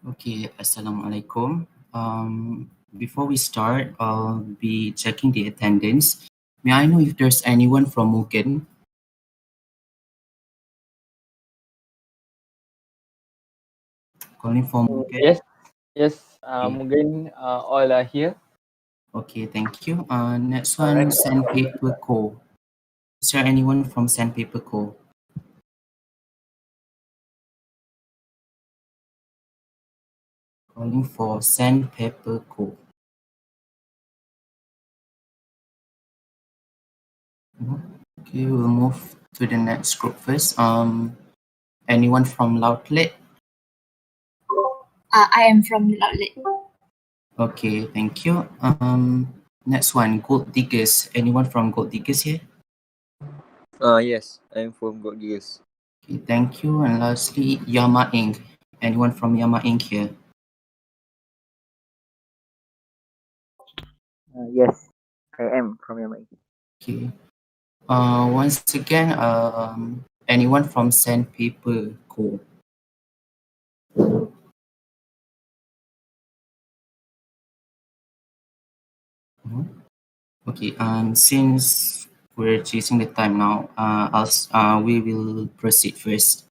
Okay, Assalamualaikum. Before we start, I'll be checking the attendance. May I know if there's anyone from Mugen? Calling from Mugen? Yes. Okay. Mungkin all are here. Okay, thank you. Next Alright. one, Sandpaper Co. Is there anyone from Sandpaper Co? Calling for Sandpaper Co. Okay, we'll move to the next group first. Anyone from Loudlet? I am from Loudlet. Okay, thank you. Next one, Gold Diggers. Anyone from Gold Diggers here? Yes, I'm from God Gears. Okay, thank you. And lastly, Yama Inc. Anyone from Yama Inc. here? Yes, I am from Yamai. Okay. Once again, anyone from Sandpaper Co. Okay. Since we're chasing the time now, we will proceed first.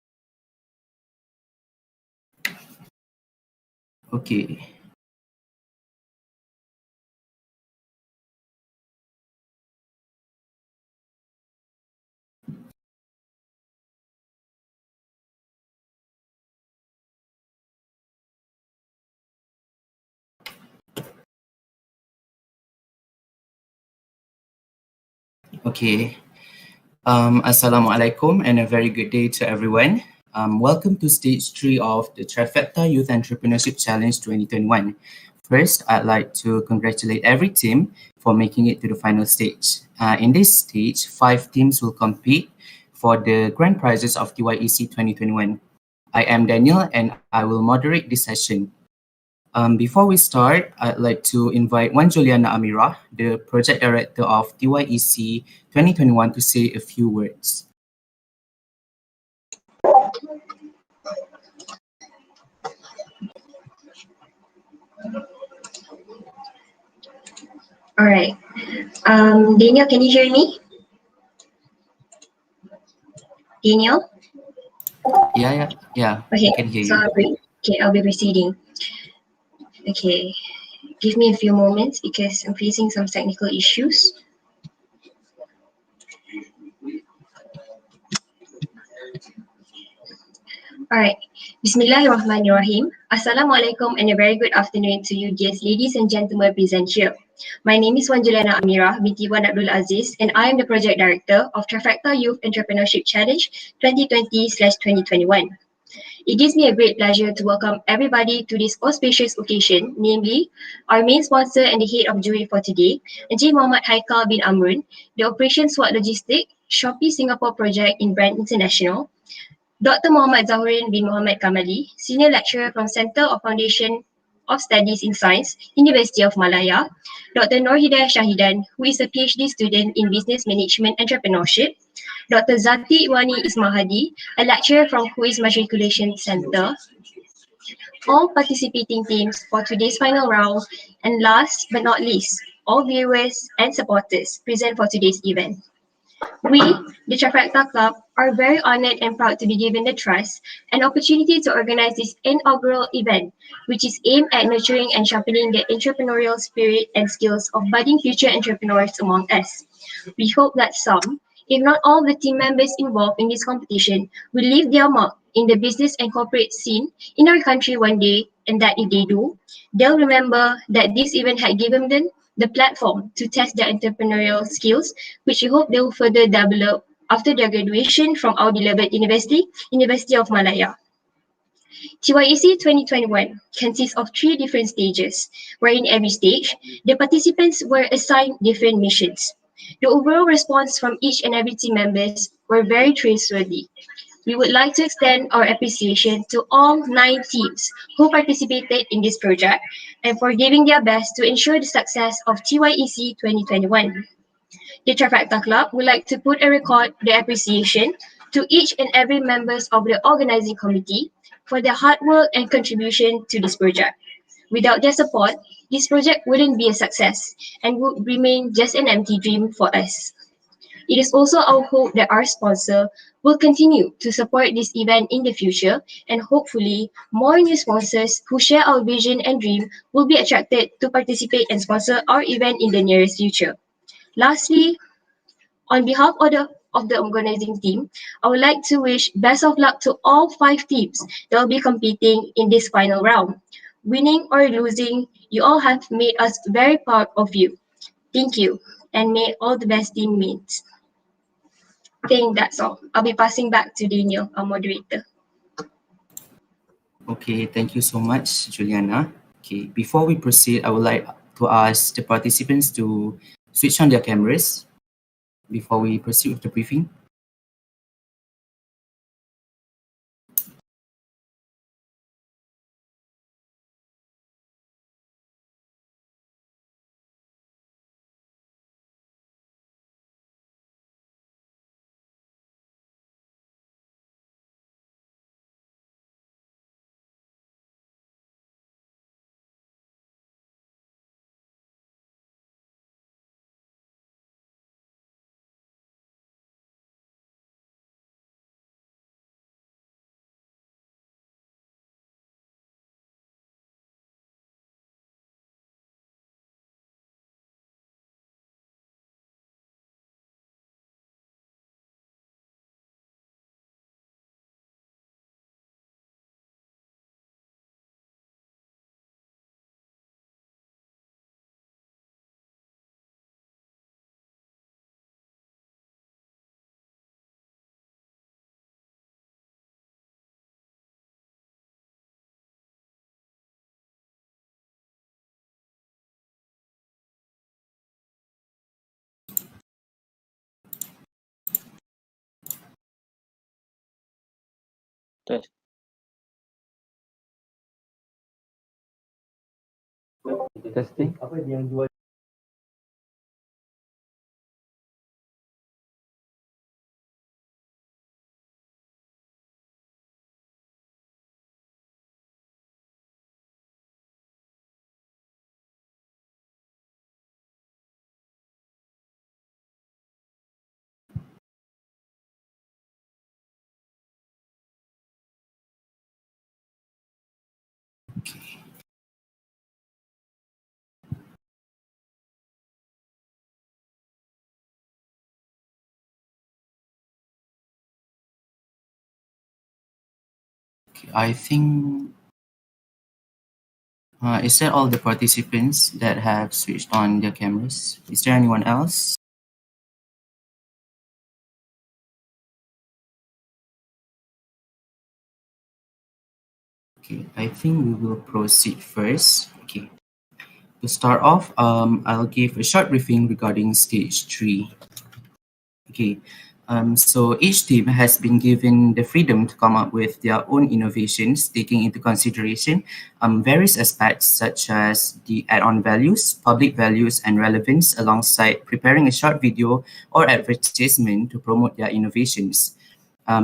Okay. Okay. Assalamualaikum and a very good day to everyone. Welcome to stage 3 of the Trifecta Youth Entrepreneurship Challenge 2021. First, I'd like to congratulate every team for making it to the final stage. In this stage, 5 teams will compete for the grand prizes of TYEC 2021. I am Daniel and I will moderate this session. Before we start, I'd like to invite Wan Juliana Amira, the Project Director of TYEC 2021, to say a few words. All right. Daniel, can you hear me? Daniel? Yeah, Okay, I can hear so you. I'll be proceeding. Okay, give me a few moments because I'm facing some technical issues. Alright, Bismillahirrahmanirrahim. Assalamualaikum and a very good afternoon to you, dear ladies and gentlemen present here. My name is Wanjulana Amira binti Wan Abdul Aziz and I am the Project Director of Trifecta Youth Entrepreneurship Challenge 2020/2021. It gives me a great pleasure to welcome everybody to this auspicious occasion, namely our main sponsor and the head of jury for today, Encik Muhammad Haikal bin Amrun, the Operation SWAT Logistic, Shopee Singapore Project in Brand International, Dr. Muhammad Zahurin bin Muhammad Kamali, Senior Lecturer from Center of Foundation of Studies in Science, University of Malaya, Dr. Nur Hidayah Shahidan, who is a PhD student in Business Management Entrepreneurship, Dr. Zati Iwani Ismahadi, a lecturer from Quiz Matriculation Center, all participating teams for today's final round, and last but not least, all viewers and supporters present for today's event. We, the Trifecta Club, are very honored and proud to be given the trust and opportunity to organize this inaugural event, which is aimed at nurturing and sharpening the entrepreneurial spirit and skills of budding future entrepreneurs among us. We hope that some, if not all, the team members involved in this competition will leave their mark in the business and corporate scene in our country one day, and that if they do, they'll remember that this event had given them the platform to test their entrepreneurial skills, which we hope they will further develop after their graduation from our beloved university, University of Malaya. TYEC 2021 consists of 3 different stages, where in every stage, the participants were assigned different missions. The overall response from each and every team members were very trustworthy. We would like to extend our appreciation to all 9 teams who participated in this project and for giving their best to ensure the success of TYEC 2021. The Trifecta Club would like to put a record the appreciation to each and every members of the organizing committee, for their hard work and contribution to this project. Without their support, this project wouldn't be a success and would remain just an empty dream for us. It is also our hope that our sponsor will continue to support this event in the future, and hopefully more new sponsors who share our vision and dream will be attracted to participate and sponsor our event in the nearest future. Lastly, on behalf of the organizing team, I would like to wish best of luck to all 5 teams that will be competing in this final round. Winning or losing, you all have made us very proud of you. Thank you, and may all the best team wins. I think that's all. I'll be passing back to Daniel, our moderator. Okay, thank you so much, Juliana. Okay, before we proceed, I would like to ask the participants to switch on their cameras before we proceed with the briefing. Test. Testing. Okay, I think, is that all the participants that have switched on their cameras? Is there anyone else? Okay, I think we will proceed first. Okay, to start off, I'll give a short briefing regarding stage 3. Okay, so each team has been given the freedom to come up with their own innovations, taking into consideration various aspects such as the add-on values, public values, and relevance, alongside preparing a short video or advertisement to promote their innovations.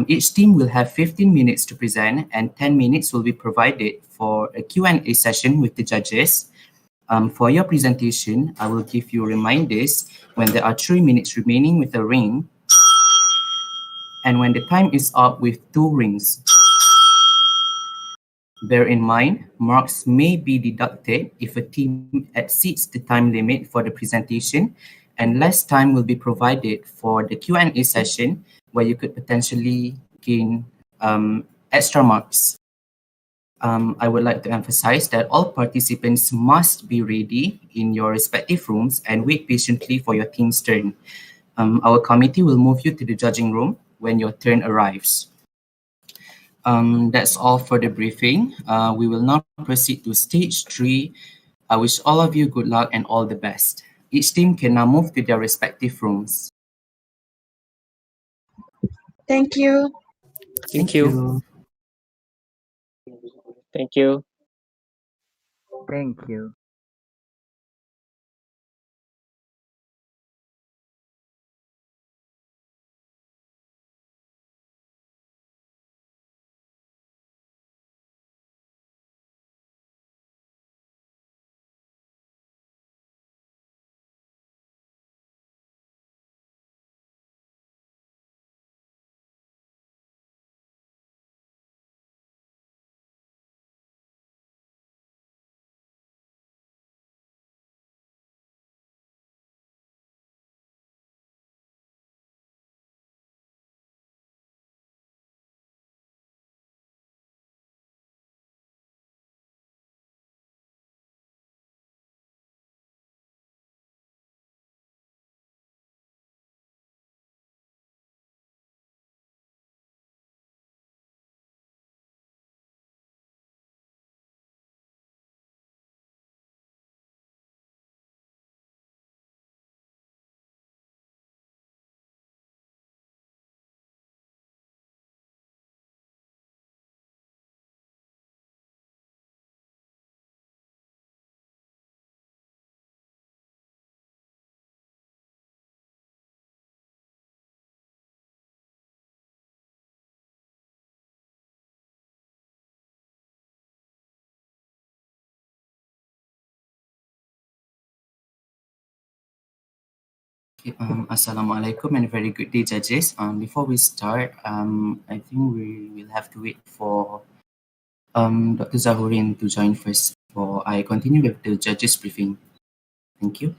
Each team will have 15 minutes to present, and 10 minutes will be provided for a Q&A session with the judges. For your presentation, I will give you reminders when there are 3 minutes remaining with a ring, and when the time is up with 2 rings. Bear in mind, marks may be deducted if a team exceeds the time limit for the presentation, and less time will be provided for the Q&A session, where you could potentially gain extra marks. I would like to emphasize that all participants must be ready in your respective rooms and wait patiently for your team's turn. Our committee will move you to the judging room when your turn arrives. That's all for the briefing. We will now proceed to stage 3. I wish all of you good luck and all the best. Each team can now move to their respective rooms. Thank you. Thank you. Thank you. Thank you. Okay, Assalamualaikum and a very good day, judges. Before we start, I think we will have to wait for Dr. Zahurin to join first before I continue with the judges briefing. Thank you.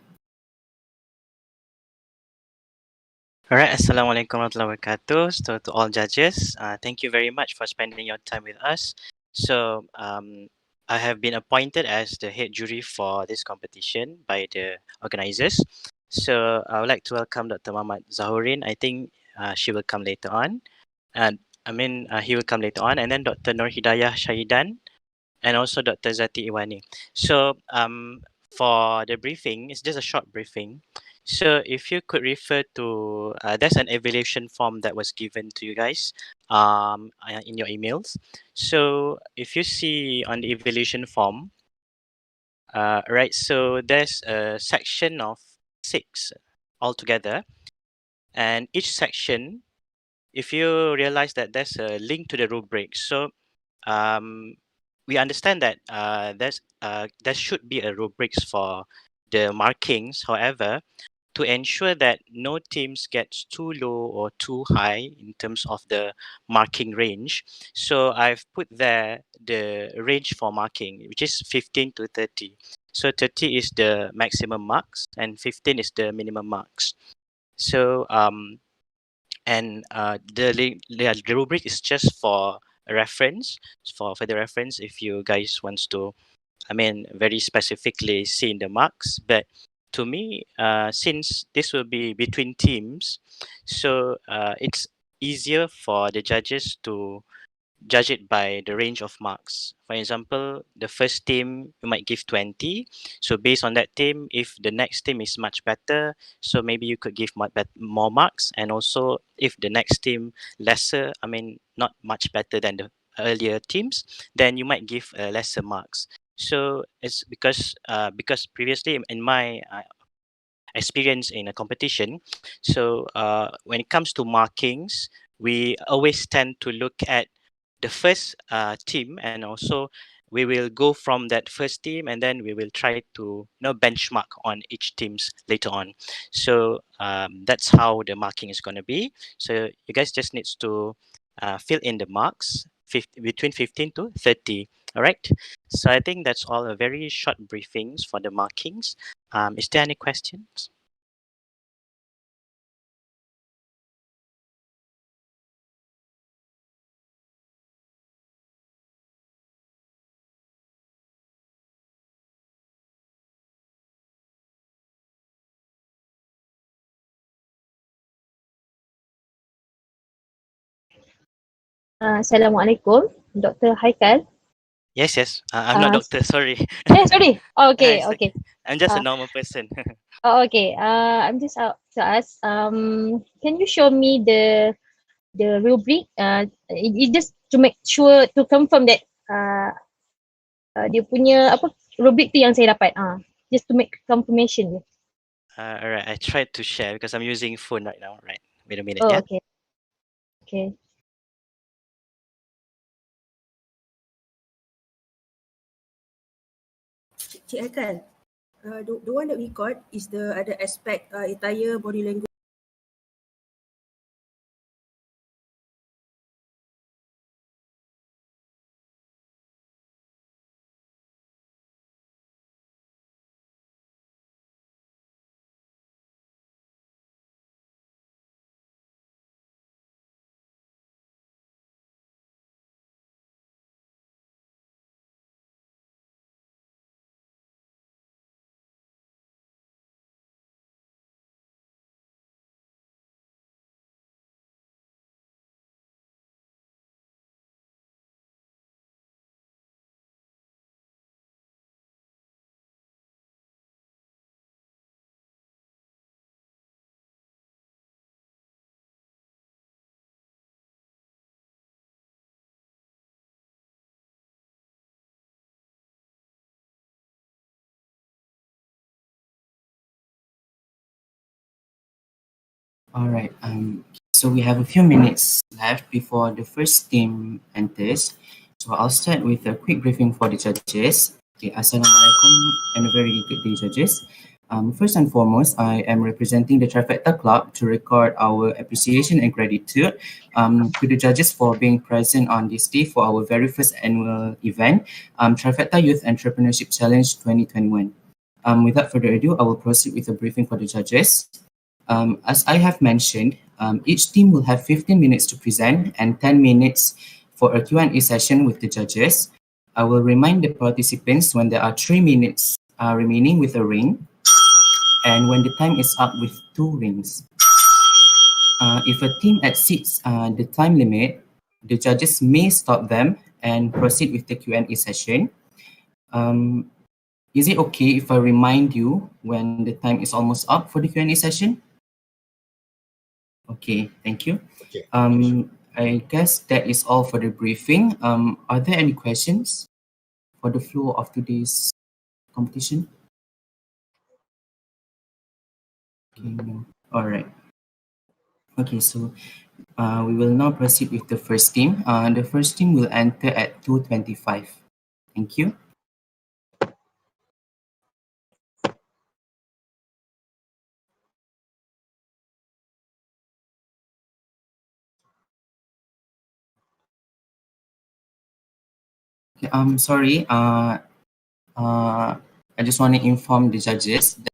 Alright, Assalamualaikum warahmatullahi wabarakatuh. So to all judges, thank you very much for spending your time with us. So I have been appointed as the head jury for this competition by the organizers. So I would like to welcome Dr. Muhammad Zahurin. I think she will come later on. And he will come later on. And then Dr. Nur Hidayah Shahidan and also Dr. Zati Iwani. So for the briefing, it's just a short briefing. So if you could refer to, there's an evaluation form that was given to you guys in your emails. So if you see on the evaluation form, right, so there's a section of 6 altogether. And each section, if you realize that there's a link to the rubric, so we understand that there should be a rubrics for the markings. However, to ensure that no teams gets too low or too high in terms of the marking range, so I've put there the range for marking, which is 15 to 30. So 30 is the maximum marks and 15 is the minimum marks. So and the rubric is just for a reference, for the reference if you guys wants to very specifically see in the marks. But to me, since this will be between teams, so it's easier for the judges to judge it by the range of marks. For example, the first team you might give 20. So based on that team, if the next team is much better, so maybe you could give more marks. And also if the next team lesser, not much better than the earlier teams, then you might give lesser marks. So it's because previously in my experience in a competition, so when it comes to markings, we always tend to look at the first team, and also we will go from that first team and then we will try to benchmark on each teams later on. So that's how the marking is going to be. So you guys just needs to fill in the marks between 15 to 30. All right, so I think that's all a very short briefings for the markings. Is there any questions? Assalamualaikum, Dr. Haikal. Yes. I'm not doctor. Sorry. Sorry. Oh, okay, It's like- okay. I'm just a normal person. Okay. I'm just out to ask. Can you show me the rubric? It just to make sure to confirm that dia punya apa rubric tu yang saya dapat. Just to make confirmation. All right. I tried to share because I'm using phone right now. Right. Wait a minute. Oh, Yeah. okay. Okay. Cik Haikal, the one that we got is the other aspect, attire, body language. All right. So we have a few minutes left before the first team enters. So I'll start with a quick briefing for the judges. Okay, Assalamualaikum and a very good day, judges. First and foremost, I am representing the Trifecta Club to record our appreciation and gratitude to the judges for being present on this day for our very first annual event, Trifecta Youth Entrepreneurship Challenge 2021. Without further ado, I will proceed with a briefing for the judges. As I have mentioned, each team will have 15 minutes to present and 10 minutes for a Q&A session with the judges. I will remind the participants when there are 3 minutes remaining with a ring and when the time is up with 2 rings. If a team exceeds the time limit, the judges may stop them and proceed with the Q&A session. Is it okay if I remind you when the time is almost up for the Q&A session? Okay, thank you. Okay. I guess that is all for the briefing. Are there any questions for the flow of today's competition? Okay, no. All right. Okay, so we will now proceed with the first team. The first team will enter at 2:25. Thank you. Okay, sorry. I just want to inform the judges that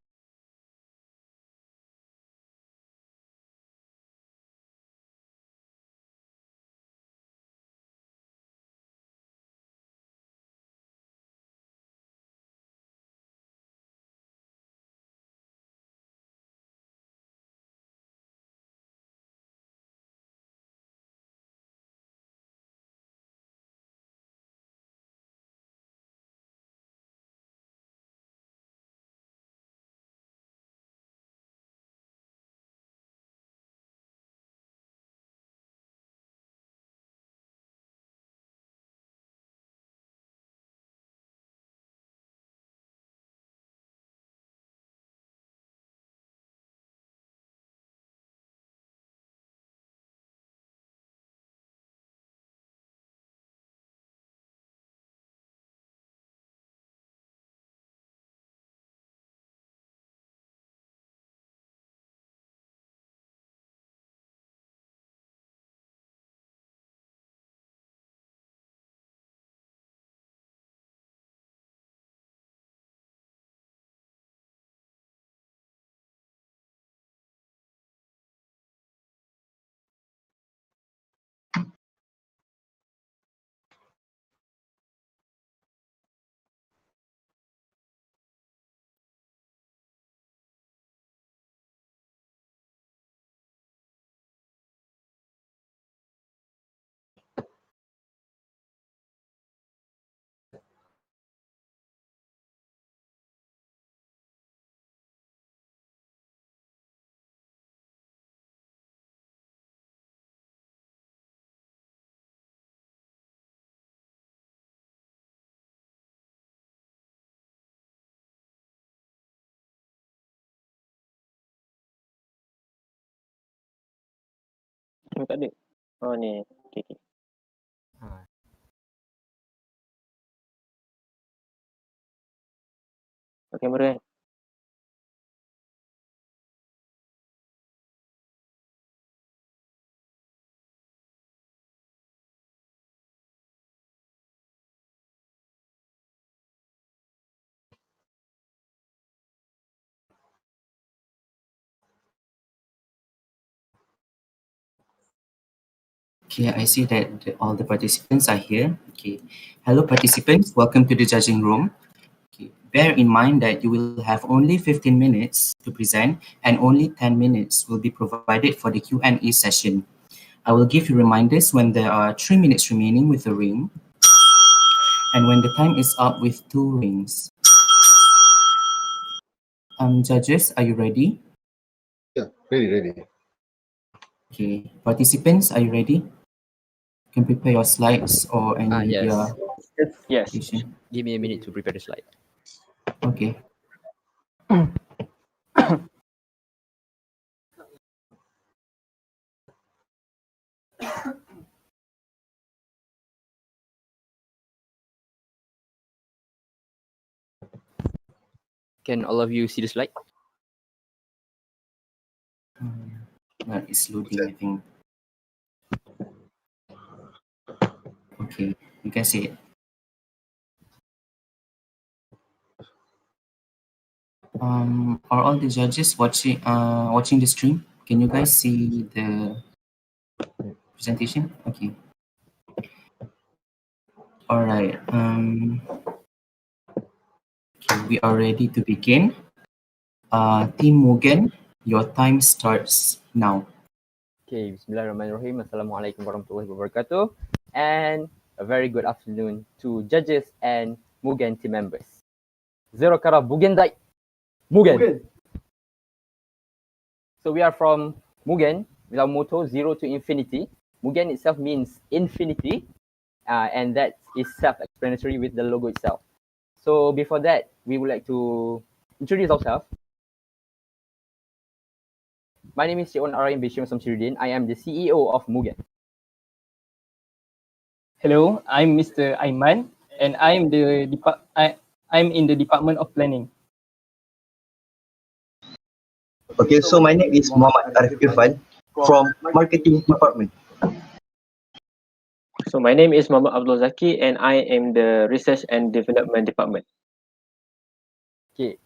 Tak ada. Oh ni. Okay, okay. Kamera kan? okay, I see that all the participants are here. Okay, hello participants, welcome to the judging room. Okay. Bear in mind that you will have only 15 minutes to present and only 10 minutes will be provided for the Q&A session. I will give you reminders when there are 3 minutes remaining with a ring and when the time is up with 2 rings. Judges, are you ready? Yeah, ready. Okay, participants, are you ready? You can prepare your slides or any media Yes. presentation. Give me a minute to prepare the slide. Okay. Can all of you see the slide? It's loading, I think. Okay, you can see it. Are all the judges watching the stream? Can you guys see the presentation? Okay. All right. Okay, we are ready to begin. Team Mugen, your time starts now. Okay, Bismillahirrahmanirrahim. Assalamualaikum warahmatullahi wabarakatuh. And a very good afternoon to judges and Mugen team members. Zero kara Bugendai. Mugen. So we are from Mugen with our motto zero to infinity. Mugen itself means infinity, and that is self-explanatory with the logo itself. So before that, we would like to introduce ourselves. My name is Cik Araim Bishim Samsiruddin. I am the CEO of Mugen. Hello, I'm Mr. Aiman, and I'm in the Department of Planning. Okay, so my name is Muhammad Arif Irfan from Marketing Department. So my name is Muhammad Abdul Zaki and I am the Research and Development Department. Okay,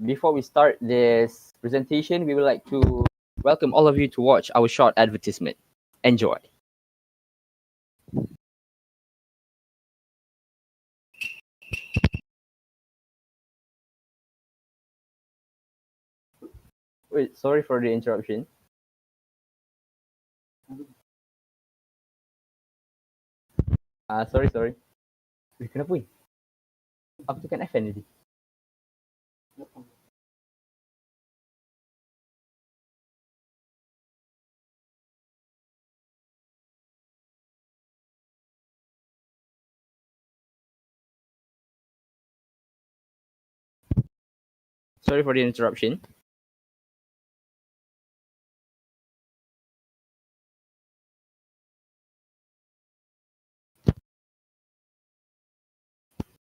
before we start this presentation, we would like to welcome all of you to watch our short advertisement. Enjoy. Wait, sorry for the interruption. Sorry. Kenapa ni? Aku tekan FN tadi. Sorry for the interruption.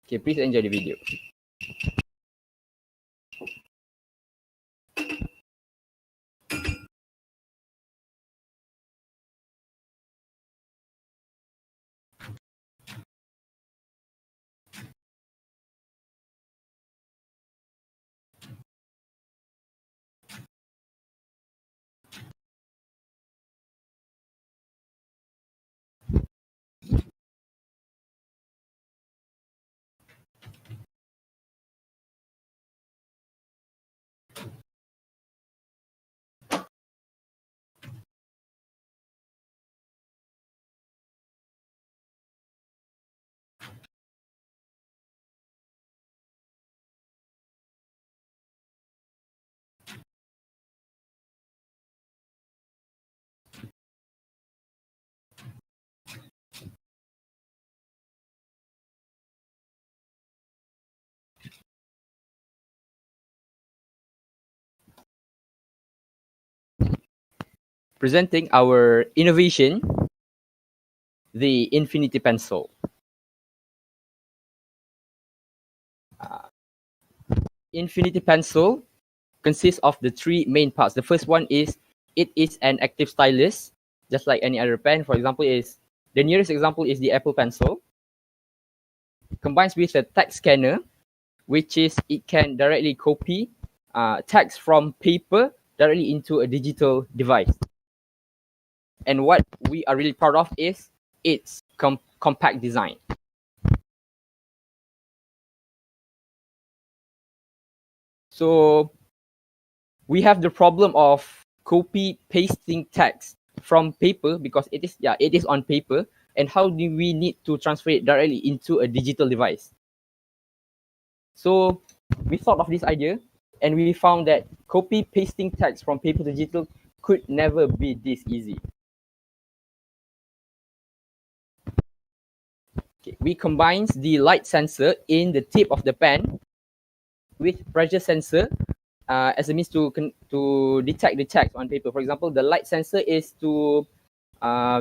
Okay, please enjoy the video. Presenting our innovation, the Infinity Pencil. Infinity Pencil consists of the three main parts. The first one is it is an active stylus, just like any other pen. For example, the nearest example is the Apple Pencil. Combines with a text scanner, which is it can directly copy text from paper directly into a digital device. And what we are really proud of is its compact design. So we have the problem of copy pasting text from paper because it is on paper, and how do we need to transfer it directly into a digital device? So we thought of this idea and we found that copy pasting text from paper to digital could never be this easy. Okay, we combine the light sensor in the tip of the pen with pressure sensor as a means to detect the text on paper. For example, the light sensor is to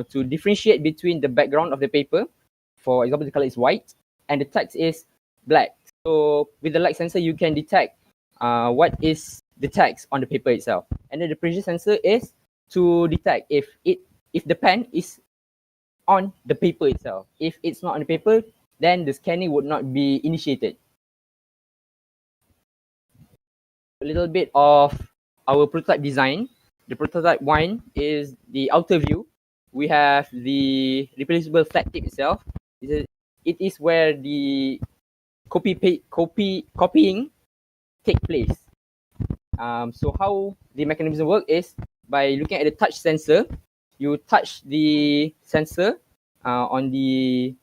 differentiate between the background of the paper. For example, the color is white and the text is black. So with the light sensor, you can detect what is the text on the paper itself. And then the pressure sensor is to detect if the pen is on the paper itself. If it's not on the paper, then the scanning would not be initiated. A little bit of our prototype design. The prototype 1 is the outer view. We have the replaceable flat tip itself. It is where the copying take place. So how the mechanism work is by looking at the touch sensor. You touch the sensor on the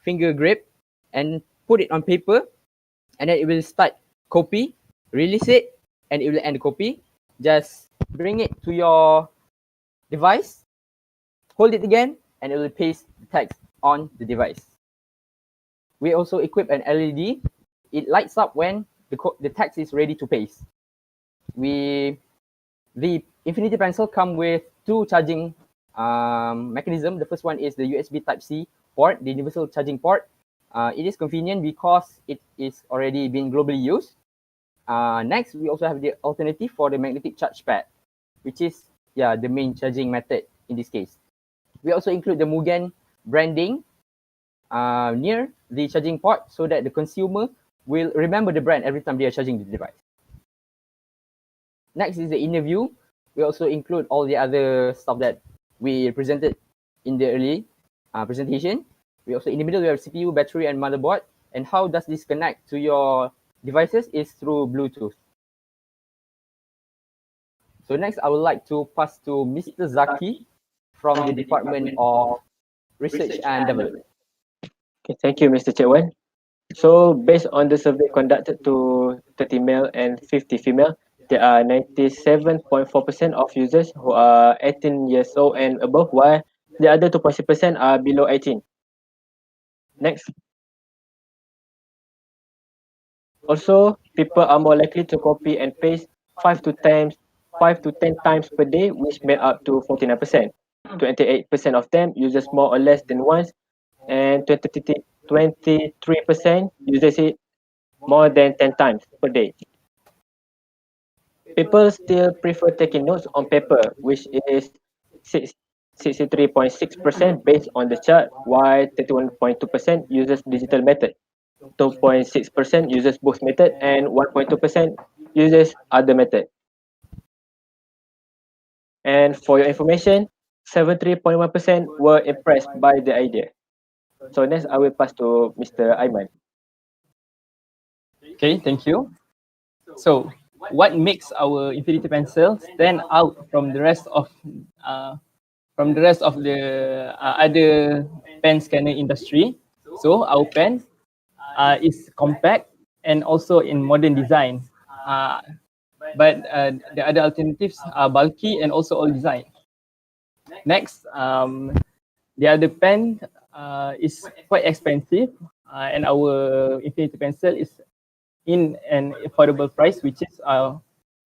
finger grip and put it on paper, and then it will start copy, release it, and it will end the copy. Just bring it to your device, hold it again, and it will paste the text on the device. We also equip an LED. It lights up when the text is ready to paste. The Infinity Pencil come with two charging mechanism. The first one is the USB Type-C port, the universal charging port. It is convenient because it is already being globally used. Next, we also have the alternative for the magnetic charge pad, which is the main charging method in this case. We also include the Mugen branding near the charging port so that the consumer will remember the brand every time they are charging the device. Next is the inner view. We also include all the other stuff that we presented in the early presentation. We also, in the middle, we have CPU, battery, and motherboard. And how does this connect to your devices is through Bluetooth. So next, I would like to pass to Mr. Zaki from the Department of Research and Development. Okay, thank you, Mr. Chetwan. So based on the survey conducted to 30 male and 50 female, there are 97.4% of users who are 18 years old and above, while the other 2.6% are below 18. Next. Also, people are more likely to copy and paste 5 to 10 times per day, which made up to 49%. 28% of them uses more or less than once, and 23% uses it more than 10 times per day. People still prefer taking notes on paper, which is 63.6% based on the chart, while 31.2% uses digital method. 2.6% uses both method, and 1.2% uses other method. And for your information, 73.1% were impressed by the idea. So next, I will pass to Mr. Aiman. Okay, thank you. So, what makes our Infinity Pencil stand out from the rest of the other pen scanner industry? So, our pen is compact and also in modern design. But the other alternatives are bulky and also old design. Next, the other pen is quite expensive, and our Infinity Pencil is in an affordable price, which is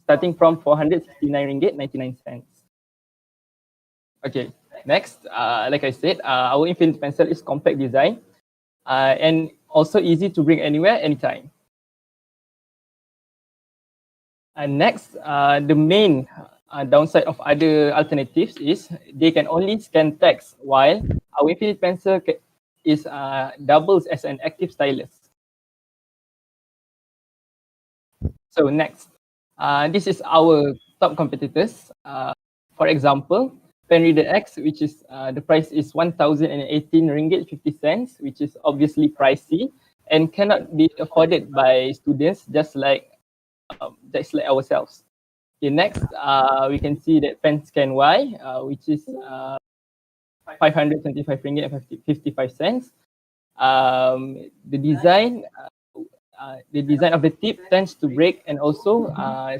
starting from 469 ringgit 99 cents. Okay, next, like I said, our Infinity Pencil is compact design and also easy to bring anywhere, anytime. And next, the main downside of other alternatives is they can only scan text, while our Infinity Pencil is doubles as an active stylus. So next, this is our top competitors. For example, PenReader X, which is the price is 1,018 ringgit 50 cents, which is obviously pricey and cannot be afforded by students just like ourselves. Okay, next, we can see that PenScan Y, which is 525 ringgit 55 cents. The design of the tip tends to break, and also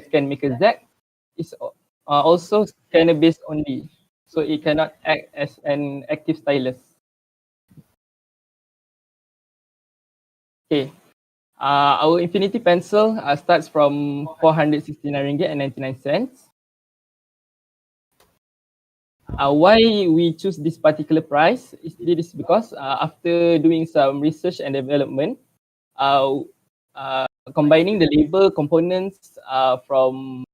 Scan Maker Z is also scanner based only, so it cannot act as an active stylus. Okay, our Infinity Pencil starts from 469 ringgit and 99 cents. Why we choose this particular price is because after doing some research and development, combining the label components from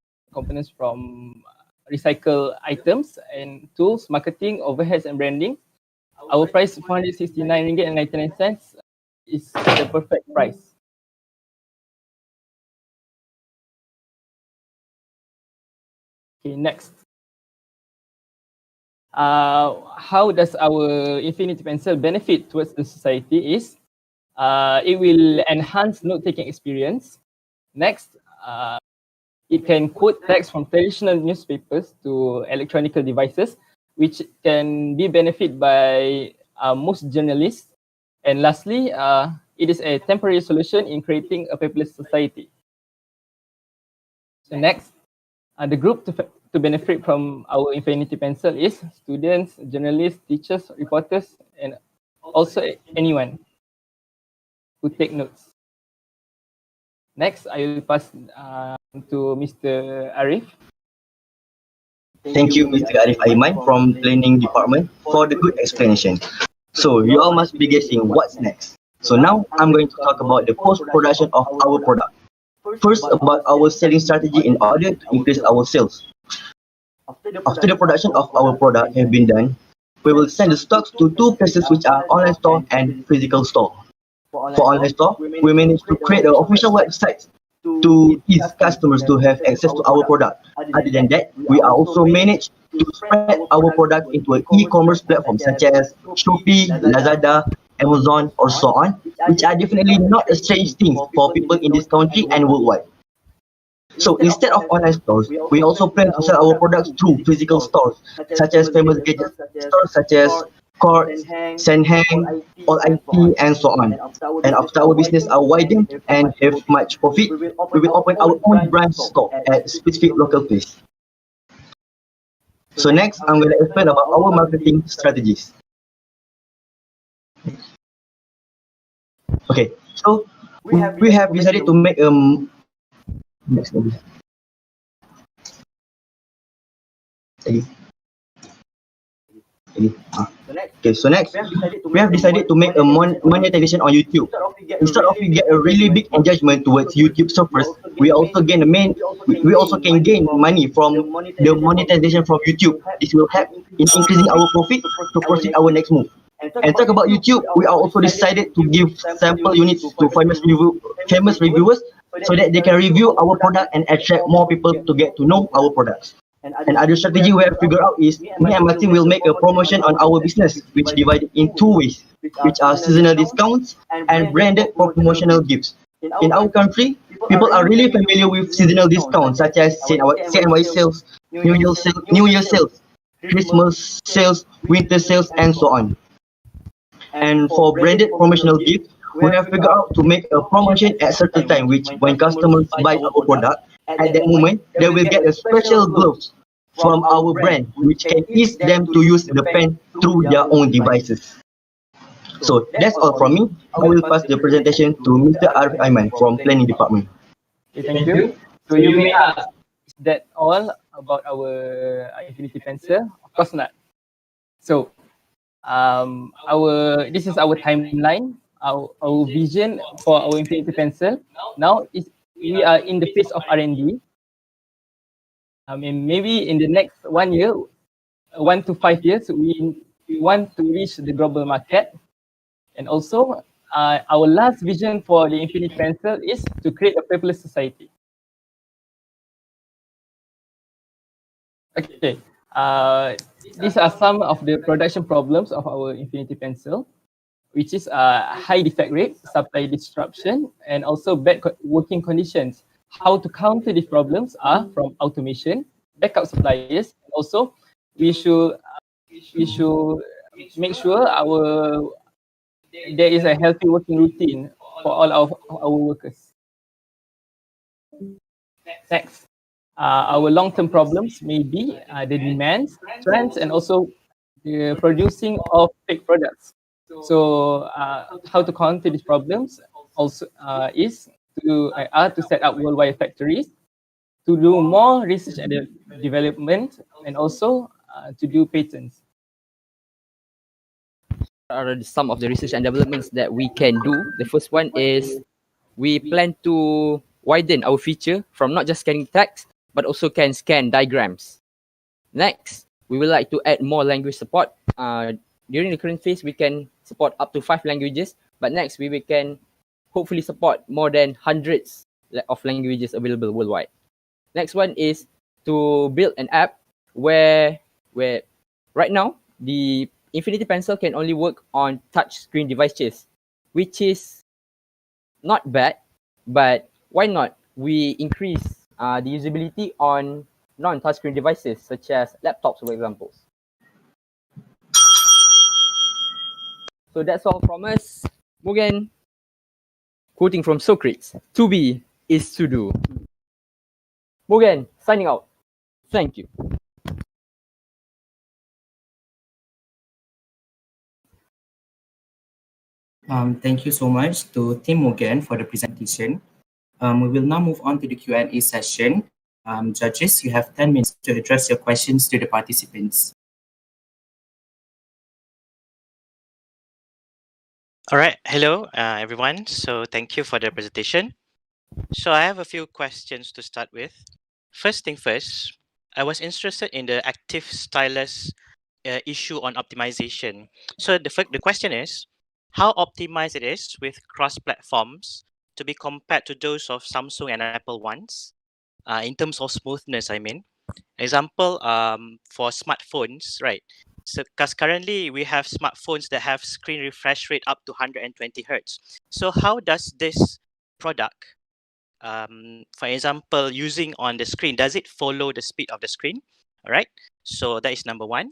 recycle items and tools, marketing, overheads, and branding. Our price, 469 ringgit and 99 cents, is the perfect price. Okay, next. How does our Infinity Pencil benefit towards the society is it will enhance note-taking experience. Next, it can quote text from traditional newspapers to electronic devices, which can be benefited by most journalists. And lastly, it is a temporary solution in creating a paperless society. So next, the group to benefit from our Infinity Pencil is students, journalists, teachers, reporters, and also anyone who take notes. Next, I will pass to Mr. Arif. Thank you, Mr. Arif Aiman from Planning Department for the good explanation. So you all must be guessing what's next. So now I'm going to talk about the post-production of our product. First, about our selling strategy in order to increase our sales. After the production of our product have been done, we will send the stocks to two places which are online store and physical store. For online store, we managed to create an official website to ease customers to have access to our product. Other than that, we are also managed to spread our product into an e-commerce platform such as Shopee, Lazada, Amazon, or so on, which are definitely not a strange thing for people in this country and worldwide. So instead of online stores, we also plan to sell our products through physical stores, such as famous gadget stores such as Courts, Senhang, All IT, and so on. And after our business are widened and have much profit, we will open our own branch store at specific local place. So next, I'm going to explain about our marketing strategies. Okay, so we have decided to make next maybe. Okay, so next, we have decided to make a monetization on YouTube. Instead of we get a really big engagement towards YouTube surfers, we also gain we also can gain money from the monetization from YouTube. This will help in increasing our profit to proceed our next move. And talk about YouTube, we are also decided to give sample units to famous reviewers so that they can review our product and attract more people to get to know our products. And other strategy we have figured out is me and my team will make a promotion on our business, which divided in two ways, which are seasonal discounts and branded promotional gifts. In our country, people are really familiar with seasonal discounts such as CNY sales, New Year sales, Christmas sales, winter sales, and so on. And for branded promotional gifts, we have figured out to make a promotion at certain time, which when customers buy our product, at that moment, they will get a special gloves from our brand, which can ease them to use the pen through their own devices. So that's all from me. I will pass the presentation to Mr. Arif Aiman from Planning Department. Okay, thank you. So you may ask, is that all about our Infinity Pencil? Of course not. So this is our timeline, our vision for our Infinity Pencil. Now we are in the phase of R&D. I mean, maybe in the next 1 year, 1 to 5 years, we want to reach the global market. And also, our last vision for the Infinite Pencil is to create a paperless society. Okay, these are some of the production problems of our Infinity Pencil, which is high defect rate, supply disruption, and also bad working conditions. How to counter these problems are from automation, backup suppliers, and also we should make sure there is a healthy working routine for all of our workers. Next, our long-term problems may be the demands, trends, and also the producing of fake products. So how to counter these problems also is to set up worldwide factories, to do more research and development, and also to do patents. Are some of the research and developments that we can do. The first one is we plan to widen our feature from not just scanning text, but also can scan diagrams. Next, we would like to add more language support. During the current phase, we can support up to 5 languages, but next we can hopefully support more than hundreds of languages available worldwide. Next one is to build an app where right now the Infinity Pencil can only work on touch screen devices, which is not bad, but why not we increase the usability on non-touchscreen devices such as laptops, for example. So that's all from us. Mugen, quoting from Socrates, to be is to do. Mugen, signing out. Thank you. Thank you so much to Tim Morgan for the presentation. We will now move on to the Q&A session. Judges, you have 10 minutes to address your questions to the participants. All right. Hello, everyone. So thank you for the presentation. So I have a few questions to start with. First thing first, I was interested in the active stylus issue on optimization. So the question is, how optimized it is with cross-platforms to be compared to those of Samsung and Apple ones, in terms of smoothness, I mean. Example, for smartphones, right? So, because currently we have smartphones that have screen refresh rate up to 120 hertz. So, how does this product, for example, using on the screen, does it follow the speed of the screen? All right. So that is number one.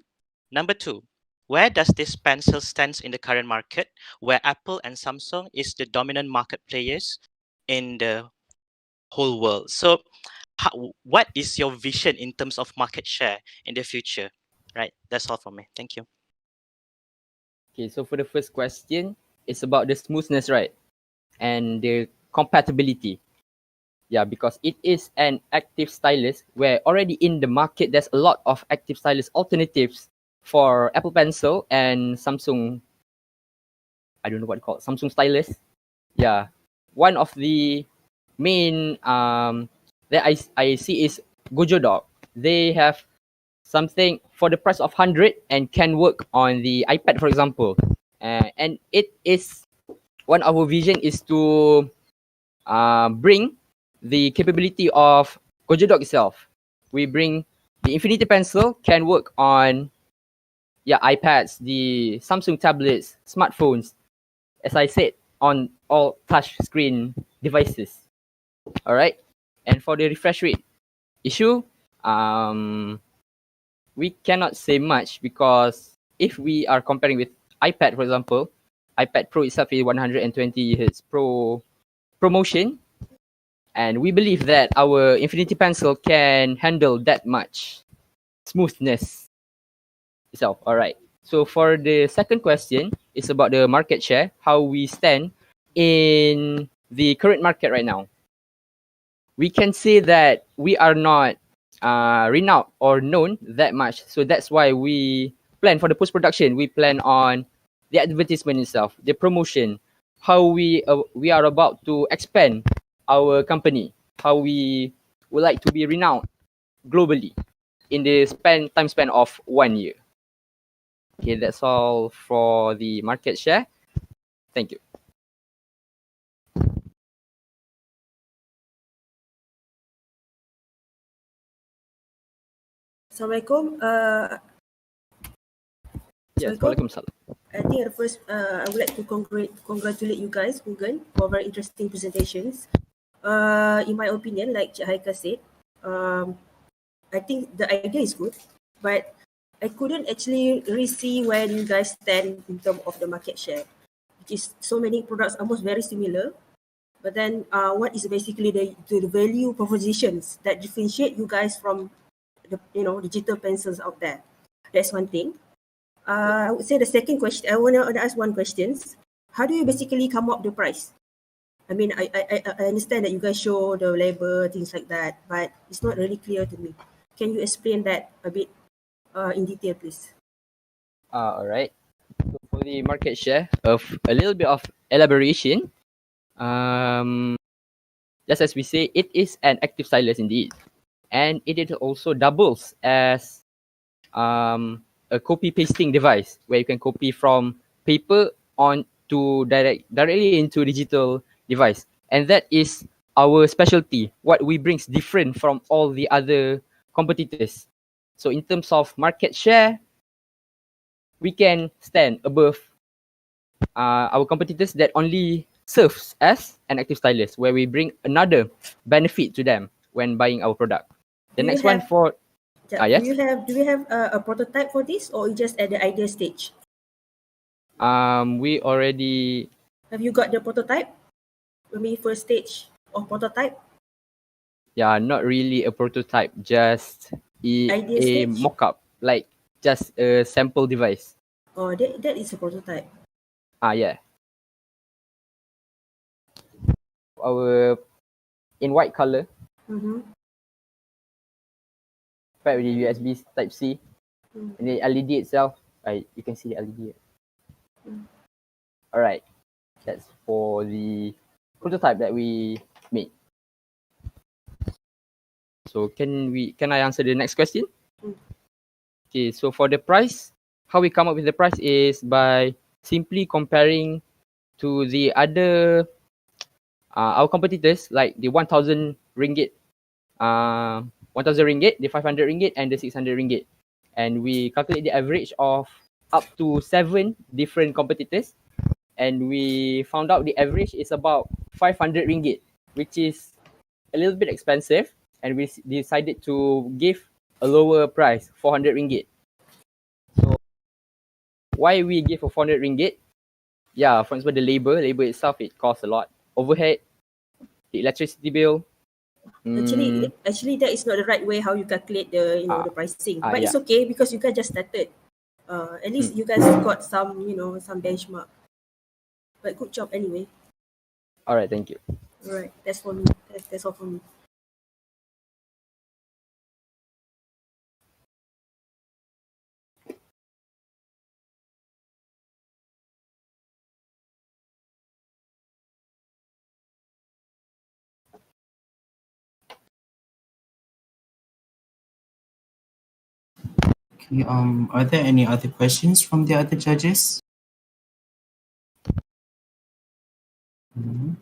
Number two, where does this pencil stand in the current market, where Apple and Samsung is the dominant market players in the whole world? So, what is your vision in terms of market share in the future? Right. That's all from me. Thank you. Okay, so for the first question, it's about the smoothness, right? And the compatibility. Yeah, because it is an active stylus where already in the market, there's a lot of active stylus alternatives for Apple Pencil and Samsung. I don't know what to call it, Samsung stylus. Yeah, one of the main that I see is Gojo Dog. They have something for the price of 100 and can work on the iPad, for example. And it is one of our vision is to bring the capability of Gojo Dog itself. We bring the Infinity Pencil can work on iPads, the Samsung tablets, smartphones, as I said, on all touch screen devices. All right. And for the refresh rate issue, we cannot say much because if we are comparing with iPad, for example, iPad Pro itself is 120 Hz Pro promotion, and we believe that our Infinity Pencil can handle that much smoothness itself. All right. So for the second question, it's about the market share, how we stand in the current market right now. We can say that we are not renowned or known that much. So that's why we plan for the post-production. We plan on the advertisement itself, the promotion, how we are about to expand our company, how we would like to be renowned globally in the time span of 1 year. Okay, that's all for the market share. Thank you. Assalamualaikum. Yes, Waalaikumsalam. I think at first, I would like to congratulate you guys, Mugen, for very interesting presentations. In my opinion, like Cik Haika said, I think the idea is good, but I couldn't actually really see where you guys stand in terms of the market share, which is so many products almost very similar. But then, what is basically the value propositions that differentiate you guys from the digital pencils out there? That's one thing. I would say the second question, I want to ask one question. How do you basically come up the price? I mean, I understand that you guys show the label, things like that, but it's not really clear to me. Can you explain that a bit in detail, please? All right. So for the market share of a little bit of elaboration, Just as we say, it is an active stylus indeed, and it also doubles as a copy pasting device where you can copy from paper on to directly into digital device, and that is our specialty. What we brings different from all the other competitors. So in terms of market share, we can stand above our competitors that only serves as an active stylus, where we bring another benefit to them when buying our product. The Do you next one have- for yes. Do you have a prototype for this, or you just at the idea stage? We already. Have you got the prototype? Maybe first stage of prototype. Yeah, not really a prototype, just Idea a stage? mock-up, like just a sample device. Oh, that is a prototype. Yeah. Our in white color, Mm-hmm. paired with the USB Type C, and the LED itself. You can see the LED. All right, that's for the prototype that we made. So can I answer the next question? Okay, so for the price, how we come up with the price is by simply comparing to the other our competitors, like the 1,000 ringgit, 1,000 ringgit, the 500 ringgit, and the 600 ringgit, and we calculate the average of up to 7 different competitors, and we found out the average is about 500 ringgit, which is a little bit expensive, and we decided to give a lower price, 400 ringgit. So why we give a 400 ringgit? Yeah, for example, the labor itself, it costs a lot. Overhead, the electricity bill. Actually, that is not the right way how you calculate the the pricing. But it's Yeah. okay because you guys just started. At least you guys got some some benchmark. But good job anyway. All right, thank you. All right, that's for me. That's all for me. Okay, are there any other questions from the other judges? Mhm.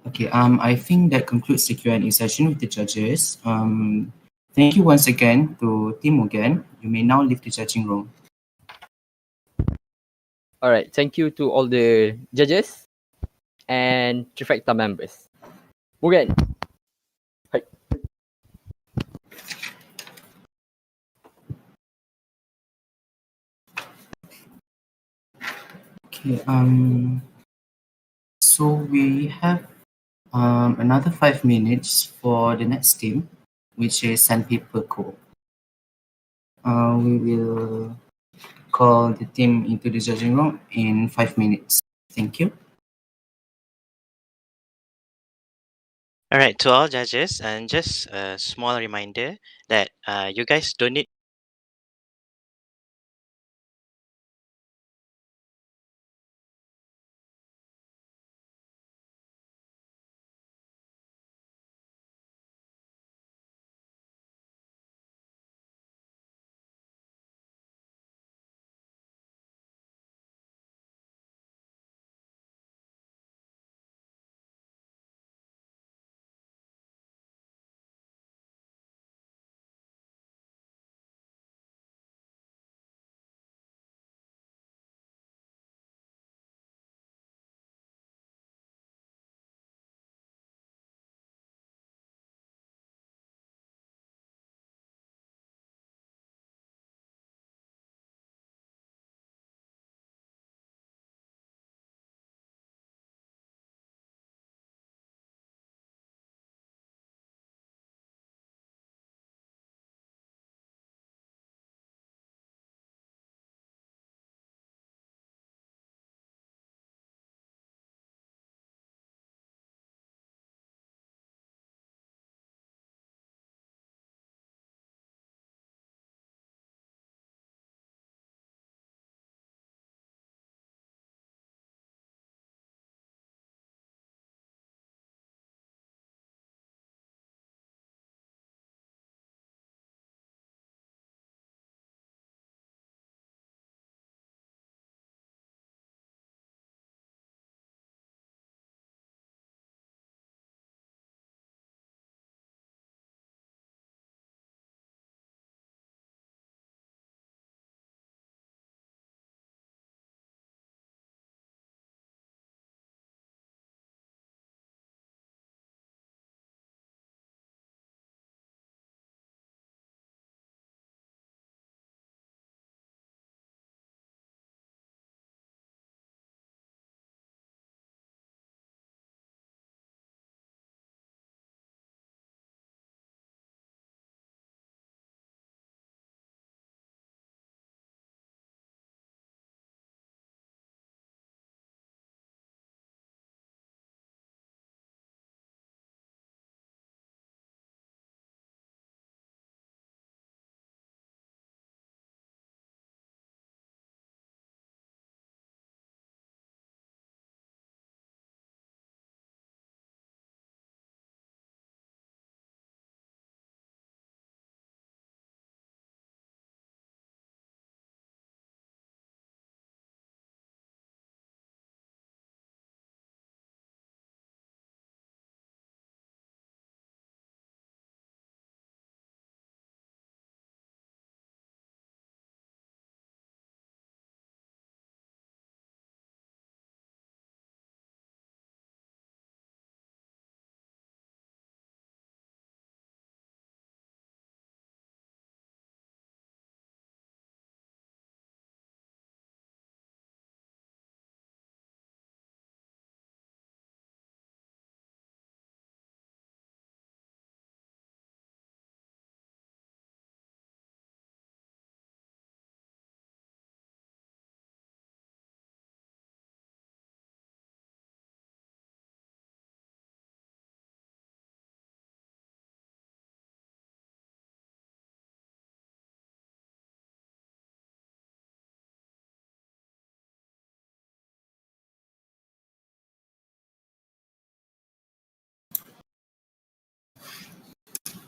Okay, I think that concludes the Q&A session with the judges. Thank you once again to Team Mugen. You may now leave the judging room. All right, thank you to all the judges and Trifecta members. Mugen. Hi. Okay, so we have another 5 minutes for the next team, which is Sandpaper Co. We will call the team into the judging room in 5 minutes. Thank you. All right, to all judges, and just a small reminder that you guys don't need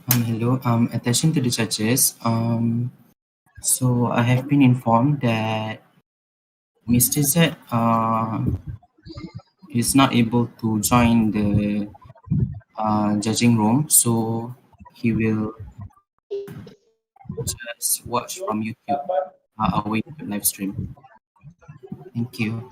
Hello. Attention to the judges. So I have been informed that Mr. Z is not able to join the judging room, so he will just watch from YouTube, our YouTube live stream. Thank you.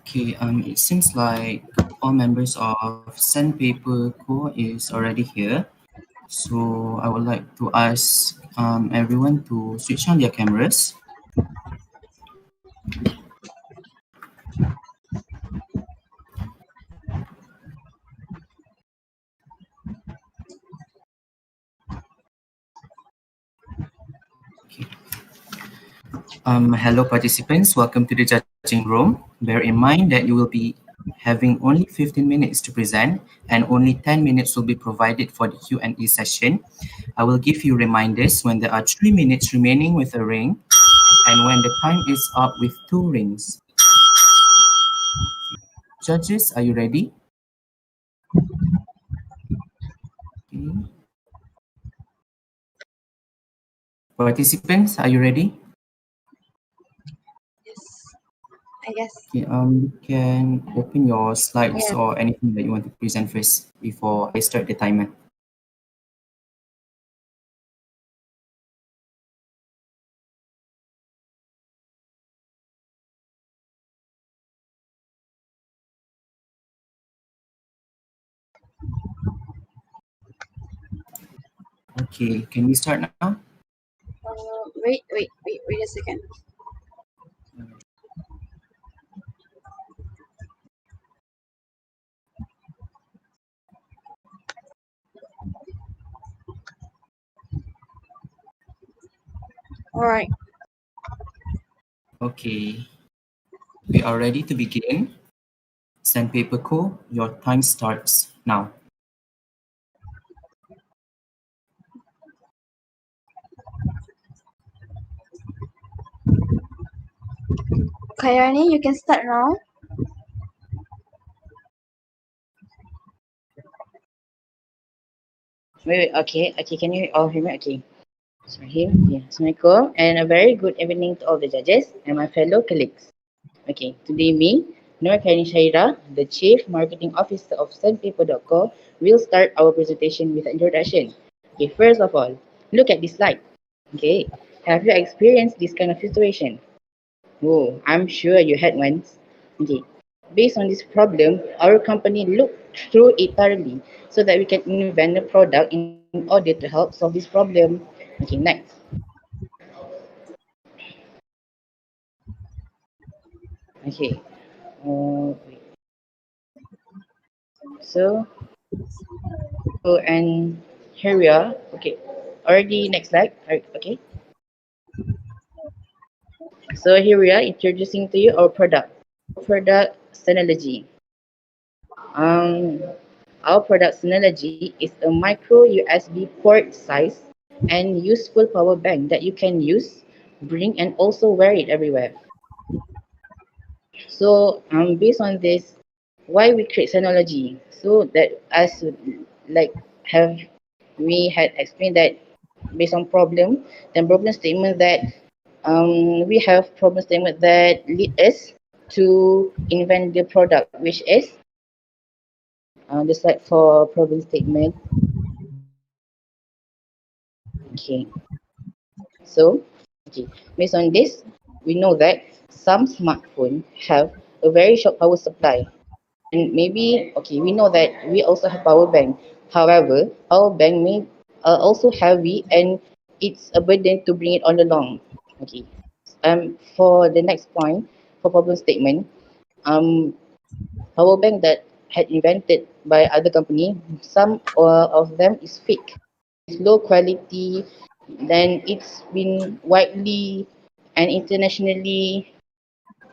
Okay, it seems like all members of Sandpaper Co is already here. So I would like to ask everyone to switch on their cameras. Hello participants, welcome to the judging room. Bear in mind that you will be having only 15 minutes to present and only 10 minutes will be provided for the Q&A session. I will give you reminders when there are 3 minutes remaining with a ring and when the time is up with 2 rings. Judges, are you ready? Okay. Participants, are you ready? I guess. Okay, you can open your slides Yeah. or anything that you want to present first before I start the timer. Okay, can we start now? Wait a second. All right. Okay, we are ready to begin. Sandpaper Co, your time starts now. Kayani, you can start now. Okay, can you all hear me? Okay. Sorry, here. Yeah, Assalamualaikum and a very good evening to all the judges and my fellow colleagues. Okay, today me, Nur Kaini Shaira, the Chief Marketing Officer of Sandpaper.co, will start our presentation with an introduction. Okay, first of all, look at this slide. Okay, have you experienced this kind of situation? Oh, I'm sure you had once. Okay, based on this problem, our company looked through it thoroughly so that we can invent a product in order to help solve this problem. Okay, next. Okay. Wait. So, and here we are. Okay. Already next slide. Alright, okay. So here we are introducing to you our product. Product Synology. Um, our product Synology is a micro USB port size and useful power bank that you can use, bring and also wear it everywhere. So based on this, why we create Synology? So that as like have we had explained that based on problem, then problem statement that we have problem statement that lead us to invent the product, which is the slide for problem statement. Okay, so okay, based on this, we know that some smartphone have a very short power supply. And maybe, okay, we know that we also have power bank. However, power bank may also heavy and it's a burden to bring it on along. Okay. For the next point, for problem statement, power bank that had invented by other company, some of them is fake. It's low quality then it's been widely and internationally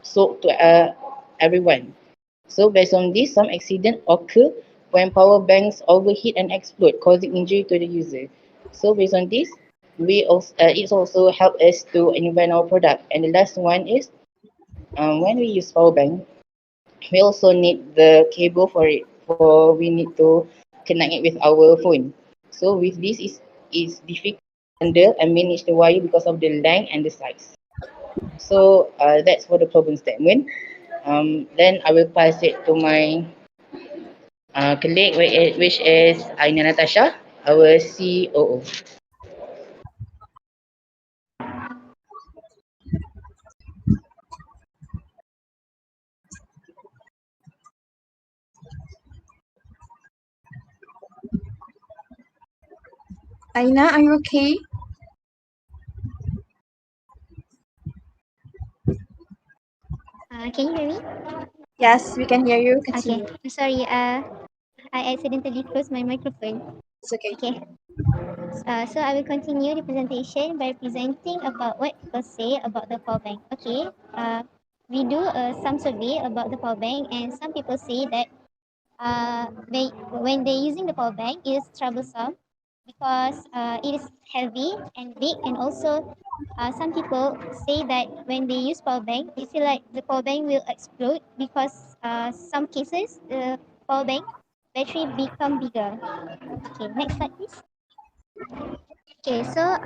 sold to everyone. So based on this, some accidents occur when power banks overheat and explode, causing injury to the user. So based on this, we also it's also help us to invent our product. And the last one is when we use power bank, we also need the cable for it. For we need to connect it with our phone. So with this is difficult to handle and manage the wire because of the length and the size. So that's for the problem statement. Then I will pass it to my colleague, which is Aina Natasha, our COO. Aina, are you okay? Can you hear me? Yes, we can hear you. Okay. Continue. I'm sorry. I accidentally closed my microphone. It's okay. Okay. So I will continue the presentation by presenting about what people say about the power bank. Okay. We do some survey about the power bank, and some people say that when they're using the power bank, it is troublesome because it is heavy and big, and also some people say that when they use power bank, they feel like the power bank will explode because some cases the power bank battery become bigger. Okay, next slide please. Okay, so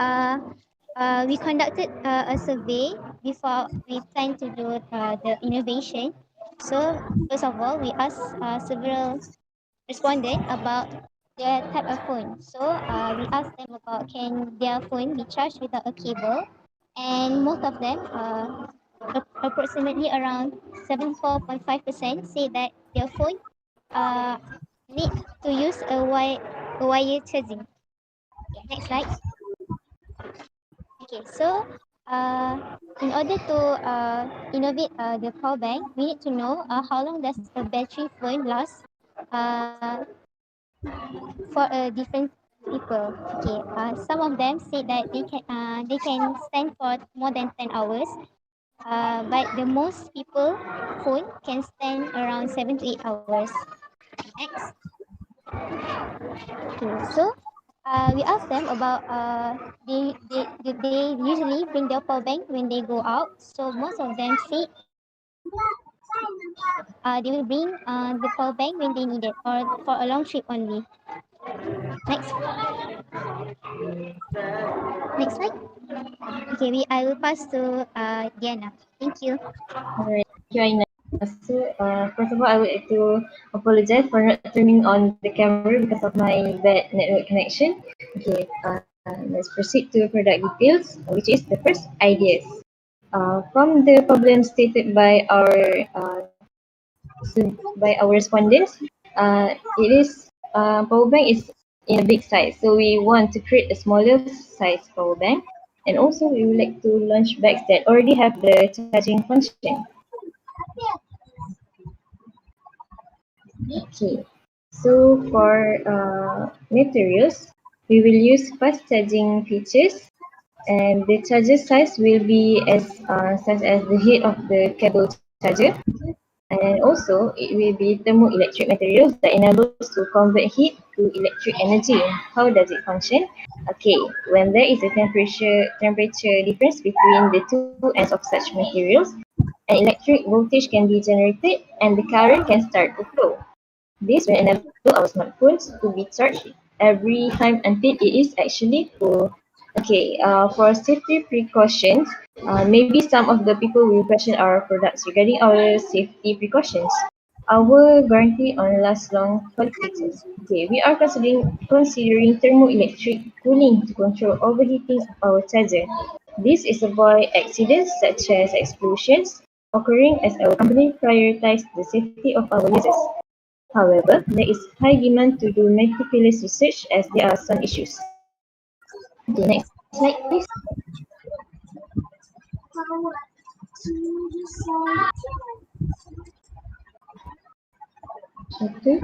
we conducted a survey before we plan to do the innovation. So first of all, we asked several respondents about their type of phone. So we asked them about can their phone be charged without a cable, and most of them, approximately around 74.5%, say that their phone uh, need to use a wire charging. Okay, next slide. Okay, so in order to innovate the power bank, we need to know how long does a battery phone last uh, for a different people. Okay, some of them say that they can stand for more than 10 hours, but the most people phone can stand around 7 to 8 hours. Next. Okay, so we asked them about they usually bring their power bank when they go out. So most of them say they will bring the power bank when they need it or for a long trip only. Next. Next slide. Okay, I will pass to Diana. Thank you. Alright, thank you, Aina. So, first of all, I would like to apologize for not turning on the camera because of my bad network connection. Okay, let's proceed to product details, which is the first ideas. From the problem stated by our respondents, it is power bank is in a big size, so we want to create a smaller size power bank, and also we would like to launch bags that already have the charging function. Okay, so for materials, we will use fast charging features, and the charger size will be as such as the head of the cable charger, and also it will be thermoelectric materials that enables to convert heat to electric energy. How does it function? Okay, when there is a temperature difference between the two ends of such materials, an electric voltage can be generated and the current can start to flow. This will enable our smartphones to be charged every time until it is actually full. Okay, for safety precautions, maybe some of the people will question our products regarding our safety precautions. Our guarantee on last long qualifications. Okay, we are considering thermoelectric cooling to control overheating of our charger. This is avoid accidents such as explosions occurring as our company prioritizes the safety of our users. However, there is high demand to do meticulous research as there are some issues. Okay, next slide please. Okay.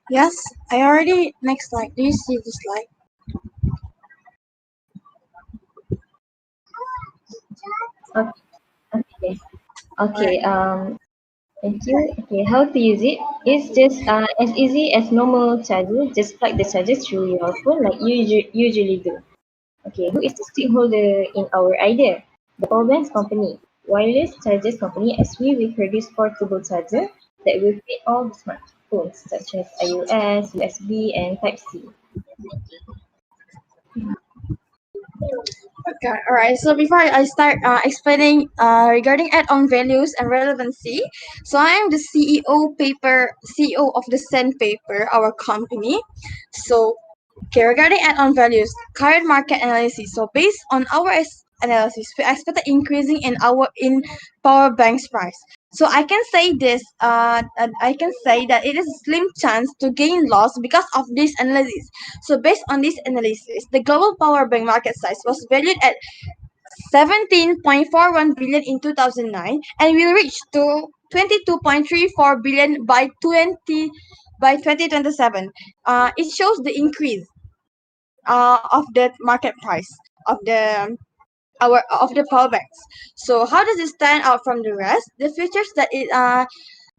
Yes, I already. Next slide. Do you see the slide? Okay. Okay. Okay. Thank you. Okay. How to use it? It's just as easy as normal charger. Just plug the charger through your phone like you usually do. Okay. Who is the stakeholder in our idea? The power banks company, wireless chargers company, as we will produce portable charger that will fit all the smartphones such as iOS, USB, and Type C. Okay, all right. So before I start explaining regarding add-on values and relevancy, so I am the CEO of the Sandpaper, our company. So, okay, regarding add-on values, current market analysis. So based on our analysis, we expect increasing in power banks price. So I can say this. I can say that it is a slim chance to gain loss because of this analysis. So based on this analysis, the global power bank market size was valued at 17.41 billion in 2009 and will reach to 22.34 billion by 2027. It shows the increase of the market price of the power banks. So how does it stand out from the rest? The features that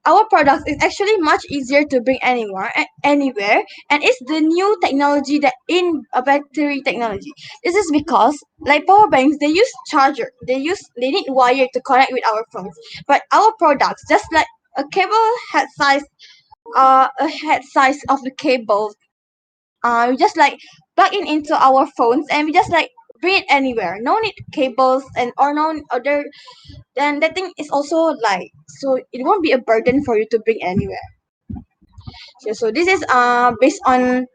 our product is actually much easier to bring anywhere, and it's the new technology that in a battery technology. This is because like power banks, they need wire to connect with our phones, but our products just like a cable head size of the cable. We just like plug in into our phones and we just like bring it anywhere. No need cables and or no other. Then that thing is also like so it won't be a burden for you to bring anywhere. So this is based on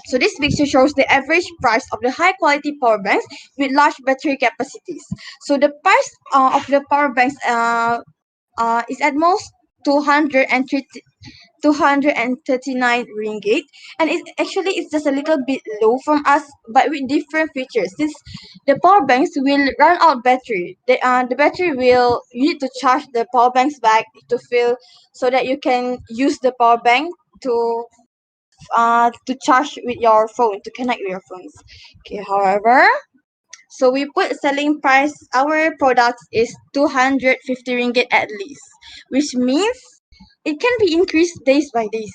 so this picture shows the average price of the high quality power banks with large battery capacities. So the price of the power banks is at most 230 239 ringgit, and it's just a little bit low from us but with different features. Since the power banks will run out battery, the battery will you need to charge the power banks back to fill so that you can use the power bank to charge with your phone, to connect with your phones. Okay, however, so we put selling price our products is 250 ringgit at least, which means it can be increased days by days.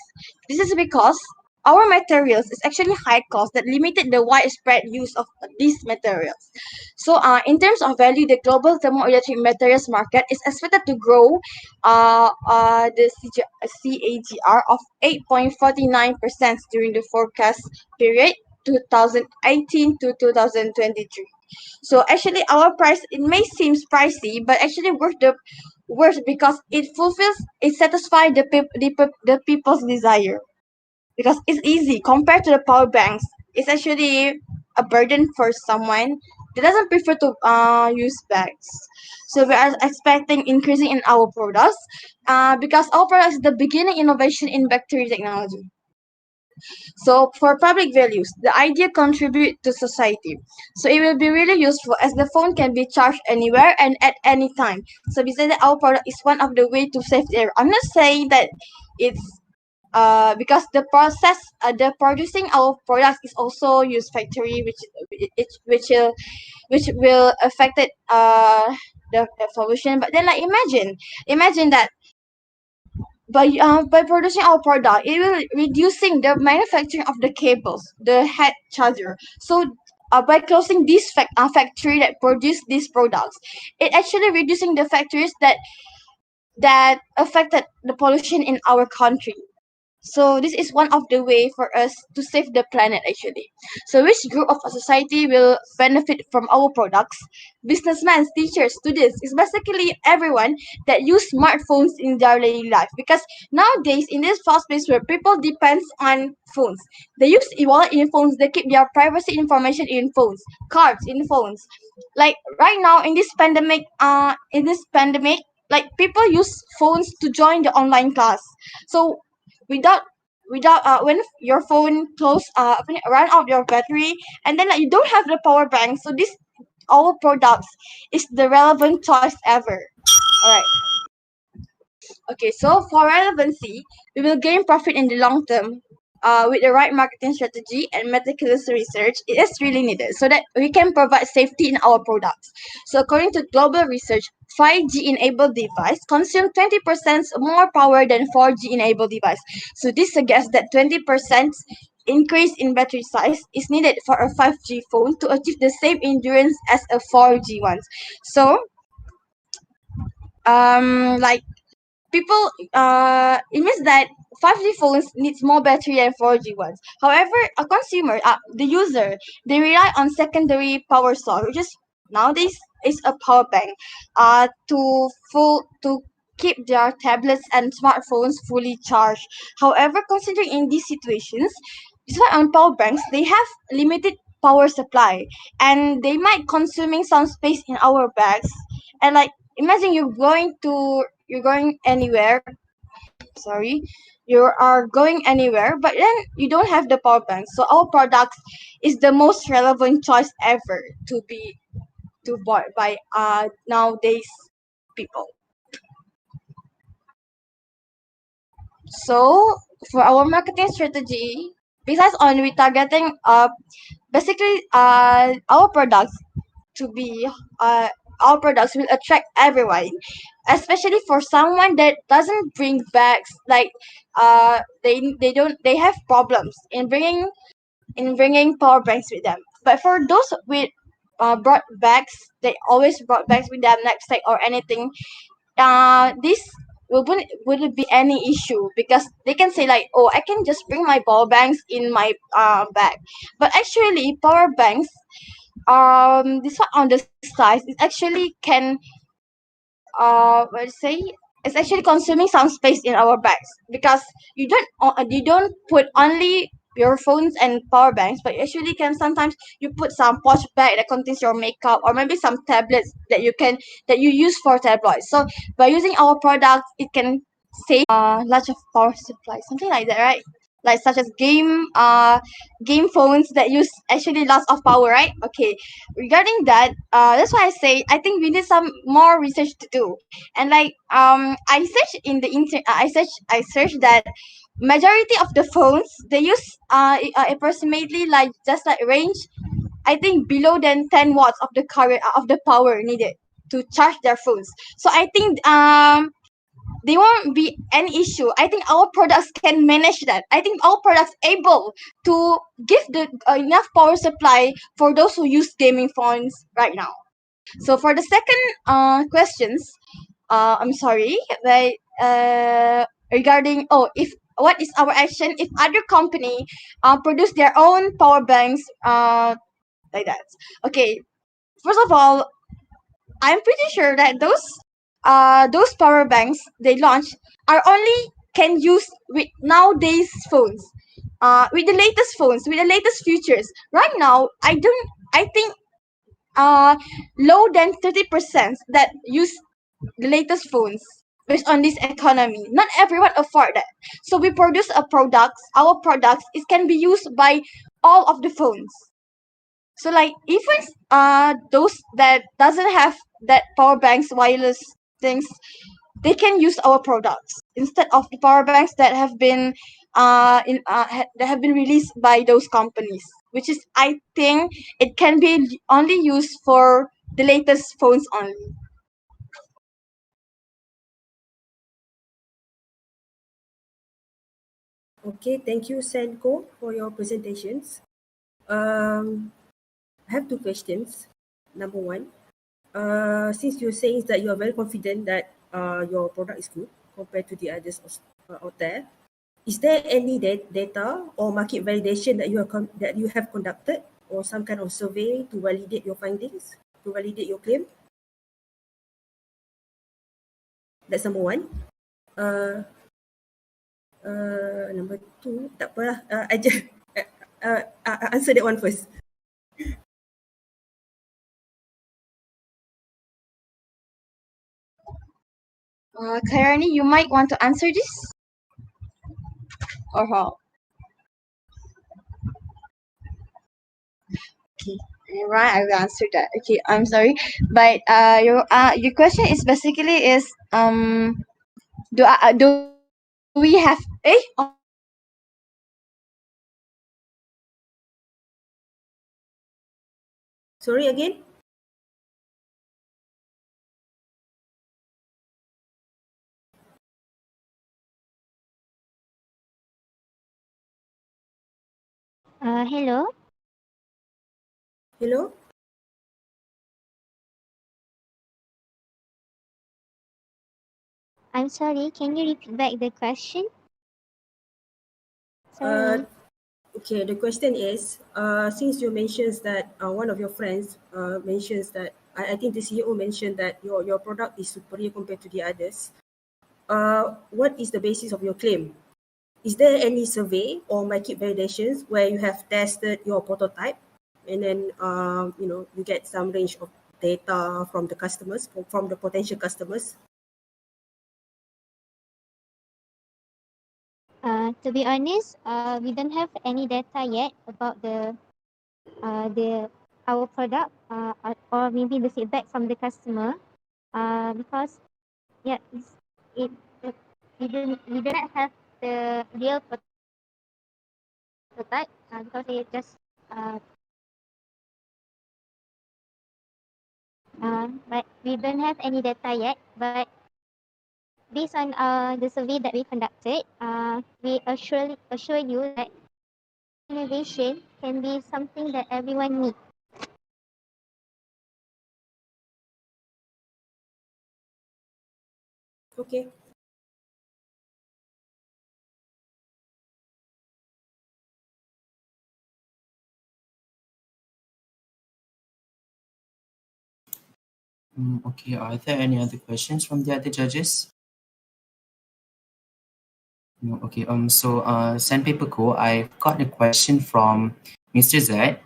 This is because our materials is actually high cost that limited the widespread use of these materials. So, in terms of value, the global thermoelectric materials market is expected to grow CAGR of 8.49% during the forecast period 2018 to 2023. So actually, our price it may seem pricey, but actually worth because it satisfies the people's desire because it's easy compared to the power banks. It's actually a burden for someone that doesn't prefer to use bags. So we are expecting increasing in our products because our products is the beginning innovation in battery technology. So for public values, the idea contribute to society. So it will be really useful as the phone can be charged anywhere and at any time. So besides that, our product is one of the way to save the air. I'm not saying that it's because the producing our products is also use factory which will affect it the pollution. But then like imagine that by producing our product, it will reducing the manufacturing of the cables, the head charger. So by closing this factory that produce these products, it actually reducing the factories that affected the pollution in our country. So this is one of the way for us to save the planet actually. So which group of a society will benefit from our products? Businessmen, teachers, students. It's basically everyone that use smartphones in their daily life because nowadays in this fast pace where people depends on phones. They use e-wallet in phones, they keep their privacy information in phones, cards in phones. Like right now in this pandemic, like people use phones to join the online class. So without when your phone run out your battery and then like you don't have the power bank, so this our products is the relevant choice ever. All right. Okay, so for relevancy, we will gain profit in the long term with the right marketing strategy and meticulous research, it is really needed so that we can provide safety in our products. So according to global research, 5G enabled device consume 20% more power than 4G enabled device. So this suggests that 20% increase in battery size is needed for a 5G phone to achieve the same endurance as a 4G one. So like people it means that 5G phones needs more battery than 4G ones. However, a consumer, the user, they rely on secondary power source, which is nowadays is a power bank, to keep their tablets and smartphones fully charged. However, considering in these situations, despite on power banks, they have limited power supply and they might consuming some space in our bags. And like imagine you're going anywhere, sorry, you are going anywhere but then you don't have the power bank, so our products is the most relevant choice ever to buy by nowadays people. So for our marketing strategy, besides on retargeting, basically our products to be our products will attract everyone, especially for someone that doesn't bring bags, like they have problems in bringing power banks with them. But for those with brought bags, they always brought bags with them, knapsack or anything, this wouldn't be any issue because they can say like, oh, I can just bring my power banks in my bag. But actually power banks, this one on the size, it actually can what to say, it's actually consuming some space in our bags because you don't put only your phones and power banks, but you actually can sometimes you put some pouch bag that contains your makeup or maybe some tablets that you use for tablets. So by using our products, it can save lots of power supply, something like that, right? Like such as game phones that use actually lots of power, right? Okay, regarding that, that's why I say I think we need some more research to do. And like I searched in the internet, I searched that majority of the phones they use approximately like just like range, I think below than 10 watts of the current of the power needed to charge their phones. So I think there won't be any issue. I think our products can manage that. I think our products able to give the enough power supply for those who use gaming phones right now. So for the second questions, I'm sorry, but regarding, oh, if what is our action if other company produce their own power banks like that? Okay, first of all, I'm pretty sure that those power banks they launch are only can use with nowadays phones, with the latest phones, with the latest features. Right now, I think low than 30% that use the latest phones based on this economy. Not everyone afford that. So we produce a products. Our products it can be used by all of the phones. So like even those that doesn't have that power banks wireless things, they can use our products instead of the power banks that have been that have been released by those companies, which is I think it can be only used for the latest phones only. Okay, thank you, Senko, for your presentations. I have two questions. Number one, since you're saying that you are very confident that your product is good compared to the others out there, is there any data or market validation that you have conducted or some kind of survey to validate your findings, to validate your claim? That's number one. Number two, tak apalah. I just answer that one first. Kairani, you might want to answer this or how? Okay, right, I will answer that. Okay, I'm sorry, but your question is basically is do we have Sorry again? Hello. Hello? I'm sorry. Can you repeat back the question? Uh, Sorry. okay, the question is, since you mentions that one of your friends mentions that, I think the CEO mentioned that your product is superior compared to the others. What is the basis of your claim? Is there any survey or market validations where you have tested your prototype and then you get some range of data from the customers, from the potential customers? To be honest, we don't have any data yet about our product, or maybe the feedback from the customer. Because yeah, it, it we do not have the real prototype, because it just but we don't have any data yet. But based on the survey that we conducted, we assure you that innovation can be something that everyone needs. Okay. Okay, are there any other questions from the other judges? No, okay. Sandpaper Co, I've got a question from Mr. Z.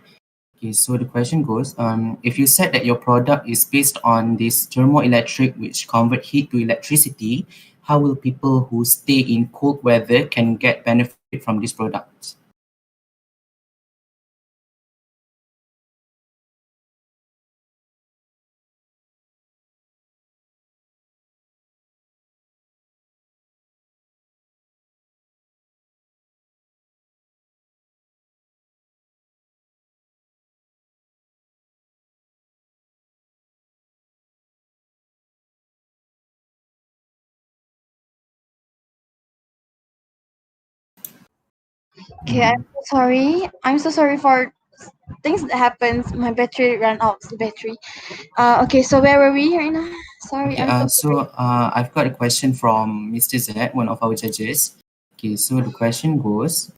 Okay, so the question goes, if you said that your product is based on this thermoelectric which convert heat to electricity, how will people who stay in cold weather can get benefit from this product? Okay, I'm so sorry. I'm so sorry for things that happens. My battery ran out. The battery. Okay. So where were we right now? Sorry. Okay, I'm so sorry. I've got a question from Mr. Z, one of our judges. Okay, so the question goes,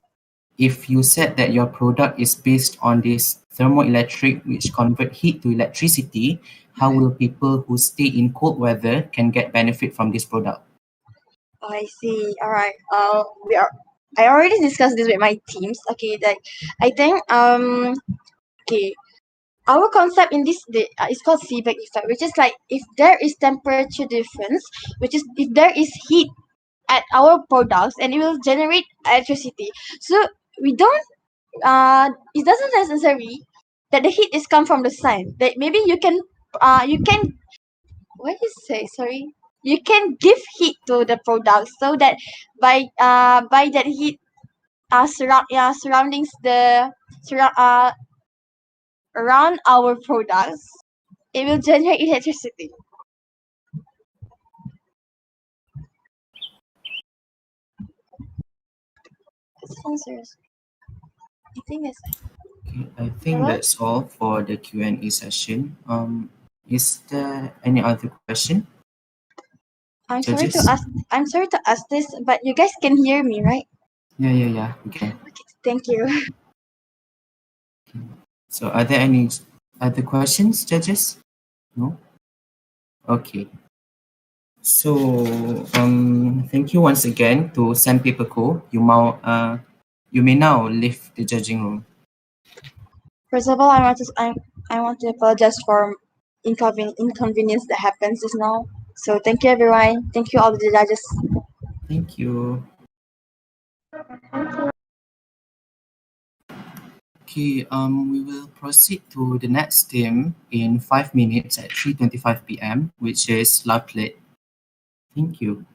if you said that your product is based on this thermoelectric which convert heat to electricity, how will people who stay in cold weather can get benefit from this product? I see. All right. We are. I already discussed this with my teams. Okay. Like, I think. Okay. Our concept in this is called Seebeck effect, which is like if there is temperature difference, which is if there is heat at our products, and it will generate electricity. So we don't. It doesn't necessary that the heat is come from the sun. That maybe you can. You can. What do you say? Sorry. You can give heat to the products so that by that heat surroundings around our products, it will generate electricity. Sponsors. I think that's Okay, I think that's all for the Q&A session. Is there any other question? I'm sorry to Judges? ask. I'm sorry to ask this, but you guys can hear me, right? Yeah, we can. Okay, thank you. So are there any other questions, judges? No? Okay. So thank you once again to Sandpaper Co. You may now leave the judging room. First of all, I want to apologize for inconvenience that happens just now. So thank you everyone. Thank you all the judges. Thank you. Okay, we will proceed to the next team in 5 minutes at 3:25 p.m., which is Lovelet. Thank you.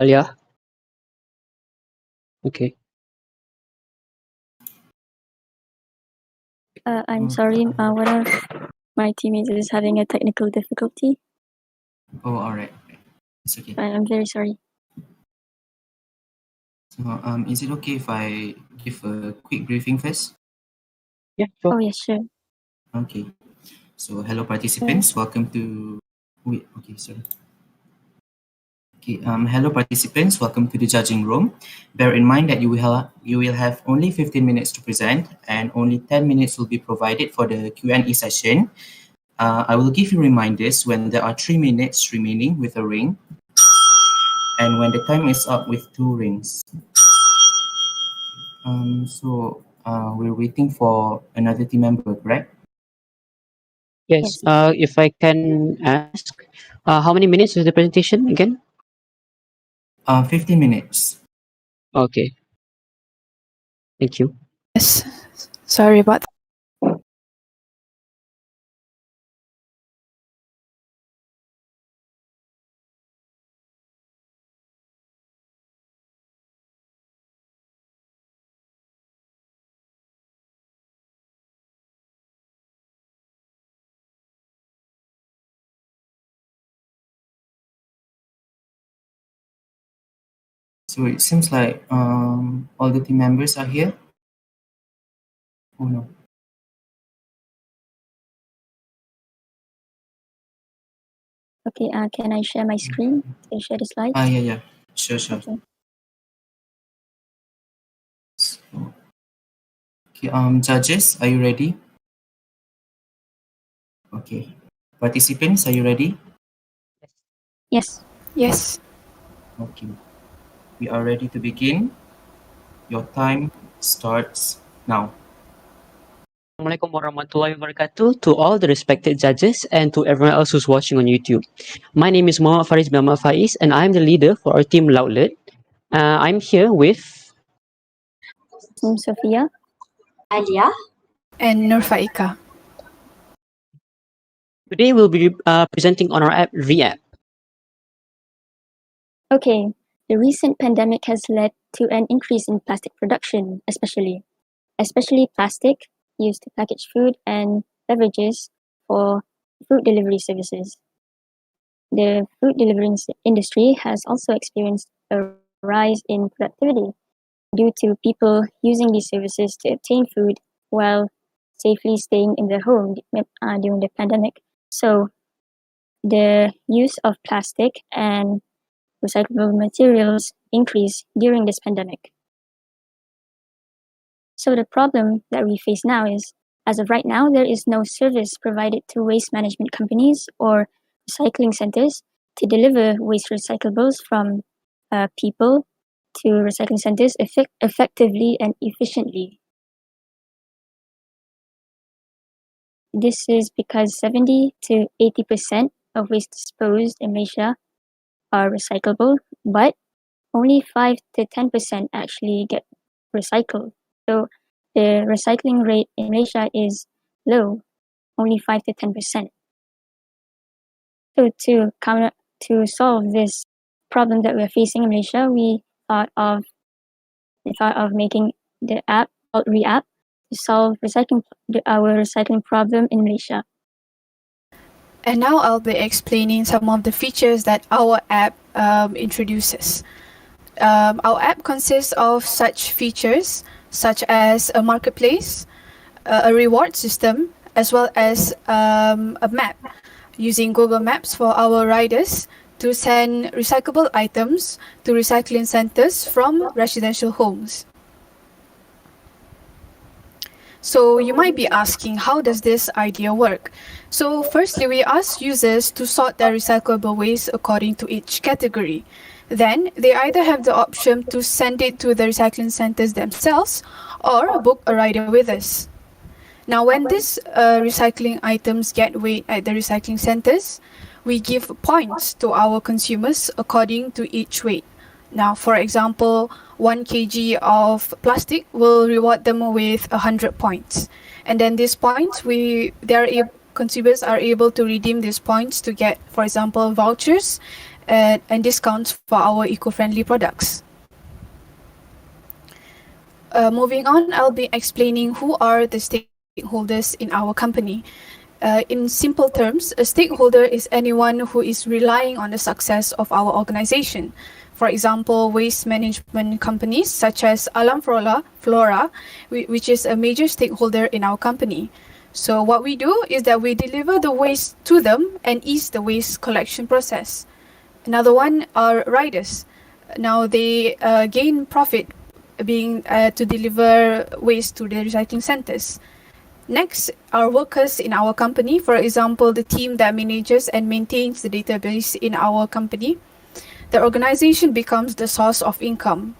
Alia. Okay. I'm sorry, one of my teammates is having a technical difficulty. Oh, all right. It's okay. I'm very sorry. So, is it okay if I give a quick briefing first? Yeah, Oh, yes, sure. Okay. So, hello participants. Welcome to. Wait. Okay. Sorry. Okay. Hello participants. Welcome to the judging room. Bear in mind that you will have only 15 minutes to present, and only 10 minutes will be provided for the Q&A session. I will give you reminders when there are 3 minutes remaining with a ring, and when the time is up with 2 rings. We're waiting for another team member, correct? Yes. If I can ask, how many minutes is the presentation again? 15 minutes. Okay. Thank you. Yes. Sorry about that. So it seems like all the team members are here. Oh no. Okay, can I share my screen to share the slides? Yeah. Sure. Okay. Okay, judges, are you ready? Okay. Participants, are you ready? Yes. Yes. Okay. We are ready to begin. Your time starts now. Assalamualaikum warahmatullahi wabarakatuh to all the respected judges and to everyone else who's watching on YouTube. My name is Muhammad Faris bin Ahmad Faiz and I'm the leader for our team Loudlet. I'm here with Sophia, Alia, and Nurfaika. Today we'll be presenting on our app Reapp. Okay, the recent pandemic has led to an increase in plastic production, especially plastic used to package food and beverages for food delivery services. The food delivery industry has also experienced a rise in productivity due to people using these services to obtain food while safely staying in their home during the pandemic. So the use of plastic and recyclable materials increased during this pandemic. So the problem that we face now is, as of right now, there is no service provided to waste management companies or recycling centers to deliver waste recyclables from people to recycling centers effectively and efficiently. This is because 70 to 80% of waste disposed in Malaysia are recyclable, but only 5 to 10% actually get recycled. So the recycling rate in Malaysia is low, only 5 to 10%. So to solve this problem that we're facing in Malaysia, we thought of making the app called Reapp to solve our recycling problem in Malaysia. And now I'll be explaining some of the features that our app introduces. Our app consists of such features such as a marketplace, a reward system, as well as a map using Google Maps for our riders to send recyclable items to recycling centers from residential homes. So you might be asking, how does this idea work? So firstly, we ask users to sort their recyclable waste according to each category. Then they either have the option to send it to the recycling centers themselves or book a rider with us. Now, when these recycling items get weighed at the recycling centers, we give points to our consumers according to each weight. Now, for example, 1 kg of plastic will reward them with 100 points. And then these points, consumers are able to redeem these points to get, for example, vouchers and discounts for our eco-friendly products. Moving on, I'll be explaining who are the stakeholders in our company. In simple terms, a stakeholder is anyone who is relying on the success of our organization. For example, waste management companies such as Alam Flora, which is a major stakeholder in our company. So what we do is that we deliver the waste to them and ease the waste collection process. Another one are riders. Now they gain profit being to deliver waste to the recycling centers. Next are workers in our company, for example, the team that manages and maintains the database in our company. The organization becomes the source of income.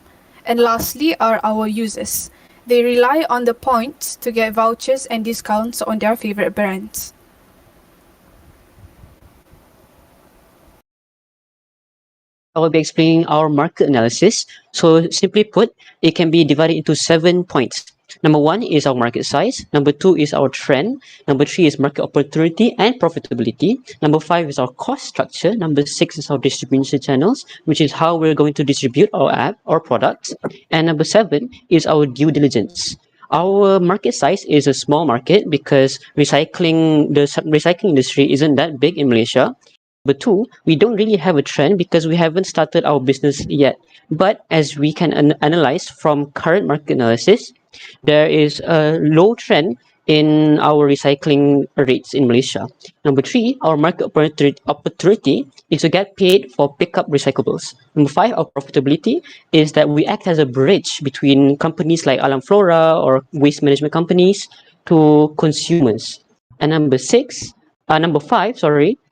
And lastly are our users. They rely on the points to get vouchers and discounts on their favorite brands. I will be explaining our market analysis. So simply put, it can be divided into 7 points. Number 1 is our market size. Number 2 is our trend. Number 3 is market opportunity and profitability. Number 5 is our cost structure. Number 6 is our distribution channels, which is how we're going to distribute our app or products. And number 7 is our due diligence. Our market size is a small market because the recycling industry isn't that big in Malaysia. But 2, we don't really have a trend because we haven't started our business yet. But as we can analyze from current market analysis, there is a low trend in our recycling rates in Malaysia. Number 3, our market opportunity is to get paid for pickup recyclables. Number 5, our profitability is that we act as a bridge between companies like Alam Flora or waste management companies to consumers. And number 5,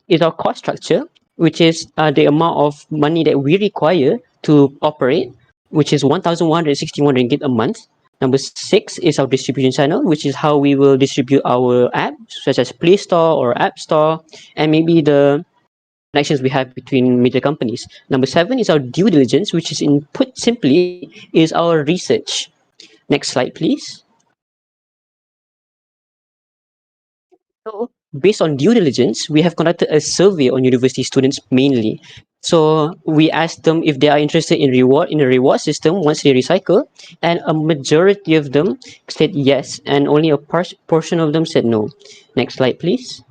is our cost structure, which is the amount of money that we require to operate, which is 1,161 ringgit a month. Number 6 is our distribution channel, which is how we will distribute our app, such as Play Store or App Store, and maybe the connections we have between major companies. Number 7 is our due diligence, which is put simply is our research. Next slide, please. So, based on due diligence, we have conducted a survey on university students mainly. So we asked them if they are interested in a reward system once they recycle, and a majority of them said yes, and only a portion of them said no. Next slide, please.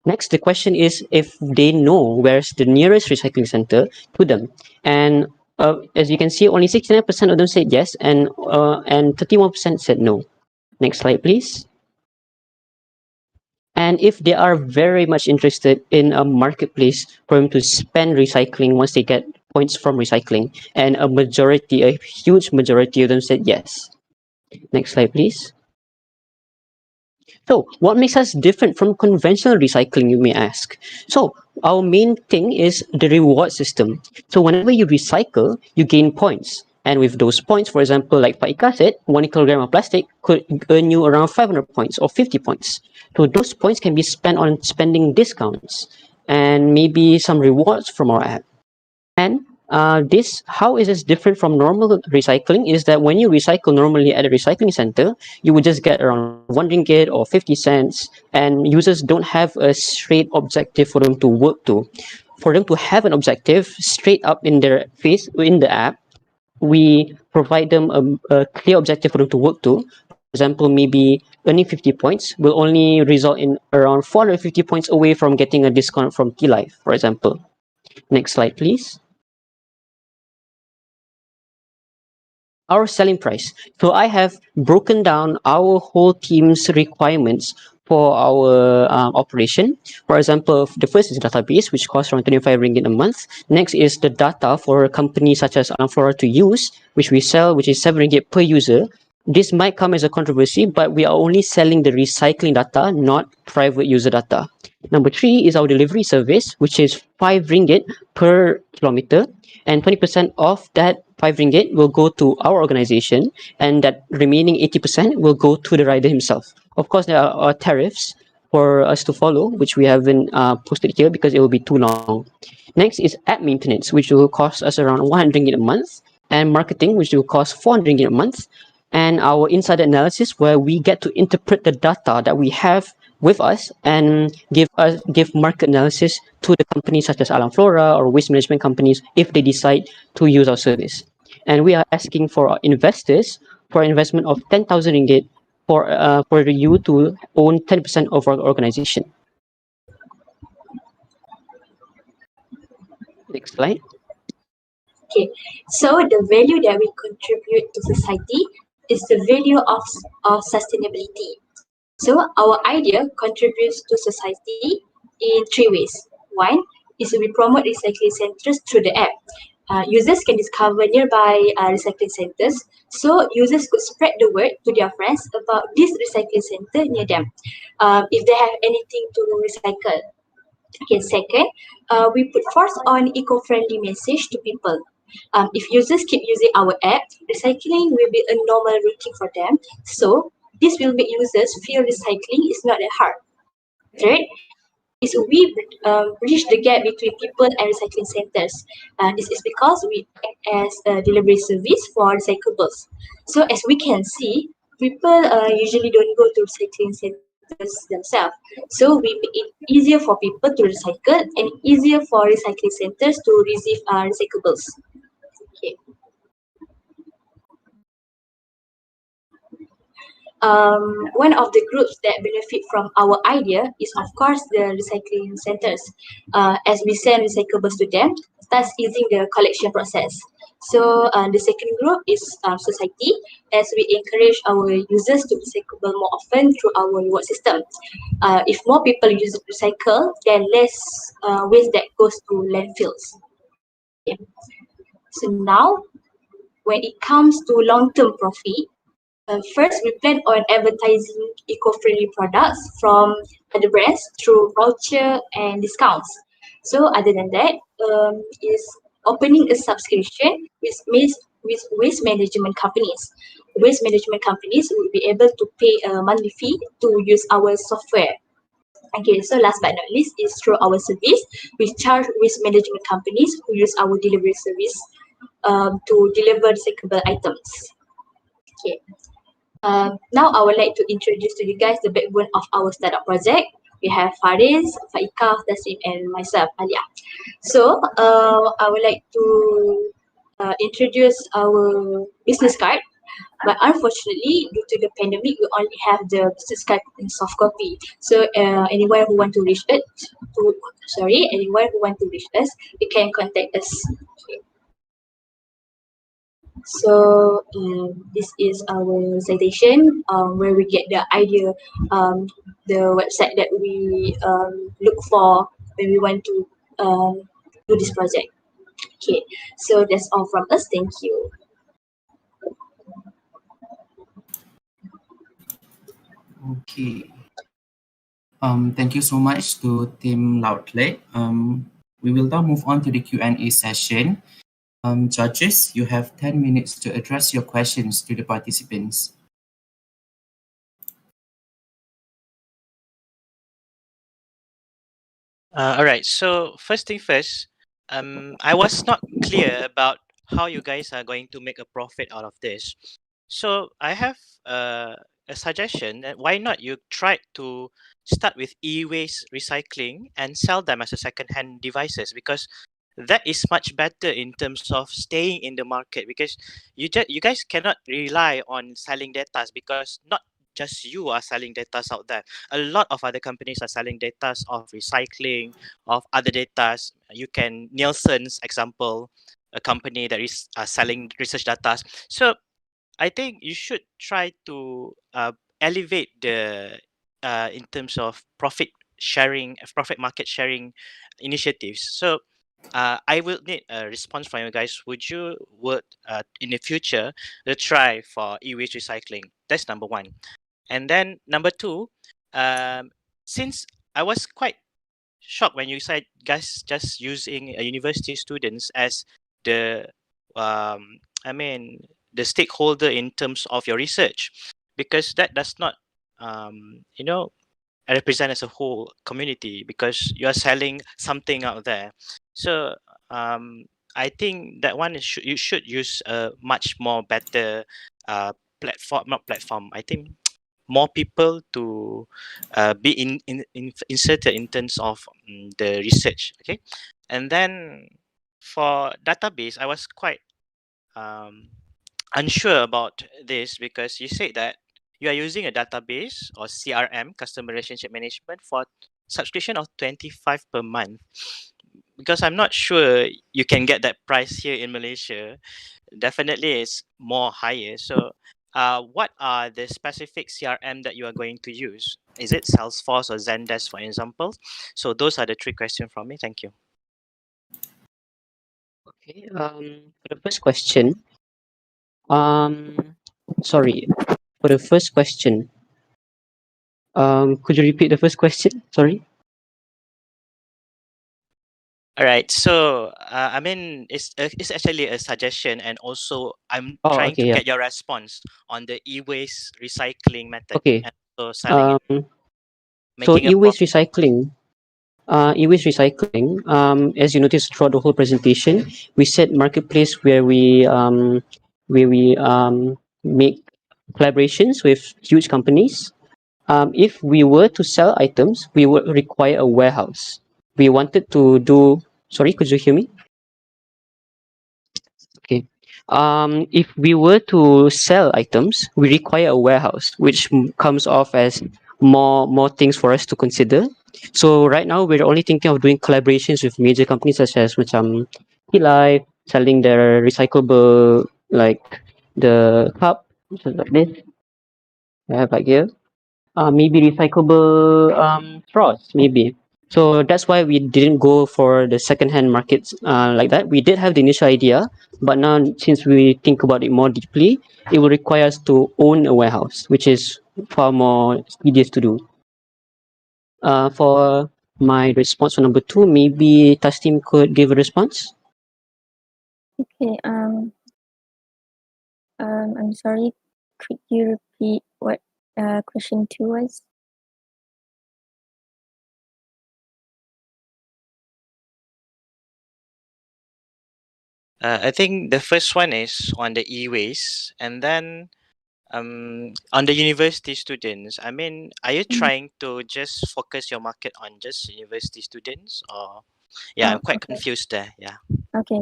Next, the question is if they know where's the nearest recycling center to them. And as you can see, only 69% of them said yes, and 31% said no. Next slide, please. And if they are very much interested in a marketplace for them to spend recycling once they get points from recycling, and a huge majority of them said yes. Next slide, please. So, what makes us different from conventional recycling, you may ask? So, our main thing is the reward system. So, whenever you recycle, you gain points. And with those points, for example, like Pak Ika said, 1 kilogram of plastic could earn you around 500 points or 50 points. So those points can be spent on spending discounts and maybe some rewards from our app. And how is this different from normal recycling is that when you recycle normally at a recycling center, you would just get around 1 ringgit or 50 cents, and users don't have a straight objective for them to work to. For them to have an objective straight up in their face in the app, we provide them a clear objective for them to work to. For example, maybe earning 50 points will only result in around 450 points away from getting a discount from TYEC, for example. Next slide, please. Our selling price. So I have broken down our whole team's requirements for our operation. For example, the first is database, which costs around 25 ringgit a month. Next is the data for a company such as Amphora to use, which we sell, which is 7 ringgit per user. This might come as a controversy, but we are only selling the recycling data, not private user data. Number 3 is our delivery service, which is 5 ringgit per kilometer, and 20% of that 5 ringgit will go to our organization, and that remaining 80% will go to the rider himself. Of course, there are tariffs for us to follow, which we haven't posted here because it will be too long. Next is app maintenance, which will cost us around 100 ringgit a month, and marketing, which will cost 400 ringgit a month, and our insider analysis, where we get to interpret the data that we have with us and give market analysis to the companies such as Alam Flora or waste management companies if they decide to use our service. And we are asking for our investors for an investment of 10,000 ringgit for you to own 10% of our organization. Next slide. Okay, so the value that we contribute to society is the value of sustainability. So our idea contributes to society in three ways. One is we promote recycling centers through the app. Users can discover nearby recycling centers, so users could spread the word to their friends about this recycling center near them if they have anything to recycle. Okay, second, we put force on eco-friendly message to people. If users keep using our app, recycling will be a normal routine for them. So this will make users feel recycling is not that hard. Third is we bridge the gap between people and recycling centers. This is because we act as a delivery service for recyclables. So as we can see, people usually don't go to recycling centers themselves. So we make it easier for people to recycle and easier for recycling centers to receive recyclables. Okay. One of the groups that benefit from our idea is, of course, the recycling centers. As we send recyclables to them, thus easing the collection process. So the second group is society, as we encourage our users to recycle more often through our reward system. If more people use recycle, then less waste that goes to landfills. Okay. So now, when it comes to long-term profit, first, we plan on advertising eco-friendly products from other brands through voucher and discounts. So, other than that, is opening a subscription with waste management companies. Waste management companies will be able to pay a monthly fee to use our software. Okay, so last but not least is through our service. We charge waste management companies who use our delivery service to deliver recyclable items. Okay. Now I would like to introduce to you guys the backbone of our startup project. We have Faris, Faika, Tasim, and myself, Alia. So I would like to introduce our business card. But unfortunately, due to the pandemic, we only have the business card in soft copy. So anyone who want to reach it, anyone who want to reach us, you can contact us. Okay. So this is our citation where we get the idea, the website that we look for when we want to do this project. Okay, so that's all from us. Thank you. Okay. Thank you so much to Team Loudlet. We will now move on to the Q&A session. Judges, you have 10 minutes to address your questions to the participants. All right. So first thing first, I was not clear about how you guys are going to make a profit out of this. So I have a suggestion that why not you try to start with e-waste recycling and sell them as a second-hand devices, because that is much better in terms of staying in the market, because you guys cannot rely on selling data, because not just you are selling data out there. A lot of other companies are selling data of recycling, of other data. You can Nielsen's example, a company that is selling research data. So I think you should try to elevate the in terms of profit sharing, profit market sharing initiatives. So I will need a response from you guys. Would you in the future try for e-waste recycling? That's number one. And then number two, since I was quite shocked when you said guys just using university students as the I mean the stakeholder in terms of your research, because that does not represent as a whole community because you are selling something out there. So I think that one is you should use a much more better platform, not platform. I think more people to be inserted in terms of the research. Okay, and then for database, I was quite unsure about this because you said that you are using a database or CRM, customer relationship management, for subscription of 25 per month. Because I'm not sure you can get that price here in Malaysia. Definitely it's more higher. So what are the specific CRM that you are going to use? Is it Salesforce or Zendesk, for example? So those are the three questions from me. Thank you. Okay. For the first question, sorry. For the first question, could you repeat the first question? Sorry. All right. So, I mean, it's actually a suggestion, and also I'm Oh, trying okay, to yeah. get your response on the e-waste recycling method Okay. and so selling it, So making a e-waste profit. recycling. E-waste recycling. As you noticed throughout the whole presentation, we set marketplace where we make collaborations with huge companies. If we were to sell items, we would require a warehouse. We wanted to do. Sorry, could you hear me? Okay. If we were to sell items, we require a warehouse, which comes off as more things for us to consider. So right now we're only thinking of doing collaborations with major companies such as macam Life, selling their recyclable like the cup, which is like this. I have like here. Maybe recyclable straws, maybe. So that's why we didn't go for the second-hand markets like that. We did have the initial idea, but now since we think about it more deeply, it will require us to own a warehouse, which is far more tedious to do. For my response for number two, maybe Tasnim could give a response. Okay. I'm sorry. Could you repeat what question two was? I think the first one is on the e-waste, and then on the university students. I mean, are you trying to just focus your market on just university students, or yeah, Oh, I'm quite okay. confused there. Yeah. Okay.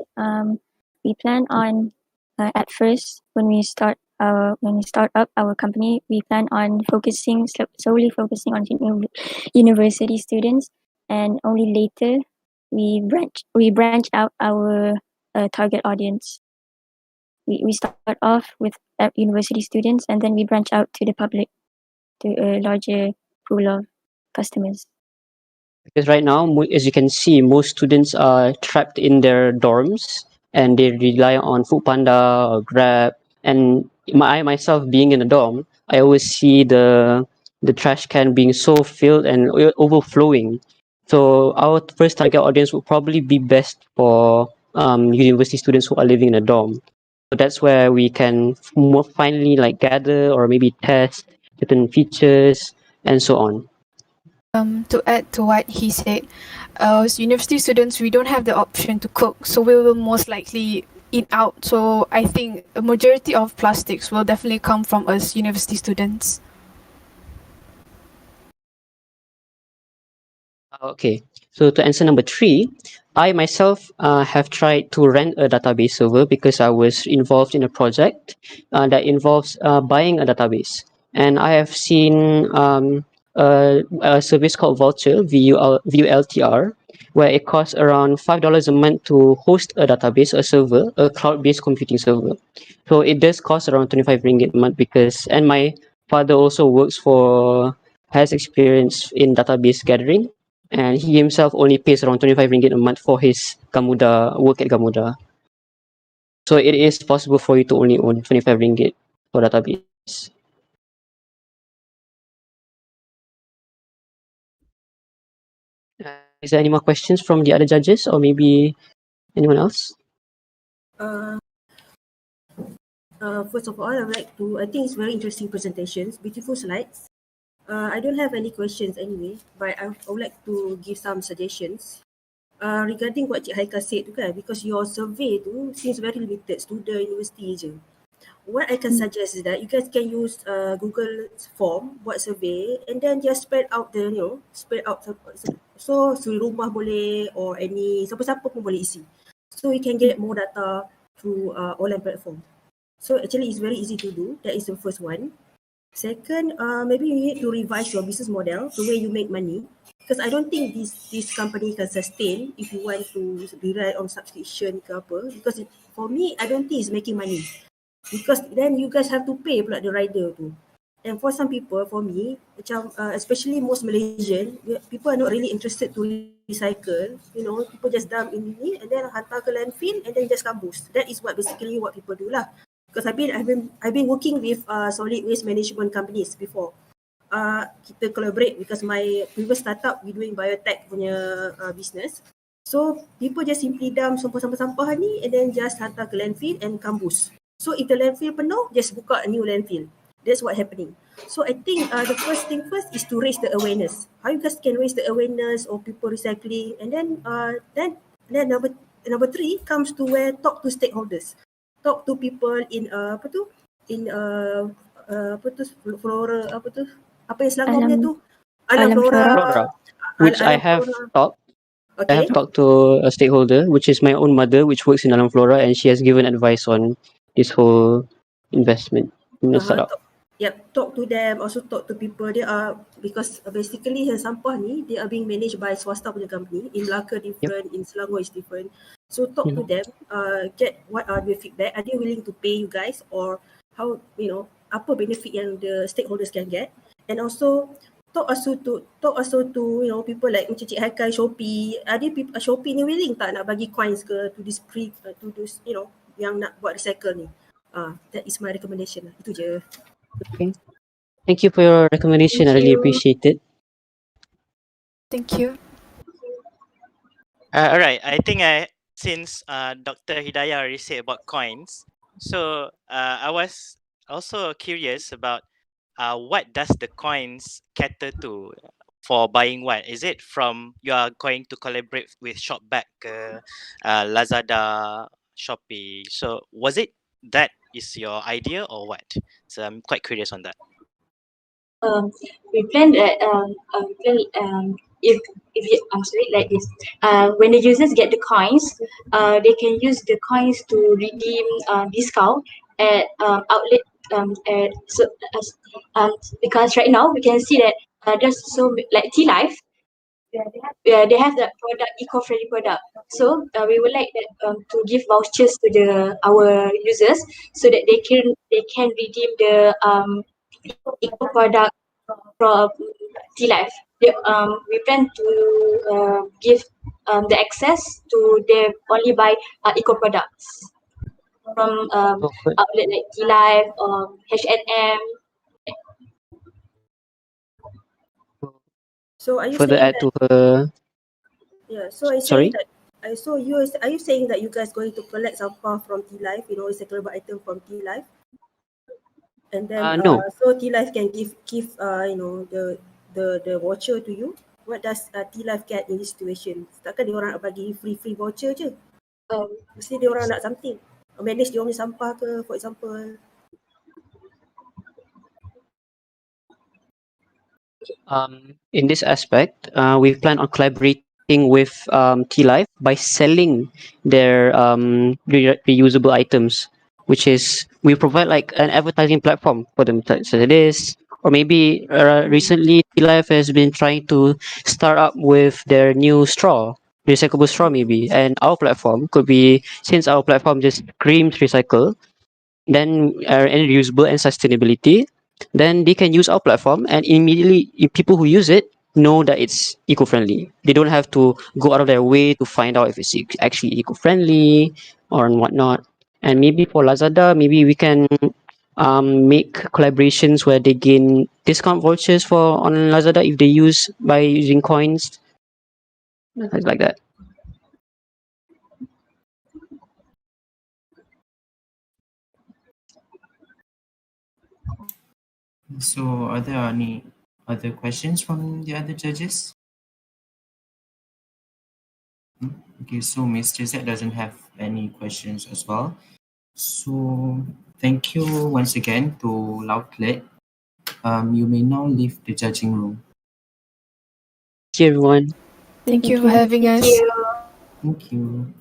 We plan on at first when we start up our company, we plan on solely focusing on university students, and only later we branch out our target audience. We start off with university students, and then we branch out to the public, to a larger pool of customers. Because right now, as you can see, most students are trapped in their dorms and they rely on Foodpanda or Grab. And I myself, being in a dorm, I always see the trash can being so filled and overflowing. So our first target audience would probably be best for university students who are living in a dorm. So that's where we can more finally like gather or maybe test certain features and so on. To add to what he said, as university students, we don't have the option to cook, so we will most likely eat out. So I think a majority of plastics will definitely come from us university students. Okay, so to answer number three, I myself have tried to rent a database server because I was involved in a project that involves buying a database. And I have seen a service called Vulture, VULTR, where it costs around $5 a month to host a database, a server, a cloud-based computing server. So it does cost around 25 ringgit a month and my father also has experience in database gathering, and he himself only pays around 25 ringgit a month for his work at Gamuda. So it is possible for you to only own 25 ringgit for database. Is there any more questions from the other judges or maybe anyone else? Uh, First of all, I would like to, I think it's very interesting presentations, beautiful slides. I don't have any questions anyway, but I would like to give some suggestions. Regarding what Cik Haika said tu kan, because your survey tu seems very limited, student, university je. What I can suggest is that you guys can use Google form buat survey and then just spread out the, spread out. So suri rumah boleh or any, siapa-siapa pun boleh isi. So you can get more data through online platform. So actually it's very easy to do. That is the first one. Second, maybe you need to revise your business model, the way you make money. Because I don't think this company can sustain if you want to rely on subscription ke apa. Because for me, I don't think it's making money. Because then you guys have to pay pula the rider tu. And for some people, for me, macam especially most Malaysian, people are not really interested to recycle. People just dump in ni and then hantar ke landfill and then just kabus. That is basically what people do lah. Because I've been working with solid waste management companies before. Kita collaborate because my previous startup we doing biotech punya business. So people just simply dump sampah-sampah ni and then just hantar ke landfill and kambus. So if the landfill penuh, just buka a new landfill. That's what happening. So I think the first thing first is to raise the awareness. How you guys can raise the awareness of people recycling, and then number three comes to where talk to stakeholders, talk to people in flora apa yang Selangor punya tu, alam flora, Flora, which I alam have flora. talked. I Okay. have talked to a stakeholder, which is my own mother, which works in Alam Flora, and she has given advice on this whole investment in the startup. Talk to them, also talk to people. They are, because basically sampah ni they are being managed by swasta punya company. In Melaka different, in Selangor is different. So talk to them, get what are the feedback. Are they willing to pay you guys, or how, apa benefit yang the stakeholders can get, and also talk also to people like macam Cik Haikai, Shopee. Are they people Shopee ni willing tak nak bagi coins ke to this to this yang nak buat recycle ni? That is my recommendation. Itu je. Okay. Thank you for your recommendation. I really appreciate it. Thank you. All right. I think since Dr. Hidayah already said about coins, so I was also curious about what does the coins cater to for buying what? Is it from you are going to collaborate with Shopback, Lazada, Shopee? So was it that is your idea or what? So I'm quite curious on that. We plan that if I'm sorry, like this. When the users get the coins, they can use the coins to redeem discount at outlet because right now we can see that there's so like T Life. They have the product, eco-friendly product. So we would like that, to give vouchers to our users so that they can redeem the eco product from T Life. We plan to give the access to them only buy eco products from outlet like T Life or H&M. So are you Further saying add that? to her. Yeah. So I Sorry? saying that. Are you saying that you guys going to collect sampah from T Life? Recyclable item from T Life, and then No. so T Life can give the voucher to you. What does T Life get in this situation? Takkan dia orang nak bagi free voucher je? Mesti dia orang nak something. Manage dia orang punya sampah ke, for example. In this aspect, we plan on collaborating with T Life by selling their reusable items, which is we provide like an advertising platform for them to say this. Or maybe recently T Life has been trying to start up with their new straw, recyclable straw maybe, and our platform could be, since our platform just screams recycle, then and reusable and sustainability, then they can use our platform, and immediately people who use it know that it's eco-friendly. They don't have to go out of their way to find out if it's actually eco-friendly or whatnot. And maybe for Lazada, maybe we can make collaborations where they gain discount vouchers for on Lazada if they use by using coins, things like that. So are there any Other questions from the other judges? Okay, so Ms. Josette doesn't have any questions as well. So thank you once again to Loudlet. You may now leave the judging room. Thank you, everyone. Thank you for having us. Thank you.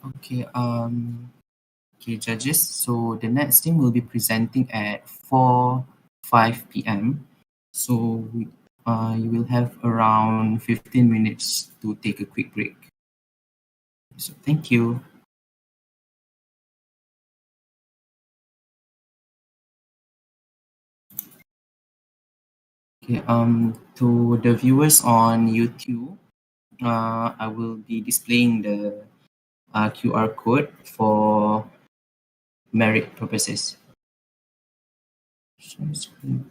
Okay, okay, judges. So the next team will be presenting at 5 p.m. So you will have around 15 minutes to take a quick break. So thank you. Okay, to the viewers on YouTube, I will be displaying the QR code for merit purposes. Share screen.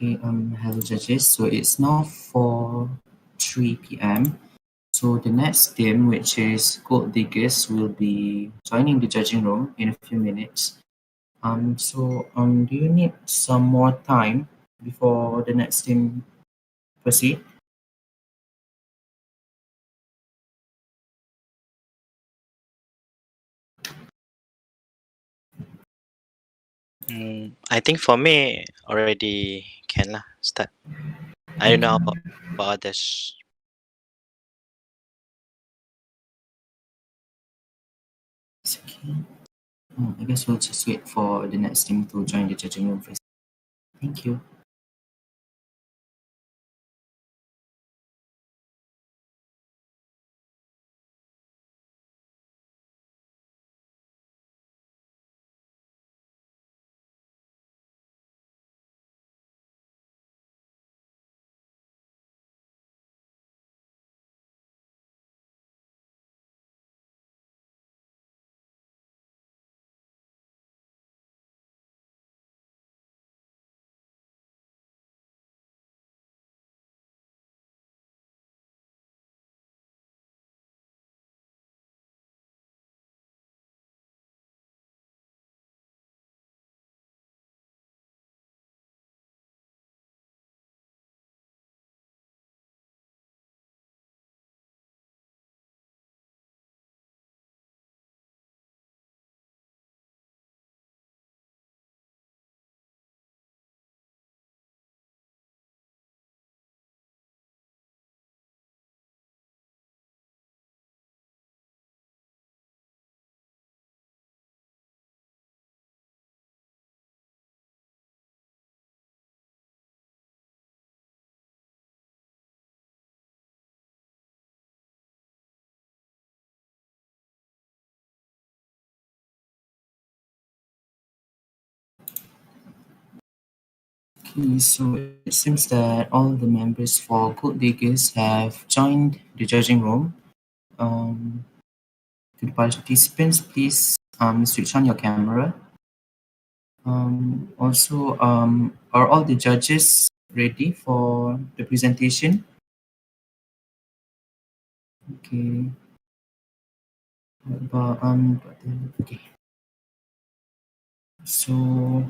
Okay, hello judges. So it's now 4:03 p.m. So the next team, which is Gold Diggers, will be joining the judging room in a few minutes. Do you need some more time before the next team proceed? I think for me already can lah start. I don't know about others. It's okay. I guess we'll just wait for the next team to join the judging room first. Thank you. Okay, so it seems that all the members for Gold Diggers have joined the judging room. To the participants, please switch on your camera. Are all the judges ready for the presentation? Okay. Okay. So,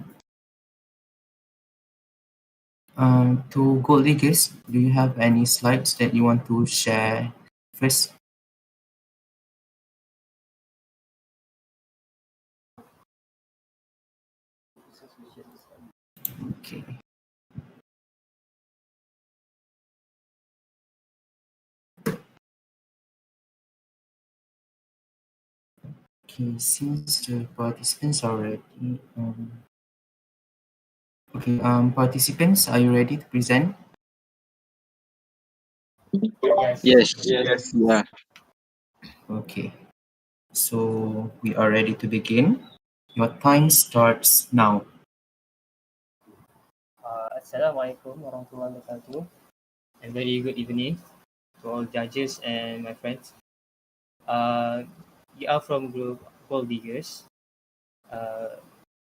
to Gold Diggers, do you have any slides that you want to share first? Okay. Okay, since the participants are ready, participants, are you ready to present? Yes. Yeah. Okay, so we are ready to begin. Your time starts now. Assalamualaikum warahmatullahi wabarakatuh. And very good evening to all judges and my friends. We are from group Gold Diggers.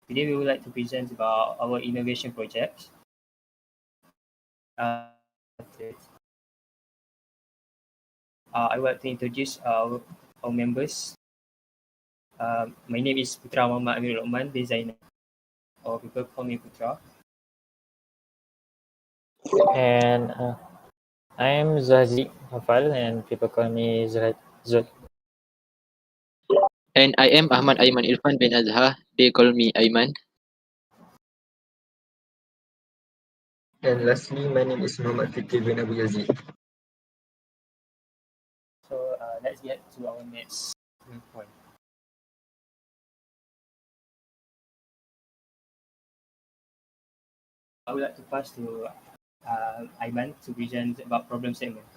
Today we would like to present about our innovation projects. I would like to introduce our members. My name is Putra Muhammad Amirul Rahman bin Zainal, or people call me Putra. And I'm Zazi Hafal, and people call me Zul. And I am Ahmad Aiman Irfan bin Azhar. They call me Aiman. And lastly, my name is Muhammad Fikri bin Abu Yazid. So let's get to our next point. I would like to pass to Aiman to present about problem statement.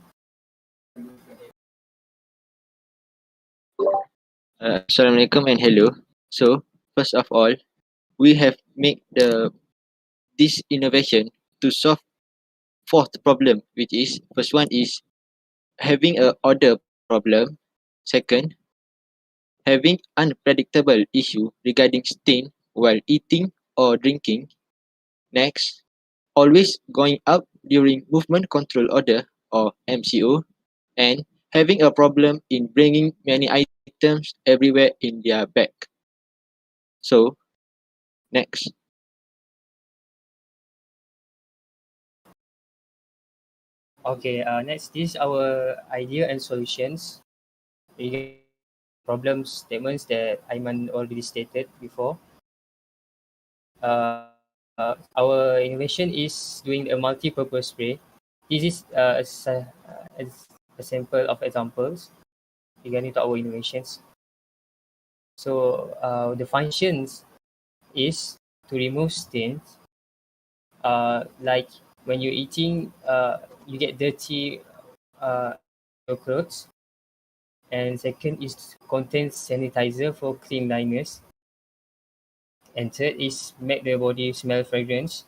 Assalamualaikum and hello. So first of all, we have made this innovation to solve fourth problem, which is first one is having a order problem. Second, having unpredictable issue regarding stain while eating or drinking. Next, always going up during movement control order or MCO, and having a problem in bringing many items everywhere in their bag. So, next. Okay, next is our idea and solutions. Regarding problem statements that Aiman already stated before. Our innovation is doing a multi-purpose spray. This is a sample of examples regarding to our innovations. So the functions is to remove stains. Like when you're eating, you get dirty your clothes. And second is contains sanitizer for cleanliness. And third is make the body smell fragrance,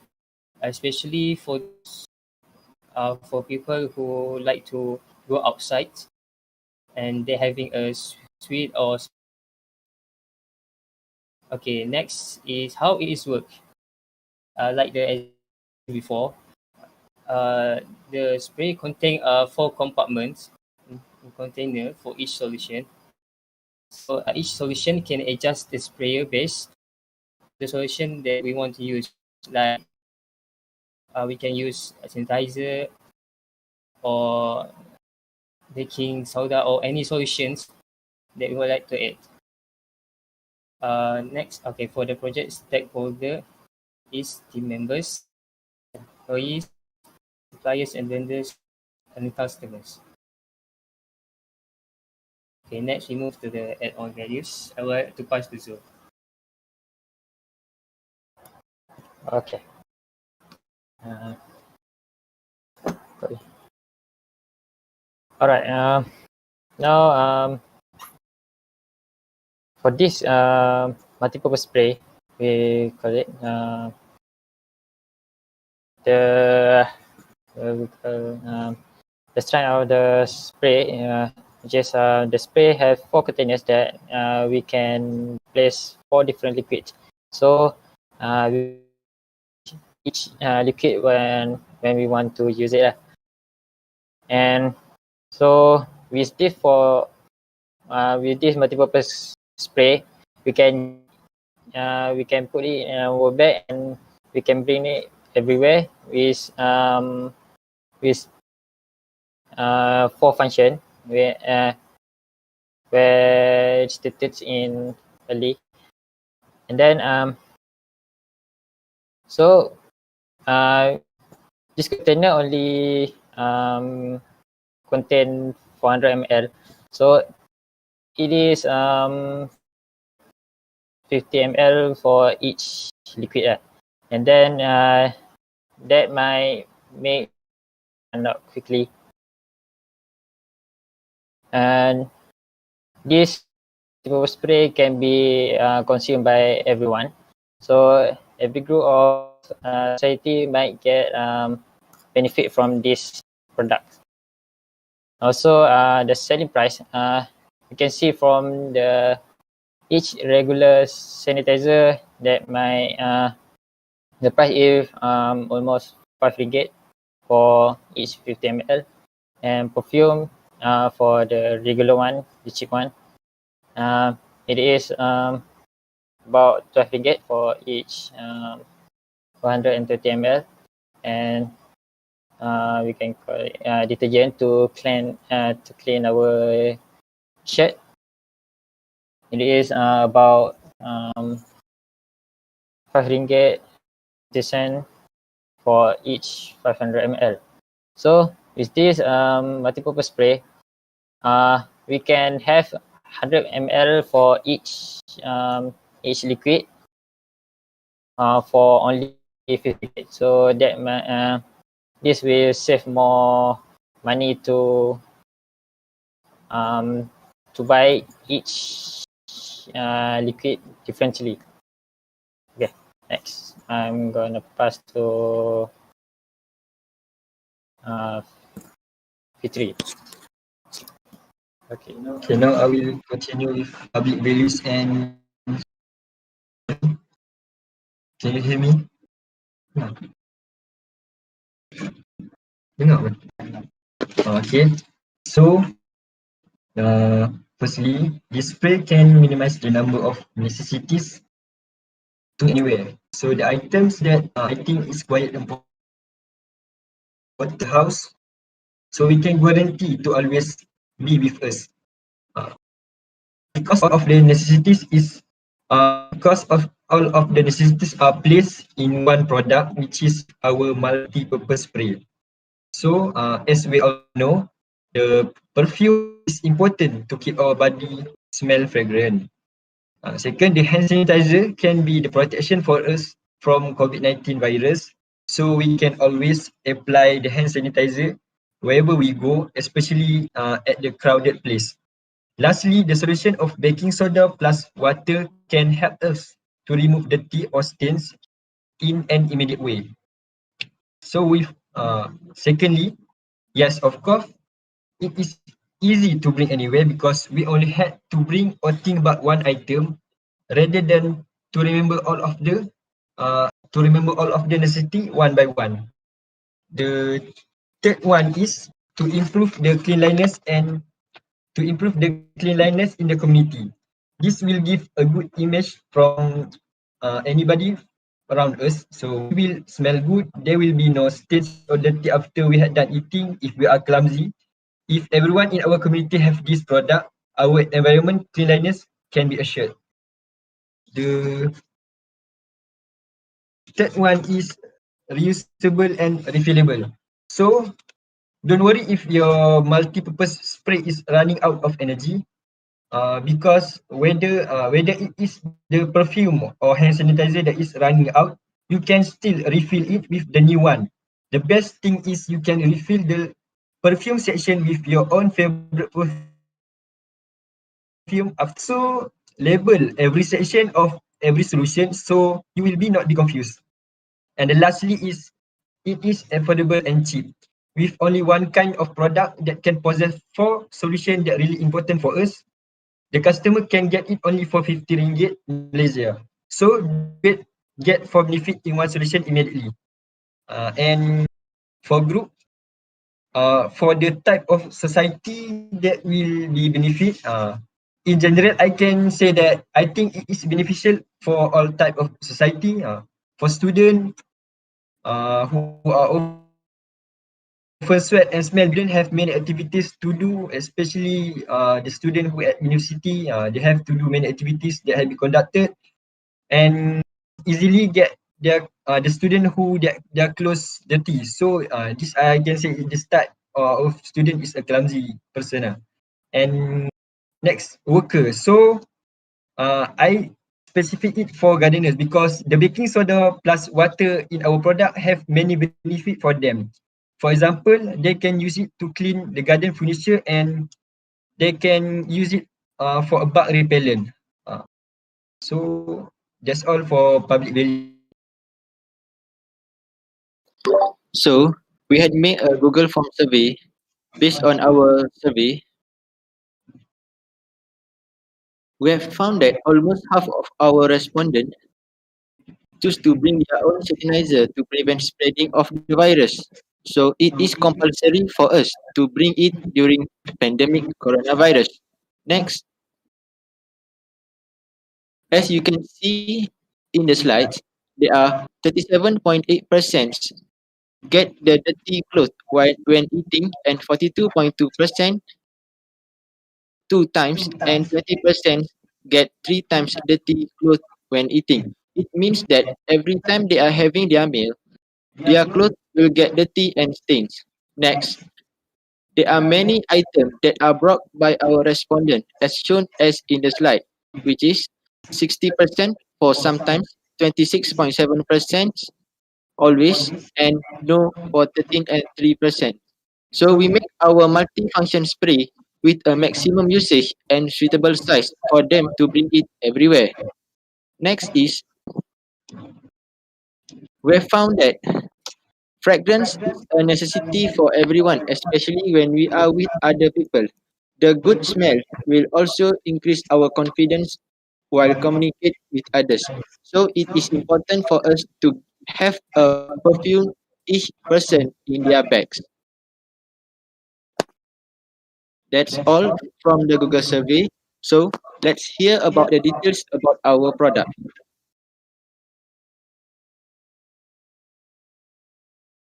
especially for people who like to go outside and they're having a sweet or. Okay, next is how it is work. Like the before, the spray contain 4 compartments in container for each solution. So each solution can adjust the sprayer based the solution that we want to use. Like we can use sanitizer or baking soda or any solutions that we would like to add. Next, okay, for the project stakeholder is team members, employees, suppliers, and vendors, and customers. Okay, next we move to the add-on values. I will to pass to Zul. Okay. Sorry. All right. Now for this multi-purpose spray, we call it the strength of the spray. Which is the spray have 4 containers that we can place 4 different liquids. So each liquid when we want to use it. And so with this multi-purpose spray, we can put it in our bag and we can bring it everywhere with 4 function where stated in early. And then so this container only contain 400 ml. So it is 50 ml for each liquid. And then that might make not quickly. And this spray can be consumed by everyone. So every group of society might get benefit from this product. Also, the selling price, you can see from each regular sanitizer that the price is almost 5 ringgit for each 50 ml, and perfume for the regular one, the cheap one, it is about 12 ringgit for each 130 ml, and we can call it detergent to clean our shirt. It is about 5 ringgit for each 500 ml. So with this multi-purpose spray, we can have 100 ml for each liquid for only 50. So that this will save more money to buy each liquid differently. Okay, next I'm gonna pass to Fitri. Okay, now I will continue with public values and. Can you hear me? No. Dengar apa? Okay. So, firstly, this spray can minimize the number of necessities to anywhere. So the items that I think is quite important the house, so we can guarantee to always be with us. Uh, because of the necessities is because of all of the necessities are placed in one product, which is our multi-purpose spray. So as we all know, the perfume is important to keep our body smell fragrant. Second, the hand sanitizer can be the protection for us from COVID-19 virus. So we can always apply the hand sanitizer wherever we go, especially at the crowded place. Lastly, the solution of baking soda plus water can help us to remove dirty or stains in an immediate way. So with secondly, yes, of course, it is easy to bring anywhere because we only had to bring or think about one item rather than to remember all of the necessity one by one. The third one is to improve the cleanliness and to improve the cleanliness in the community. This will give a good image from anybody around us. So we will smell good. There will be no stains or dirty after we had done eating if we are clumsy. If everyone in our community have this product, our environment cleanliness can be assured. The third one is reusable and refillable. So don't worry if your multi-purpose spray is running out of energy. Because whether it is the perfume or hand sanitizer that is running out, you can still refill it with the new one. The best thing is you can refill the perfume section with your own favorite perfume. Also label every section of every solution so you will be not be confused. And the lastly is it is affordable and cheap. With only one kind of product that can possess four solutions that really important for us, the customer can get it only for 50 ringgit Malaysia. So get for benefit in one solution immediately. And for group, for the type of society that will be benefit, in general, I can say that I think it is beneficial for all type of society. For students who are often sweat and smell, didn't have many activities to do, especially the student who at university, they have to do many activities that have been conducted and easily get the student who their clothes dirty. So this I can say the start of student is a clumsy person. And next worker. So I specific it for gardeners because the baking soda plus water in our product have many benefit for them. For example, they can use it to clean the garden furniture and they can use it for a bug repellent. So that's all for public validation. So we had made a Google Form survey. Based on our survey, we have found that almost half of our respondents choose to bring their own sanitizer to prevent spreading of the virus. So it is compulsory for us to bring it during pandemic coronavirus. Next, as you can see in the slides, there are 37.8% get the dirty clothes while when eating and 42.2% two times and 20% get three times dirty clothes when eating. It means that every time they are having their meal, their clothes will get dirty and stains. Next, there are many items that are brought by our respondent as shown as in the slide, which is 60% for sometimes, 26.7% always, and no for 13 and 3%. So we make our multi-function spray with a maximum usage and suitable size for them to bring it everywhere. Next is we have found that fragrance is a necessity for everyone, especially when we are with other people. The good smell will also increase our confidence while communicate with others. So it is important for us to have a perfume each person in their bags. That's all from the Google survey. So let's hear about the details about our product.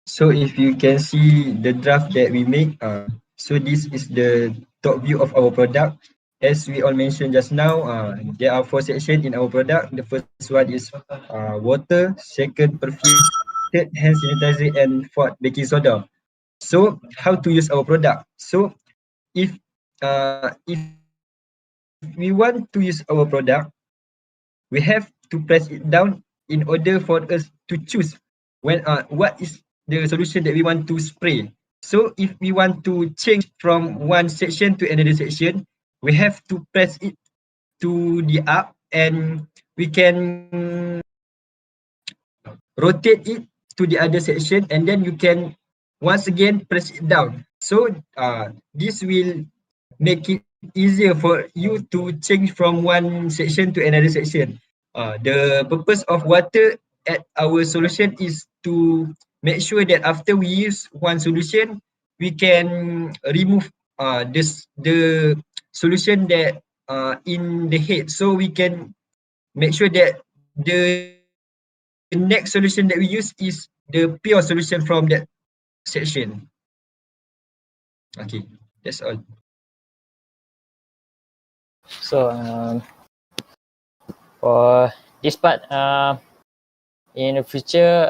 So if you can see the draft that we make, so this is the top view of our product. As we all mentioned just now, there are 4 sections in our product. The first one is water, second perfume, third hand sanitizer, and fourth baking soda. So how to use our product? So if we want to use our product, we have to press it down in order for us to choose what is the solution that we want to spray. So if we want to change from one section to another section, we have to press it to the up, and we can rotate it to the other section, and then you can once again press it down. So this will make it easier for you to change from one section to another section. The purpose of water at our solution is to make sure that after we use one solution, we can remove the solution that in the head, so we can make sure that the next solution that we use is the pure solution from that section. Okay, that's all. So for this part, in the future,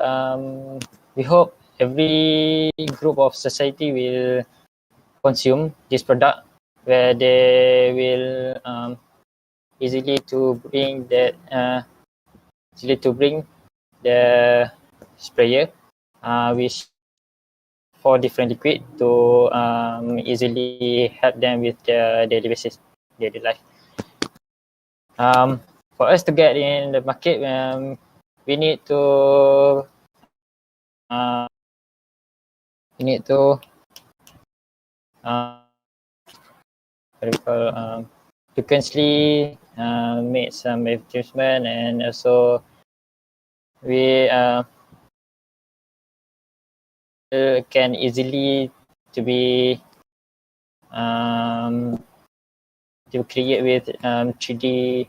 we hope every group of society will consume this product, where they will easily to bring the sprayer, which 4 different liquid to easily help them with their daily basis, daily life. For us to get in the market, we need to frequently make some adjustment, and also we can easily to be to create with 3D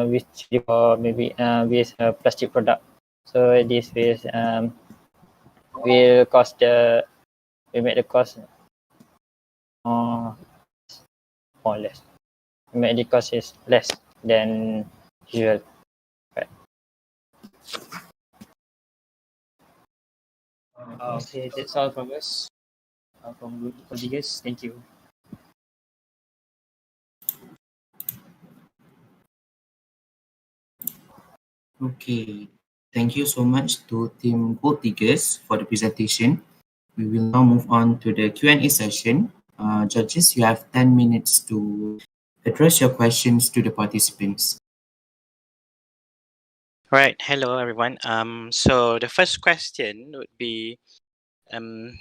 with 3D or maybe with a plastic product. So this will cost will make the cost more or less. Make the cost is less than usual. Right. Okay, that's all from us. From Rodriguez, thank you. Okay, thank you so much to Team Gold Diggers for the presentation. We will now move on to the Q&A session. Judges, you have 10 minutes to address your questions to the participants. Right. Hello, everyone. So the first question would be, I'm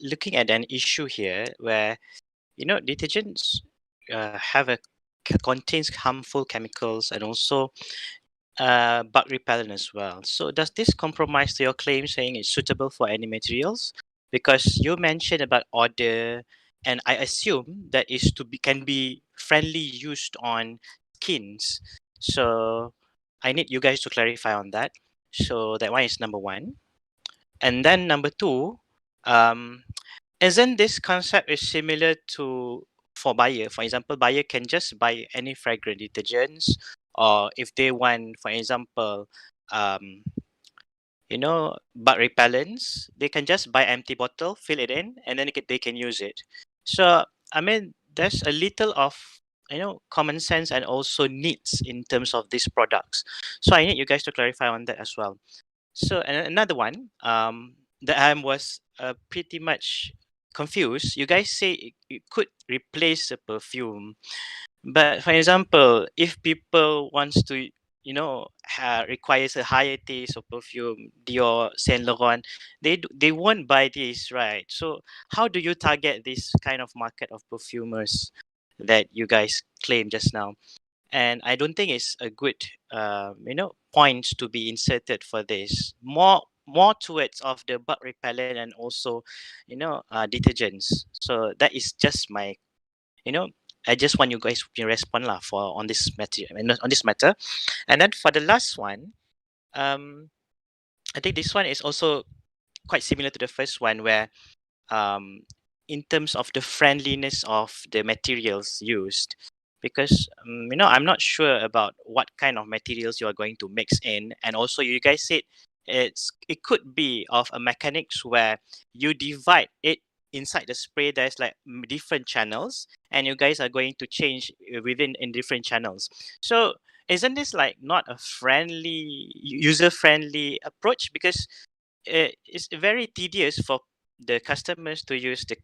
looking at an issue here where, detergents contains harmful chemicals and also bug repellent as well. So does this compromise to your claim saying it's suitable for any materials? Because you mentioned about odor, and I assume that is can be friendly used on skins. So I need you guys to clarify on that. So that one is number one. And then number two, isn't this concept is similar to for buyer? For example, buyer can just buy any fragrant detergents, or if they want, for example, bug repellents, they can just buy empty bottle, fill it in, and then they can use it. So I mean, there's a little of common sense and also needs in terms of these products. So I need you guys to clarify on that as well. So another one that I was pretty much confused. You guys say it could replace a perfume, but for example, if people wants to requires a higher taste of perfume, Dior, Saint Laurent, they won't buy this, right? So how do you target this kind of market of perfumers that you guys claim just now? And I don't think it's a good points to be inserted for this. More more towards of the bug repellent and also, detergents. So that is just my, I just want you guys to respond lah for on this matter, on this matter. And then for the last one, I think this one is also quite similar to the first one, where um, in terms of the friendliness of the materials used, because I'm not sure about what kind of materials you are going to mix in, and also you guys said it could be of a mechanics where you divide it inside the spray. There's like different channels, and you guys are going to change within in different channels. So isn't this like not a friendly, user friendly approach? Because it's very tedious for the customers to use the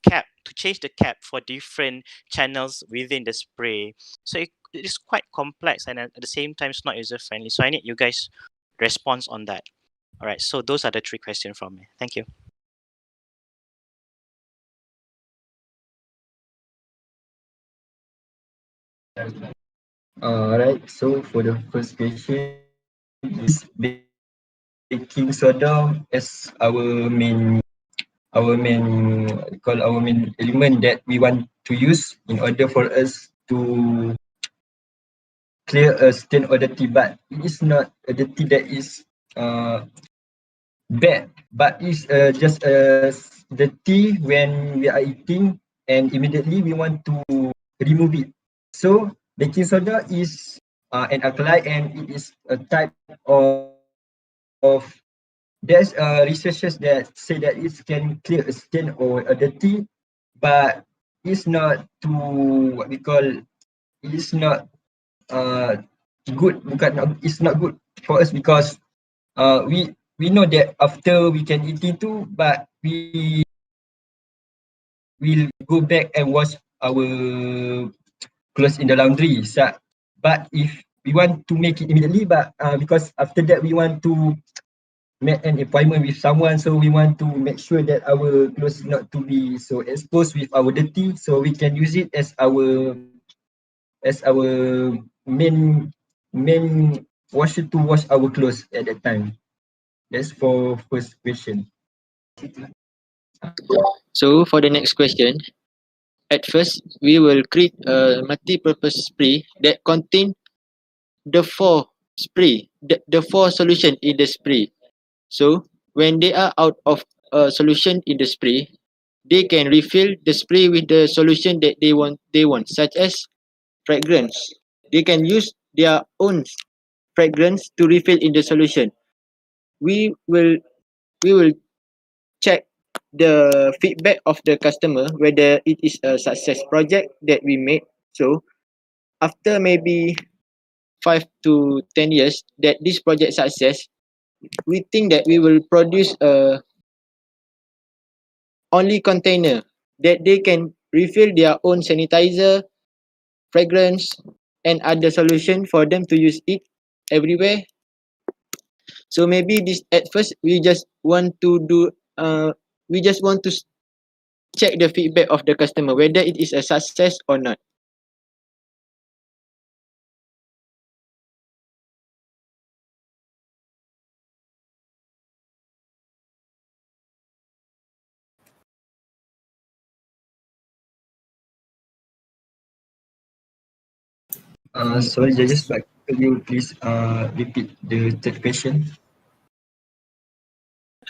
cap, to change the cap for different channels within the spray. So it is quite complex, and at the same time it's not user friendly. So I need you guys response on that. All right, so those are the 3 questions from me. Thank you. Alright, so for the first question is baking soda as our main element that we want to use in order for us to clear a stain or dirty, but it is not a dirty that is bad, but it's just a dirty when we are eating and immediately we want to remove it. So baking soda is an alkali, and it is a type of, there's researchers that say that it can clear a stain or a dirty, but it's not too what we call, it's not uh good, it's not good for us, because we know that after we can eat itu, but we will go back and wash our clothes in the laundry. But if we want to make it immediately, but because after that we want to make an appointment with someone, so we want to make sure that our clothes not to be so exposed with our dirty, so we can use it as our main washer to wash our clothes at that time. That's for first question. So for the next question, at first we will create a multi-purpose spray that contain the 4 spray, the 4 solution in the spray. So when they are out of a solution in the spray, they can refill the spray with the solution that they want, such as fragrance. They can use their own fragrance to refill in the solution. We will check the feedback of the customer whether it is a success project that we made. So after maybe 5 to 10 years that this project success, we think that we will produce a only container that they can refill their own sanitizer, fragrance, and other solution for them to use it everywhere. So maybe this at first we just want to do we just want to check the feedback of the customer whether it is a success or not. Sorry, judges, but could you please repeat the third question?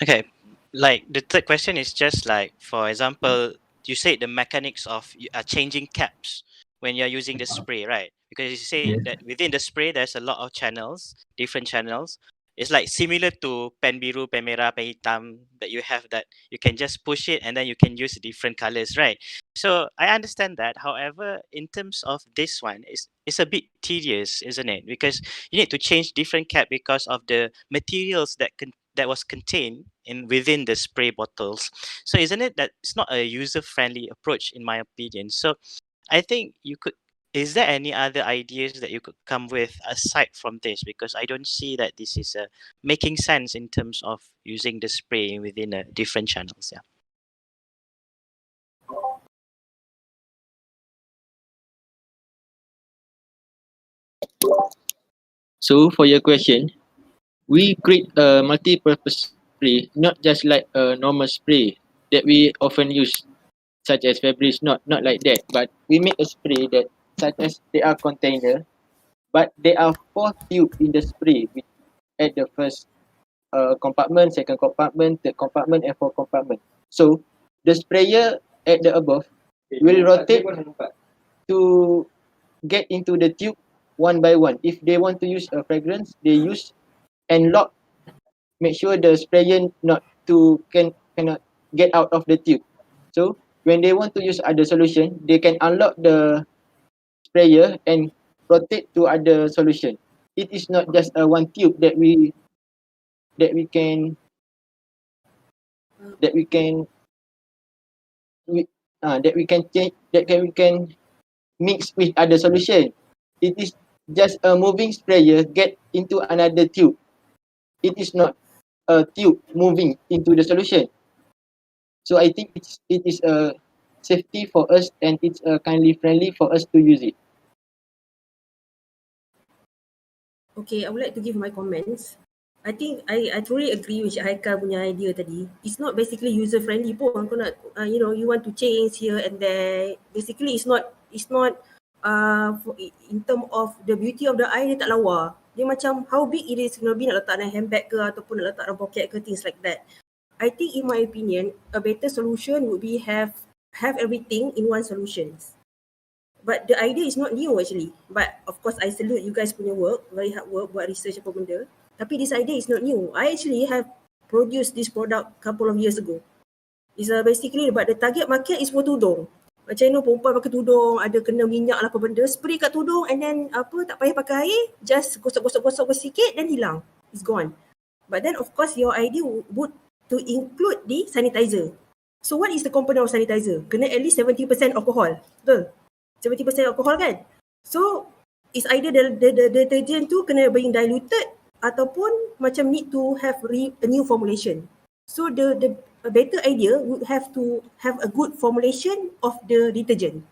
Okay, like the third question is just like, for example, you said the mechanics of changing caps when you're using the spray, right? Because you say Yes. that within the spray there's a lot of channels, different channels. It's like similar to pen biru, pen merah, pen hitam, that you have that you can just push it and then you can use different colors, right? So I understand that. However, in terms of this one, it's a bit tedious, isn't it? Because you need to change different cap because of the materials that was contained in within the spray bottles. So isn't it that it's not a user friendly approach, in my opinion? So I think you could. Is there any other ideas that you could come with aside from this? Because I don't see that this is making sense in terms of using the spray within different channels. Yeah. So for your question, we create a multi-purpose spray not just like a normal spray that we often use, such as Febreze, not like that, but we make a spray that such as they are container, but there are 4 tubes in the spray at the first compartment, second compartment, third compartment, and fourth compartment. So the sprayer at the above will rotate to get into the tube one by one. If they want to use a fragrance, they use and lock. Make sure the sprayer cannot get out of the tube. So when they want to use other solution, they can unlock the sprayer and rotate to other solution. It is not just a one tube that we can change, we can mix with other solution. It is just a moving sprayer get into another tube. It is not a tube moving into the solution. So I think it is a safety for us, and it's kindly friendly for us to use it. Okay, I would like to give my comments. I think I truly agree with Haikal punya idea tadi. It's not basically user friendly pun. Kau nak you want to change here and there. Basically it's not in term of the beauty of the eye, dia tak lawa. Dia macam how big it is, maybe nak letak dalam handbag ke ataupun nak letak dalam pocket ke, things like that. I think in my opinion, a better solution would be have everything in one solution. But the idea is not new actually. But of course I salute you guys punya work, very hard work, buat research apa benda. Tapi this idea is not new. I actually have produced this product couple of years ago. It's basically, but the target market is for tudung. Macam perempuan pakai tudung, ada kena minyak lah apa benda, spray kat tudung and then tak payah pakai air, just gosok-gosok sikit then hilang. It's gone. But then of course your idea would to include the sanitizer. So what is the component of sanitizer? Kena at least 70% alcohol. Betul? 70% alcohol kan? So it's either the detergent tu kena being diluted ataupun macam need to have a new formulation. So the better idea would have to have a good formulation of the detergent.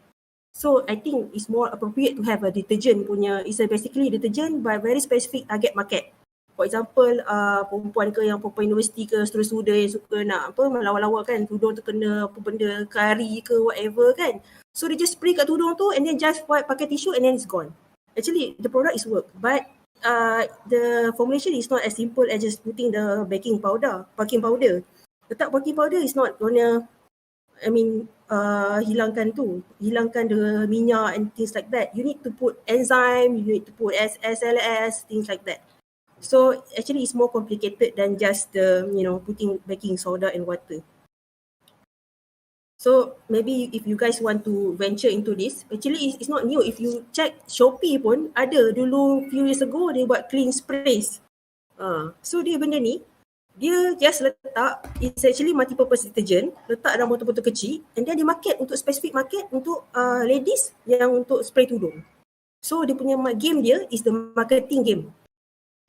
So I think it's more appropriate to have a detergent punya, it's basically detergent by very specific target market. For example, perempuan ke yang perempuan universiti ke, student yang suka nak melawa-lawa kan, tudung tu kena apa benda, kari ke whatever kan. So they just spray kat tudung tu and then just wipe pakai tissue and then it's gone. Actually the product is work, but the formulation is not as simple as just putting the baking powder. Letak baking powder is not gonna, hilangkan the minyak and things like that. You need to put enzyme, you need to put SLS, things like that. So actually it's more complicated than just the putting baking soda and water. So maybe if you guys want to venture into this, actually it's not new. If you check Shopee pun ada dulu few years ago, dia buat clean sprays. So dia benda ni, dia just letak, it's actually multi-purpose detergent, letak dalam botol-botol kecil and then dia market untuk specific market untuk ladies yang untuk spray tudung. So dia punya game dia is the marketing game.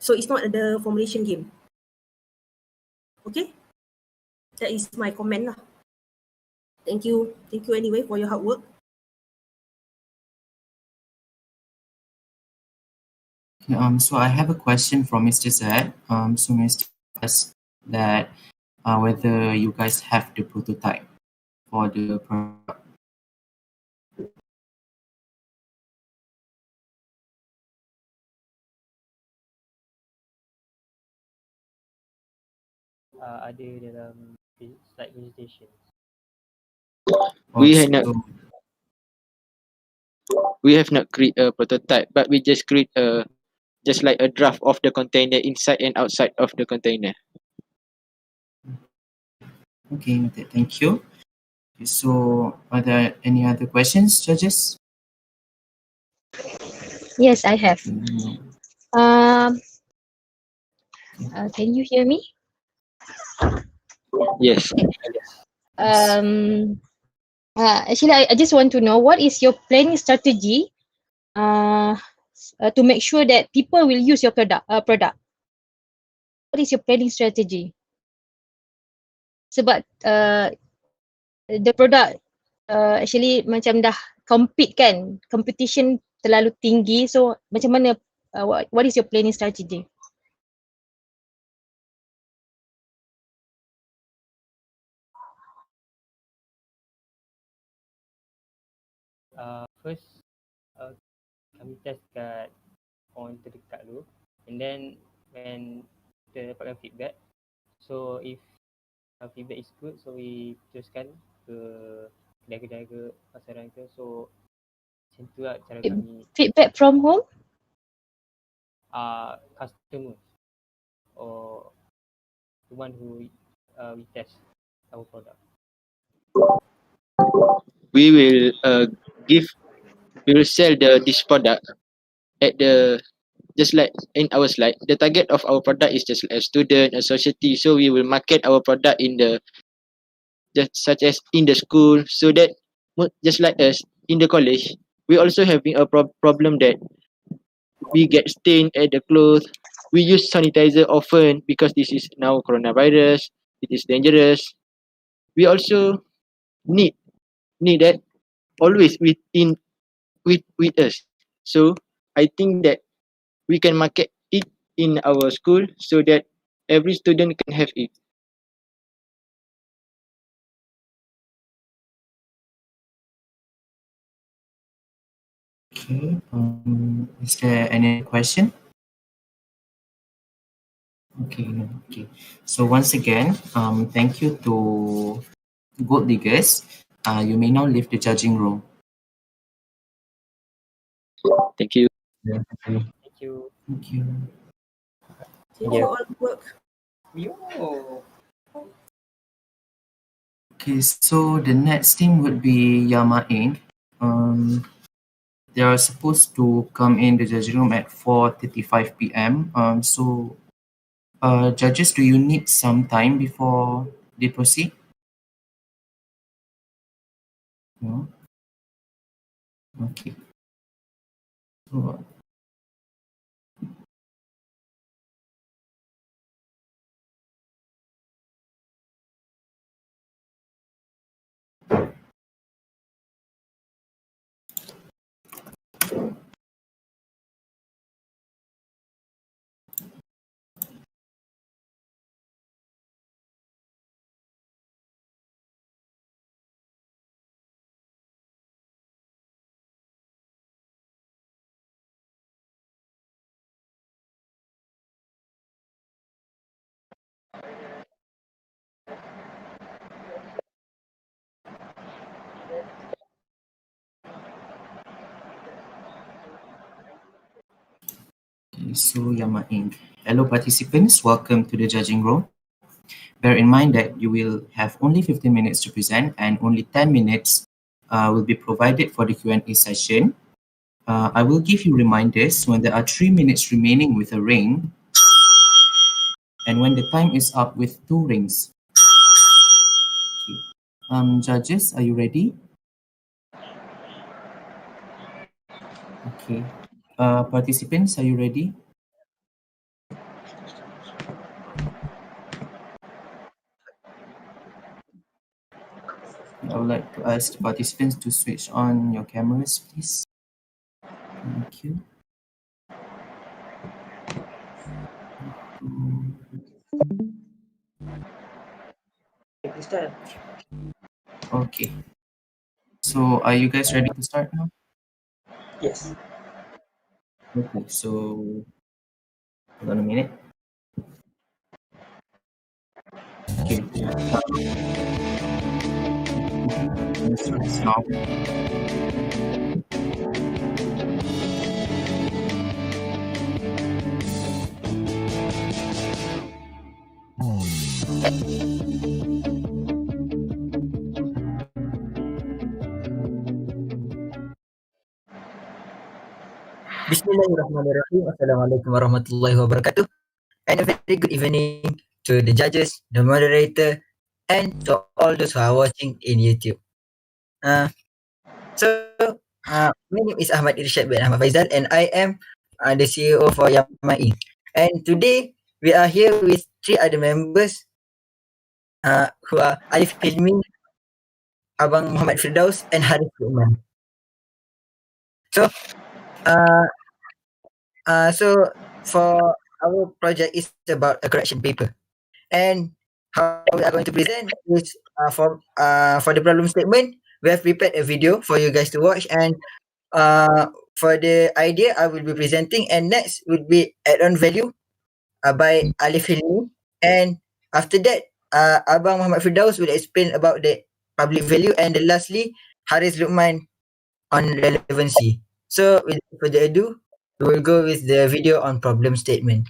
So it's not the formulation game. Okay? That is my comment lah. Thank you anyway for your hard work. So I have a question from Mr. Zed. So Mr. asked that whether you guys have the prototype for the product. Ada dalam slide presentation. We have not create a prototype, but we just create just like a draft of the container inside and outside of the container. Okay, thank you. So are there any other questions, judges? Yes, I have. Can you hear me? Yes. Actually, I just want to know what is your planning strategy to make sure that people will use your product. What is your planning strategy? Sebab the product actually macam dah compete kan, competition terlalu tinggi. So macam mana? What is your planning strategy? first kami test kat orang terdekat dulu, and then when kita dapatkan feedback, so if feedback is good, so we teruskan ke kedai-kedai ke pasaran ke. So macam tu lah cara kami Feedback from whom? customers or the one who we test our product. We will we will sell this product at the, just like in our slide, the target of our product is just like a student, a society. So we will market our product in the, just such as in the school, so that just like us in the college, we also having a problem that we get stain at the clothes. We use sanitizer often because this is now coronavirus. It is dangerous. We also need that always with us. So I think that we can market it in our school so that every student can have it. Okay. Is there any question? Okay. Okay. So once again, thank you to Gold Diggers. You may now leave the judging room. Thank you. Yeah, thank you. Thank you. Thank you. Thank you all work. Okay, so the next team would be Yama Inc. They are supposed to come in the judging room at 4:35 p.m. So judges, do you need some time before they proceed? No? Okay. So, okay, so Yama Inc. Hello participants, welcome to the judging room. Bear in mind that you will have only 15 minutes to present and only 10 minutes will be provided for the Q&A session. I will give you reminders when there are 3 minutes remaining with a ring and when the time is up with 2 rings. Okay. Judges, are you ready? Okay. Participants, are you ready? I would like to ask the participants to switch on your cameras, please. Thank you. Okay. So are you guys ready to start now? Yes. Okay, so hold on a minute. Okay. Now. Bismillahirrahmanirrahim. Assalamualaikum warahmatullahi wabarakatuh. And a very good evening to the judges, the moderator, and to all those who are watching in YouTube. So, my name is Ahmad Irsyad bin Ahmad Faizal, and I am the CEO for Yama Inc. And today, we are here with 3 other members who are Alif Hilmi, Abang Muhammad Firdaus, and Harith Lukman. So, so for our project is about a correction paper, and how we are going to present is for the problem statement we have prepared a video for you guys to watch, and for the idea I will be presenting, and next would be add-on value by Alif Hilmi, and after that Abang Muhammad Firdaus will explain about the public value, and lastly Haris Lukman on relevancy. So without further ado, we will go with the video on problem statement.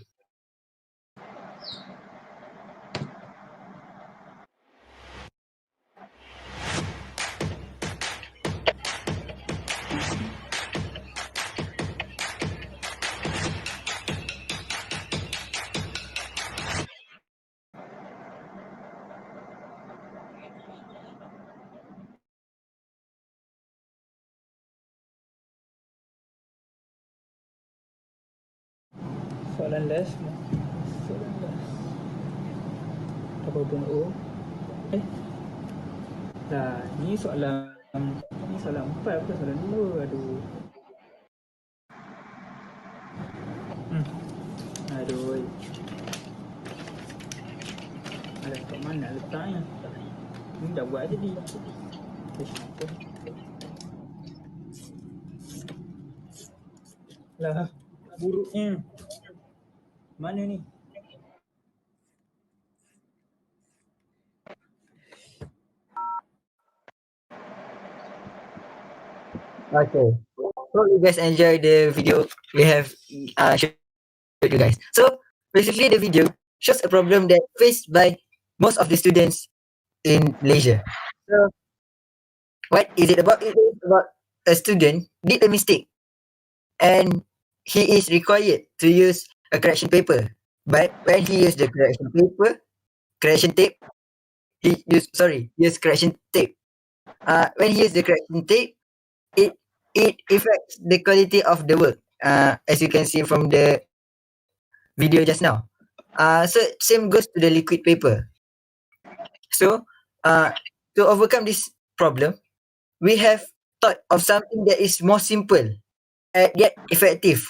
Soalan last. Soalan last. 80. Dah, ni soalan 4 bukan soalan 2. Aduh. Aduh. Alah, kat mana letaknya? Ni dah buat jadi. Lah, buruknya. Mana ni? Okay. Hope you guys enjoy the video we have showed you guys. So basically the video shows a problem that faced by most of the students in Malaysia. So what is it about? It is about a student did a mistake and he is required to use a correction paper. But when he used the correction tape, use correction tape. When he used the correction tape, it affects the quality of the work. As you can see from the video just now. So same goes to the liquid paper. So to overcome this problem, we have thought of something that is more simple yet effective,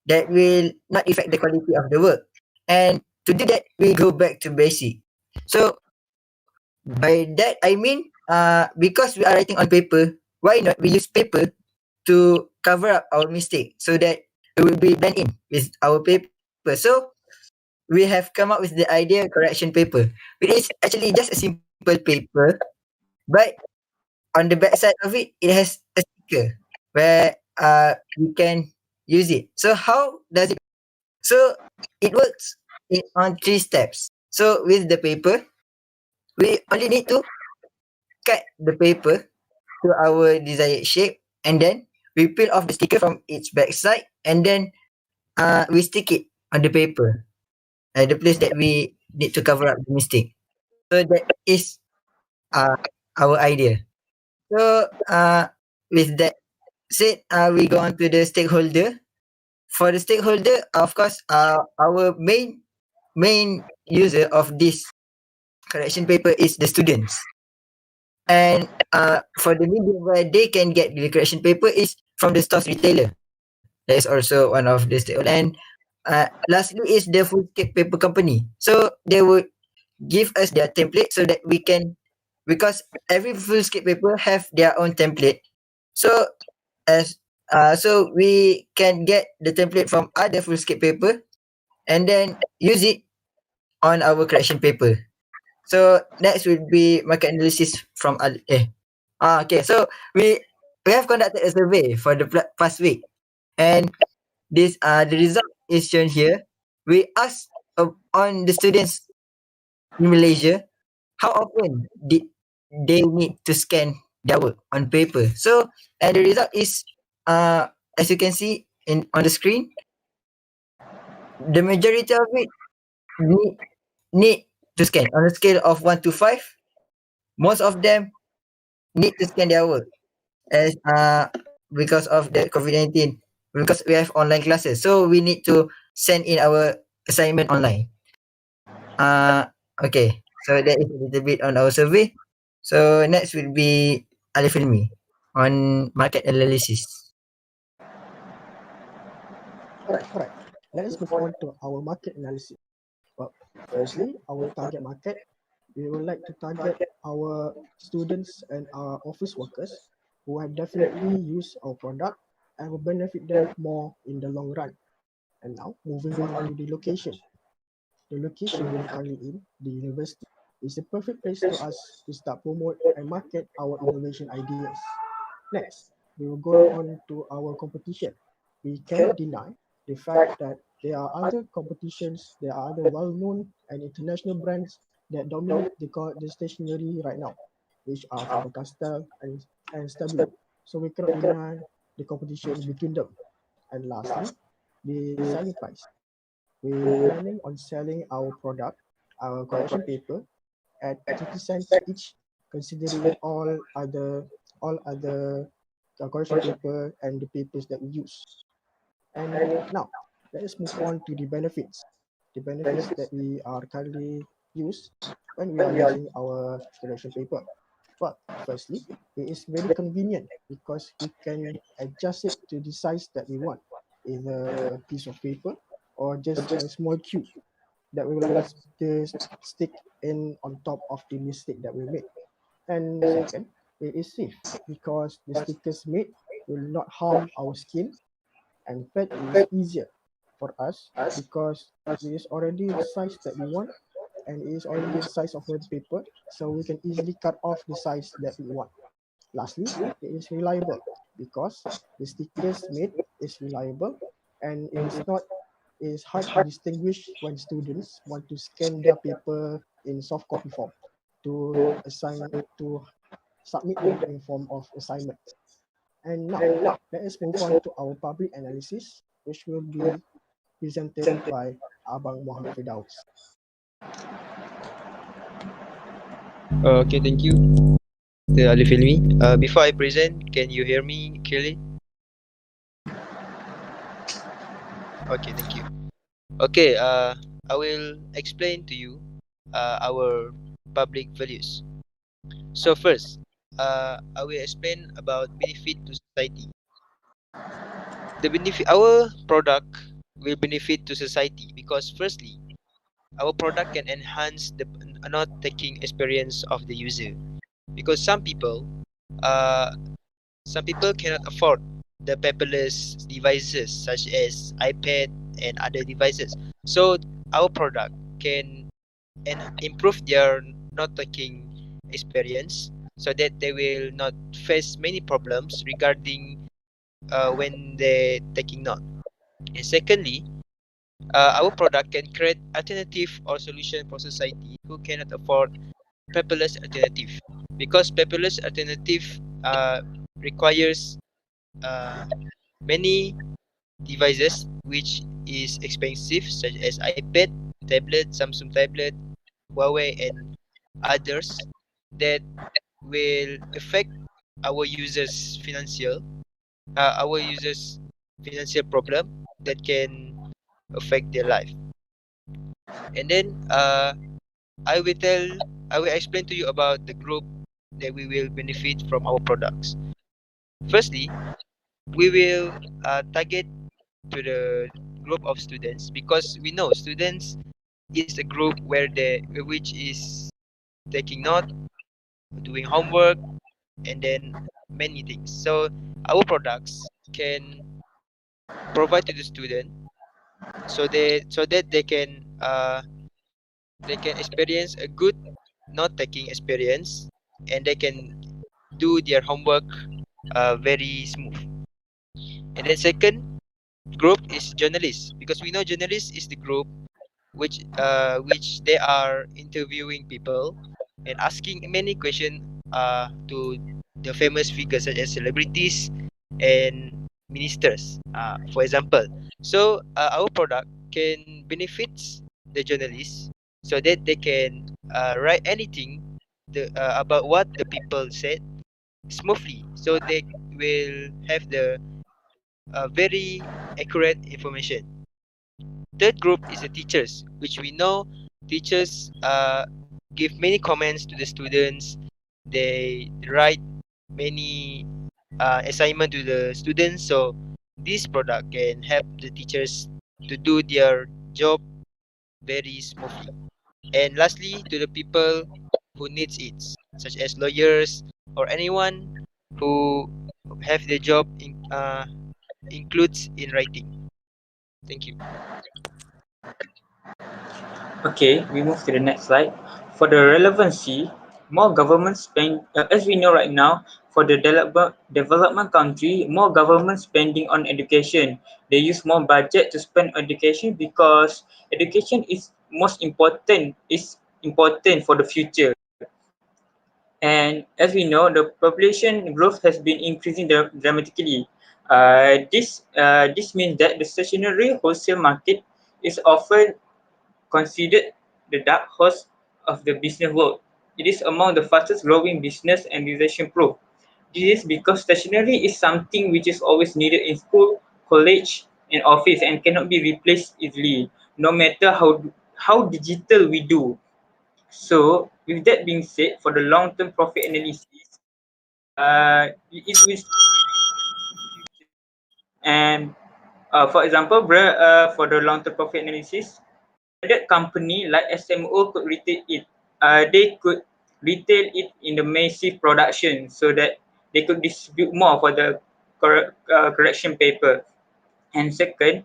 that will not affect the quality of the work. And to do that, we go back to basic. So by that I mean, because we are writing on paper, why not we use paper to cover up our mistake so that it will be blend in with our paper. So we have come up with the idea correction paper, which is actually just a simple paper, but on the back side of it, it has a sticker where you can use it. So how does it? So it works on 3 steps. So with the paper, we only need to cut the paper to our desired shape, and then we peel off the sticker from its backside, and then we stick it on the paper at the place that we need to cover up the mistake. So that is our idea. So with that said, we go on to the stakeholder. For the stakeholder, of course, our main user of this correction paper is the students. And for the medium where they can get the correction paper is from the stores retailer. That is also one of the stakeholder. And lastly is the full-scale paper company. So they would give us their template so that we can, because every full-scale paper have their own template. So so we can get the template from other full-scale paper and then use it on our correction paper. So next will be market analysis from okay. So we have conducted a survey for the past week, and this the result is shown here. We asked on the students in Malaysia how often did they need to scan their work on paper. So and the result is as you can see on the screen, the majority of it need to scan on a scale of 1 to 5. Most of them need to scan their work as because of the COVID-19, because we have online classes, so we need to send in our assignment online. Okay, so that is a little bit on our survey. So next will be Alif Ilmi on market analysis. Correct. Let us move on to our market analysis. Well, firstly, our target market we would like to target our students and our office workers who have definitely used our product and will benefit them more in the long run. And now, moving on to the location. The location we are currently in, the university, is a perfect place to us to start promote and market our innovation ideas. Next, we will go on to our competition. We cannot deny the fact that there are other competitions, there are other well-known and international brands that dominate the stationery right now, which are Faber-Castell and Stabilo. So we cannot deny the competition between them. And lastly, the selling price. We're planning on selling our product, our collection paper, at 30 cents each, considering all other collection paper and the papers that we use. And now, let us move on to the benefits. The benefits that we are currently use when we are using our collection paper. Well, firstly, it is very convenient because we can adjust it to the size that we want, either a piece of paper or just a small cube that we would like to stick in on top of the mistake that we made. And second, it is safe because the stickers made will not harm our skin. And third, it is easier for us because it is already the size that we want and it is already the size of the paper, so we can easily cut off the size that we want. Lastly, it is reliable because the stickers made is reliable and it is hard to distinguish when students want to scan their paper in soft copy form to submit them in form of assignment. And now, let us move on to our public analysis, which will be presented by Abang Muhammad Firdaus. Okay, thank you, Ali Filmi. Before I present, can you hear me clearly? Okay, thank you. Okay, I will explain to you our public values. So first, I will explain about benefit to society. Our product will benefit to society because firstly, our product can enhance the note-taking experience of the user. Because uh, some people cannot afford the paperless devices such as iPad and other devices. So our product can improve their note-taking experience so that they will not face many problems regarding when they're taking note. And secondly, our product can create alternative or solution for society who cannot afford paperless alternative, because paperless alternative requires many devices which is expensive, such as iPad, tablet, Samsung tablet, Huawei, and others that will affect our users financial problem that can affect their life. And then I will explain to you about the group that we will benefit from our products. Firstly, we will target to the group of students, because we know students is a group which is taking note, doing homework, and then many things. So our products can provide to the student so that they can experience a good note taking experience, and they can do their homework very smooth. And then second group is journalists, because we know journalists is the group which they are interviewing people and asking many questions to the famous figures such as celebrities and ministers, for example. So our product can benefits the journalists so that they can write anything about what the people said smoothly, so they will have the very accurate information. Third group is the teachers, which we know teachers give many comments to the students. They write many assignment to the students, so this product can help the teachers to do their job very smoothly. And lastly, to the people who needs it, such as lawyers or anyone who have their job includes in writing. Thank you. Okay, we move to the next slide. For the relevancy, more government spend, as we know right now, for the development country, more government spending on education. They use more budget to spend on education because education is important for the future. And as we know, the population growth has been increasing dramatically. This means that the stationary wholesale market is often considered the dark horse of the business world. It is among the fastest growing business and recession proof. This is because stationery is something which is always needed in school, college, and office and cannot be replaced easily, no matter how digital we do. So, with that being said, for the long-term profit analysis, it will and for example, for the long-term profit analysis, branded company like SMO could retail it. They could retail it in the massive production so that they could distribute more for the correction paper. And second,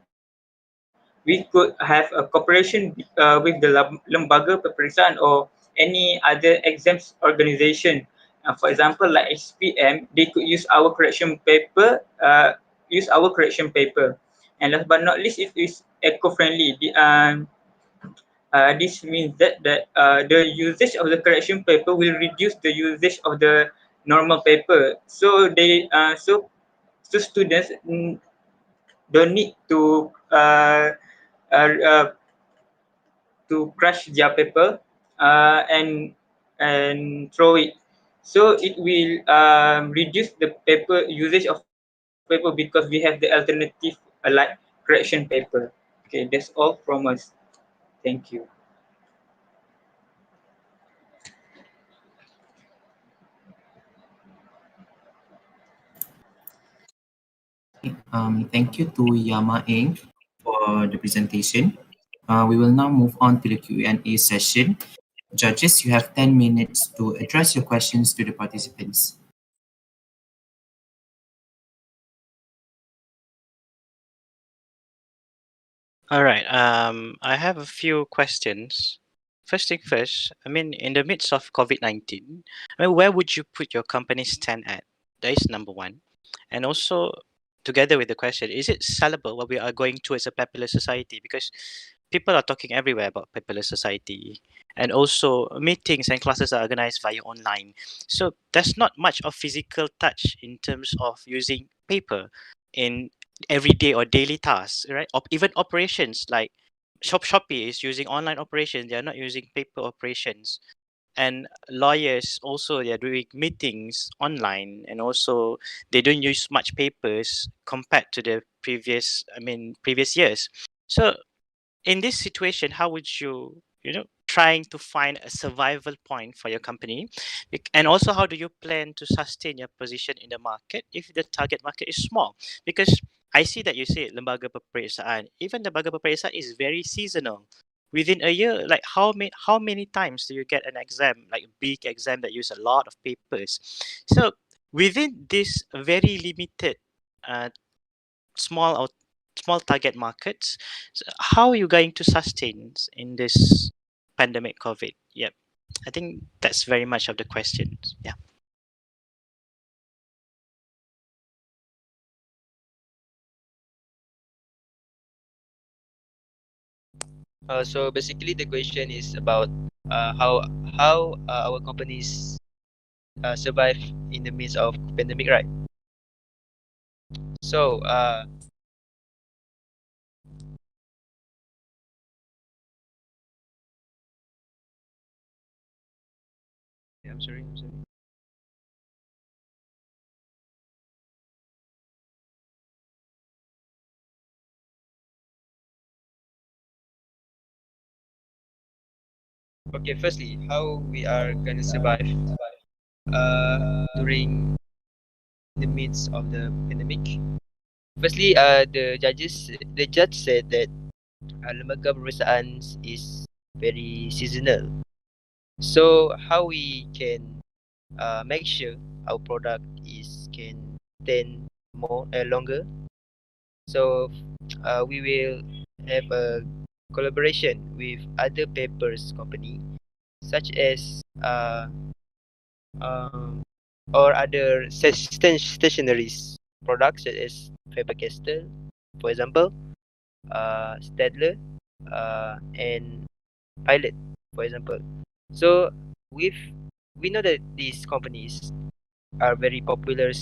we could have a cooperation with the lembaga peperiksaan or any other exams organization. For example, like SPM, they could use our correction paper. And last but not least, it is eco-friendly. This means that the usage of the correction paper will reduce the usage of the normal paper. So students don't need uh, uh, to crush their paper and throw it. So it will reduce the paper usage of paper because we have the alternative like correction paper. Okay, that's all from us. Thank you. Thank you to Yama Eng for the presentation. We will now move on to the Q&A session. Judges, you have 10 minutes to address your questions to the participants. All right. I have a few questions. First thing first, I mean, in the midst of COVID-19, I mean, where would you put your company stand at? That is number one. And also, together with the question, is it sellable while we are going towards a paperless society? Because people are talking everywhere about paperless society. And also, meetings and classes are organized via online. So there's not much of physical touch in terms of using paper in everyday or daily tasks, right? Even operations like Shopee is using online operations. They are not using paper operations. And lawyers also, they are doing meetings online, and also they don't use much papers compared to the previous years. So in this situation, how would you trying to find a survival point for your company, and also how do you plan to sustain your position in the market if the target market is small? Because I see that you say lembaga peperiksaan, even lembaga peperiksaan is very seasonal. Within a year, like how many times do you get an exam, like a big exam that use a lot of papers? So within this very limited uh, small or small target markets, so how are you going to sustain in this pandemic COVID? Yep, I think that's very much of the questions. Yeah. So basically, the question is about how our companies survive in the midst of pandemic, right? So I'm sorry. Okay, firstly, how we are gonna survive during the midst of the pandemic. Firstly, the judge said that lembaga pemeriksaan is very seasonal. So how we can make sure our product is can stand more longer? So we will have a collaboration with other papers company such as um, or other stationaries products such as Faber-Castell, for example, Stadler, and Pilot, for example. So with we know that these companies are very popular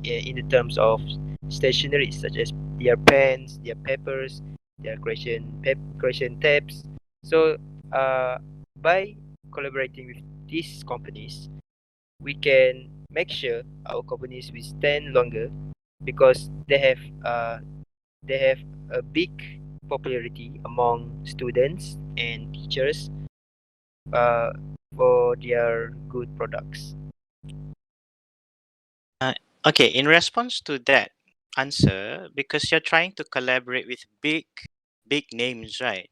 in the terms of stationery such as their pens, their papers, their creation tabs. So by collaborating with these companies, we can make sure our companies will stand longer because they have a big popularity among students and teachers uh, for their good products. Okay, in response to that answer, because you're trying to collaborate with big names, right?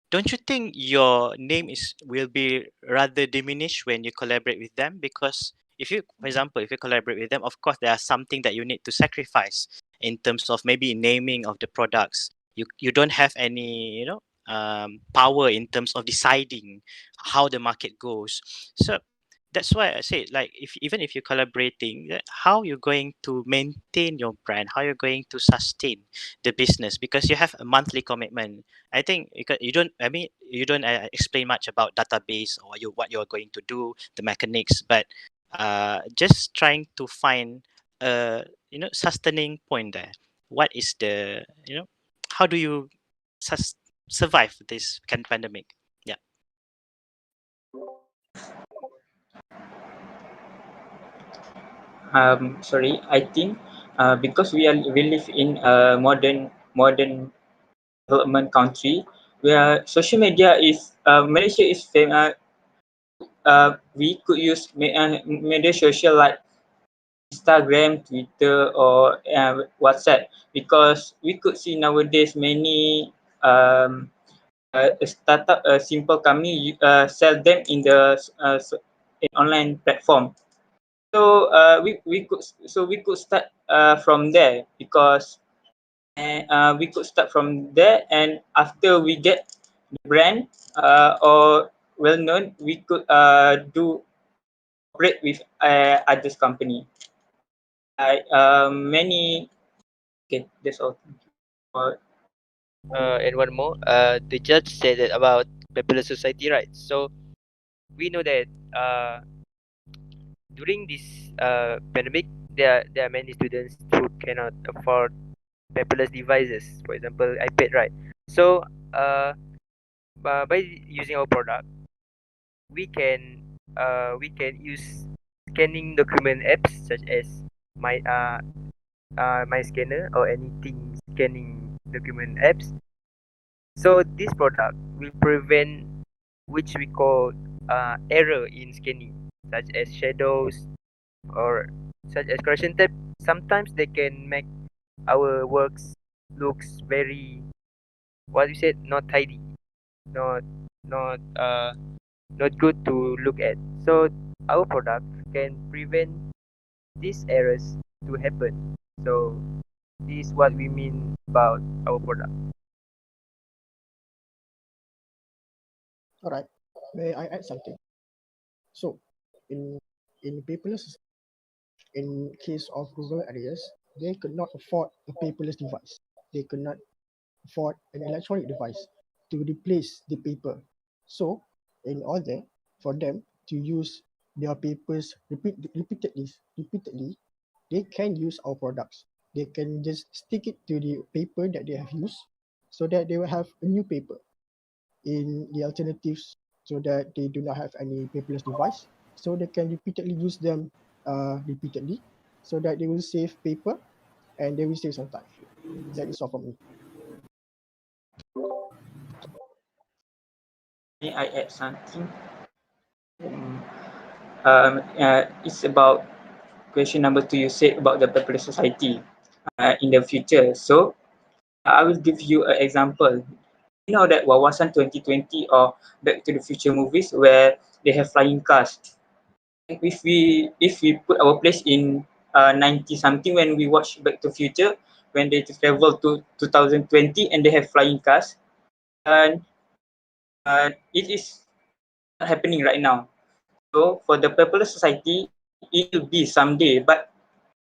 Don't you think your name is will be rather diminished when you collaborate with them? Because if you, for example, if you collaborate with them, of course there are something that you need to sacrifice in terms of maybe naming of the products. You don't have any power in terms of deciding how the market goes. So that's why I say, like, if even if you're collaborating, how you're going to maintain your brand, how you're going to sustain the business, because you have a monthly commitment. I think you don't. I mean, you don't explain much about database or what you're going to do, the mechanics, but just trying to find a sustaining point there. What is the how do you survive this pandemic? Yeah. Sorry, I think because we live in a modern development country where social media is Malaysia is famous. We could use media social like Instagram, Twitter, or WhatsApp, because we could see nowadays many startup, simple company sell them in the in online platform. So we could start from there, because we could start from there, and after we get the brand or well known, we could do operate with others company. Like many. Okay, that's all. And one more, the judge said that about paperless society, right? So we know that during this pandemic, there are many students who cannot afford paperless devices, for example, iPad, right? So by using our product, we can use scanning document apps such as my my scanner or anything scanning document apps. So this product will prevent which we call error in scanning, such as shadows or such as correction tab. Sometimes they can make our works looks very, what you said, not tidy, not not uh not good to look at. So our product can prevent these errors to happen. So this is what we mean about our product. All right. May I add something? So, in paperless, in case of rural areas, they could not afford a paperless device. They could not afford an electronic device to replace the paper. So, in order for them to use their papers repeatedly, they can use our products. They can just stick it to the paper that they have used, so that they will have a new paper in the alternatives, so that they do not have any paperless device, so they can repeatedly use them repeatedly, so that they will save paper and they will save some time. That is all from me. May I add something? It's about question number 2. You said about the paperless society in the future. So I will give you an example. you know that Wawasan 2020 or Back to the Future movies where they have flying cars. If we put our place in 90 something when we watch Back to Future, when they travel to 2020 and they have flying cars, and it is not happening right now. So for the paperless society, it will be someday, but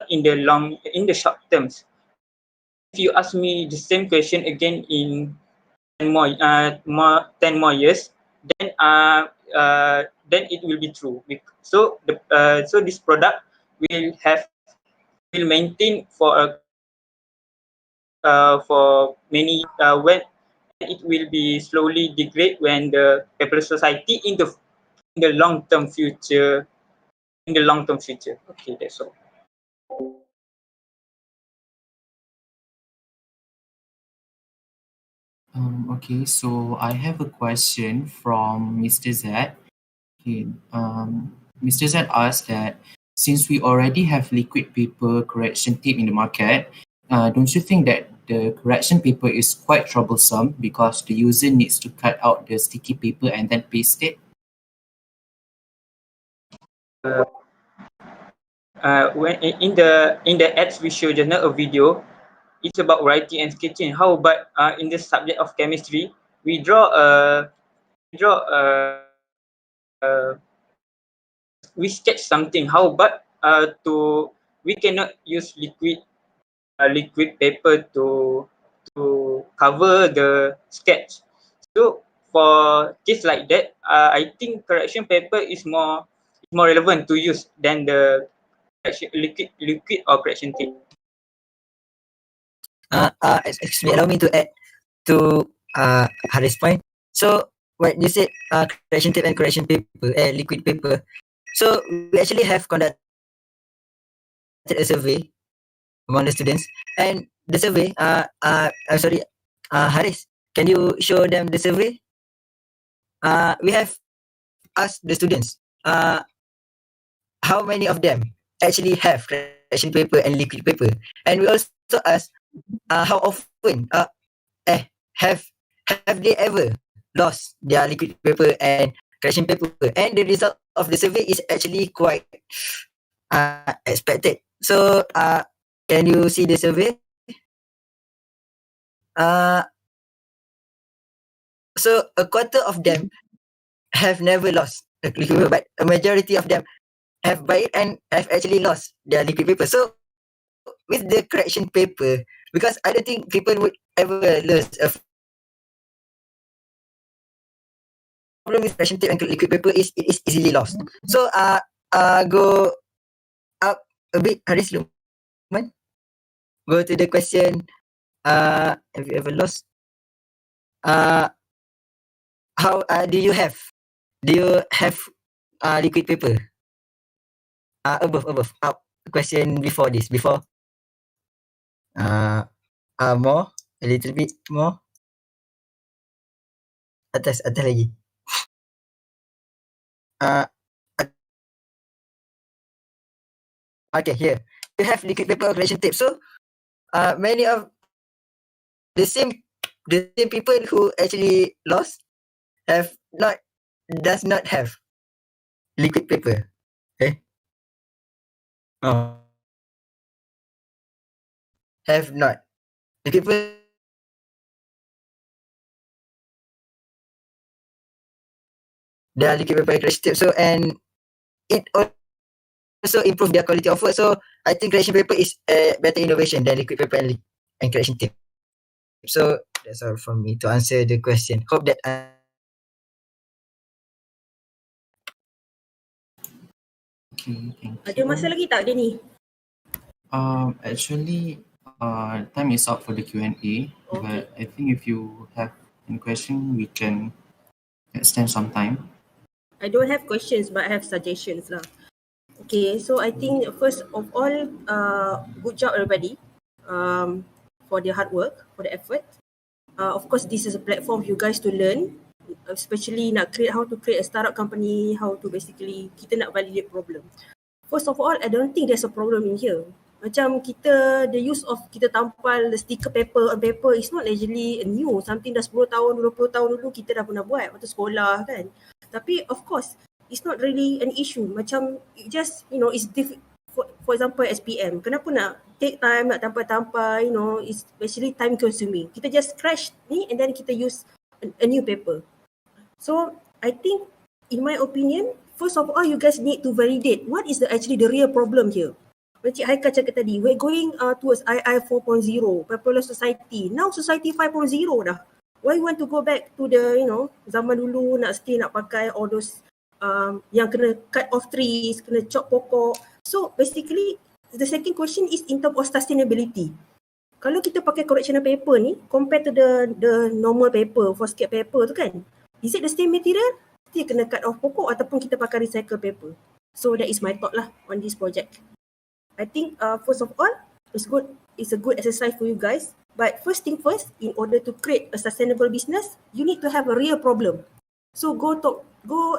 in the short terms. If you ask me the same question again in 10 more years, then it will be true. So this product will maintain for many when it will be slowly degrade when the paperless society in the long term future. Okay, that's all. Okay, so I have a question from Mr. Z. Okay, Mr. Z asked that since we already have liquid paper correction tape in the market, don't you think that the correction paper is quite troublesome because the user needs to cut out the sticky paper and then paste it? When in the ads we show just now a video, it's about writing and sketching. How about in the subject of chemistry, we draw we sketch something. How about we cannot use liquid paper to cover the sketch. So for case like that, I think correction paper is more relevant to use than the liquid or correction tape. Excuse me, allow me to add to Haris' point. So what you said, correction tape and correction paper, liquid paper. So we actually have conducted a survey among the students, and the survey, I'm sorry, Haris, can you show them the survey? We have asked the students, how many of them actually have correction paper and liquid paper, and we also asked, how often, have they ever lost their liquid paper and correction paper? And the result of the survey is actually quite expected. So, can you see the survey? So a quarter of them have never lost a liquid paper, but a majority of them have buy it and have actually lost their liquid paper. So with the correction paper, because I don't think people would ever lose a problem with correction tape and liquid paper is it is easily lost. So go up a bit, Haris Luqman. Go to the question. Have you ever lost? How do you have? Do you have liquid paper? Above, up. Question before this, before. More, a little bit more. Atas lagi. Okay, here. You have liquid paper correction tape. So, many of the same people who actually lost does not have liquid paper. Okay. Have not. Liquid paper their liquid paper correction tape. So, and it also improve their quality of work. So I think correction paper is a better innovation than liquid paper and correction tape. So that's all from me to answer the question. Hope that Okay, thank Ada masa lagi tak dia ni? Actually, time is up for the Q&A, but I think if you have any question, we can extend some time. I don't have questions but I have suggestions lah. Okay, so I think first of all, good job everybody for the hard work, for the effort. Of course, this is a platform for you guys to learn, especially how to create a startup company, how to basically kita nak validate problem. First of all, I don't think there's a problem in here. Macam kita, the use of kita tampal the sticker paper on paper is not actually new. Something dah 10 tahun, 20 tahun dulu kita dah pernah buat waktu sekolah kan. Tapi of course, it's not really an issue. Macam it just, it's for example SPM. Kenapa nak take time, nak tampal-tampal, it's basically time consuming. Kita just scratch ni and then kita use a new paper. So I think in my opinion, first of all you guys need to validate what is actually the real problem here. Macam Cik Haikal cakap tadi, we're going towards II 4.0, paperless society. Now society 5.0 dah. Why you want to go back to the, zaman dulu nak still nak pakai all those yang kena cut off trees, kena chop pokok. So basically, the second question is in terms of sustainability. Kalau kita pakai correctional paper ni, compared to the normal paper, for scape paper tu kan, is it the same material? Still kena cut off pokok ataupun kita pakai recycle paper? So that is my thought lah on this project. I think first of all, it's a good exercise for you guys. But first thing first, in order to create a sustainable business, you need to have a real problem. So go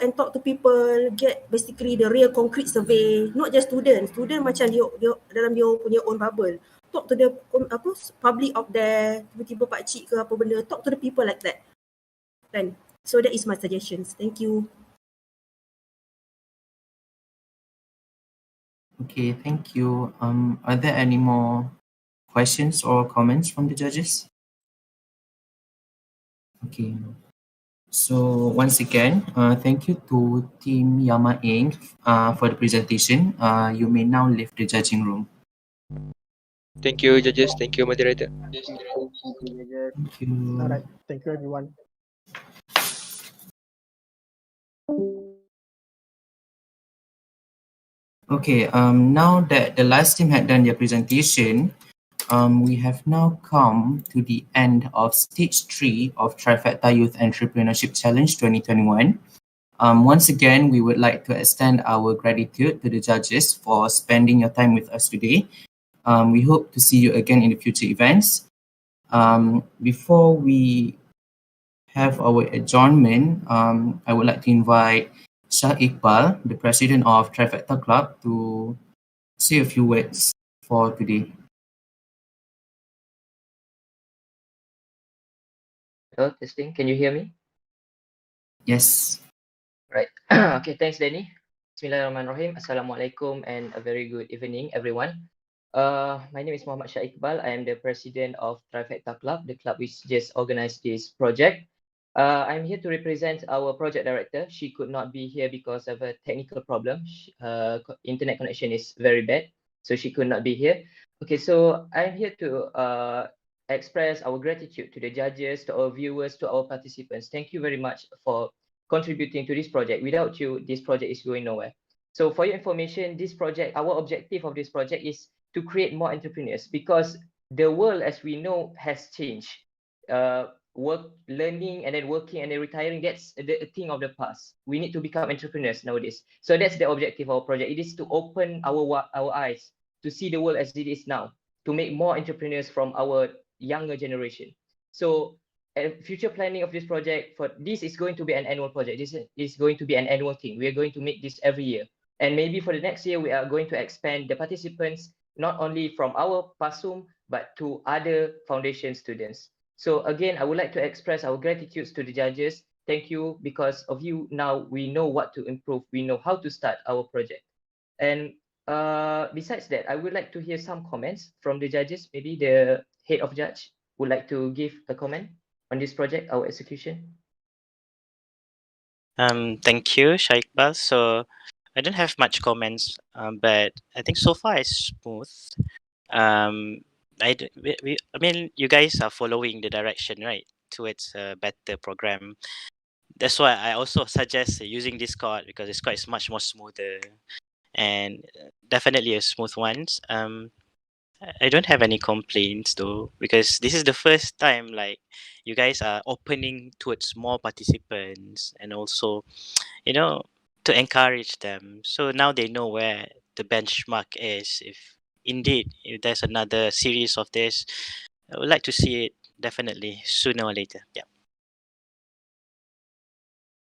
and talk to people, get basically the real concrete survey, not just students. Student macam dia dalam dia punya own bubble. Talk to the public out there, tiba-tiba pakcik ke apa benda, talk to the people like that. Kan? So that is my suggestions. Thank you. Okay, thank you. Are there any more questions or comments from the judges? Okay. So once again, thank you to Team Yama Inc. For the presentation. You may now leave the judging room. Thank you, judges. Thank you, moderator. Thank you. All right. Thank you, everyone. Okay, now that the last team had done their presentation, we have now come to the end of stage 3 of Trifecta Youth Entrepreneurship Challenge 2021. Once again, we would like to extend our gratitude to the judges for spending your time with us today. We hope to see you again in the future events. Before we have our adjournment, I would like to invite Shah Iqbal, the president of Trifecta Club, to say a few words for today. Hello, testing. Can you hear me? Yes. Right. Okay, thanks, Danny. Bismillahirrahmanirrahim. Assalamualaikum and a very good evening, everyone. My name is Muhammad Shah Iqbal. I am the president of Trifecta Club, the club which just organized this project. I'm here to represent our project director. She could not be here because of a technical problem. Internet connection is very bad, so she could not be here. Okay, so I'm here to express our gratitude to the judges, to our viewers, to our participants. Thank you very much for contributing to this project. Without you, this project is going nowhere. So for your information, this project, our objective of this project is to create more entrepreneurs because the world as we know has changed. Learning and then working and then retiring, that's a thing of the past. We need to become entrepreneurs nowadays. So that's the objective of our project. It is to open our eyes to see the world as it is now, to make more entrepreneurs from our younger generation. So future planning of this project, for this is going to be an annual project. This is going to be an annual thing. We are going to make this every year. And maybe for the next year, we are going to expand the participants, not only from our PASUM, but to other foundation students. So again, I would like to express our gratitude to the judges. Thank you. Because of you, now we know what to improve. We know how to start our project. And besides that, I would like to hear some comments from the judges. Maybe the head of judge would like to give a comment on this project, our execution. Thank you, Shaikbal. So I don't have much comments, but I think so far it's smooth. I mean, you guys are following the direction, right, towards a better program. That's why I also suggest using Discord because Discord is much more smoother and definitely a smooth one. I don't have any complaints though because this is the first time like you guys are opening towards more participants and also, you know, to encourage them. So now they know where the benchmark is. If indeed if there's another series of this, I would like to see it definitely sooner or later. Yeah.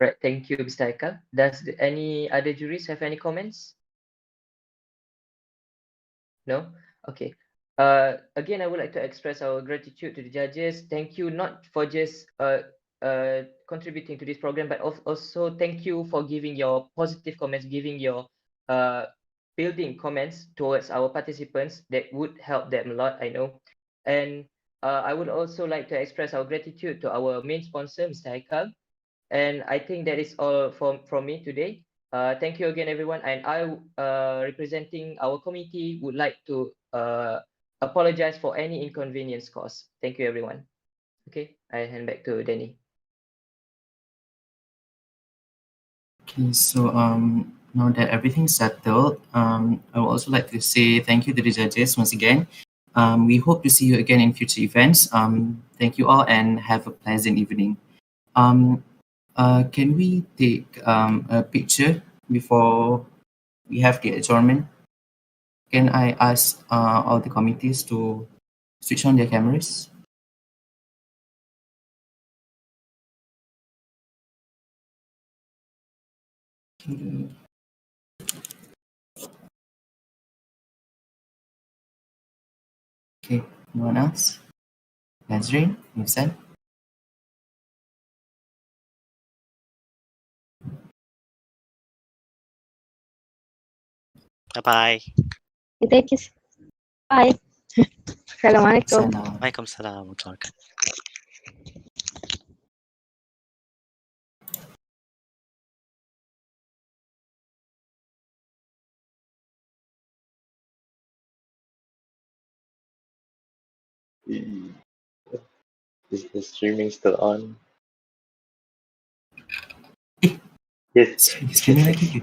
Right. Thank you, Mr. Haikal. Does any other juries have any comments? No? Okay. Again, I would like to express our gratitude to the judges. Thank you not for just contributing to this program, but also thank you for giving your positive comments, giving your building comments towards our participants. That would help them a lot, I know. And I would also like to express our gratitude to our main sponsor, Mr. Haikal. And I think that is all from me today. Thank you again, everyone. And I, representing our committee, would like to apologize for any inconvenience caused. Thank you, everyone. Okay, I hand back to Danny. Okay, so now that everything's settled, I would also like to say thank you to the judges once again. We hope to see you again in future events. Thank you all and have a pleasant evening. Can we take a picture before we have the adjournment? Can I ask all the committees to switch on their cameras? Okay, no one else? Nazreen, Nifsan? Bye-bye. Thank you. Bye. Assalamualaikum. Waalaikumsalam. Is the streaming still on? Yes. Streaming lagi ke?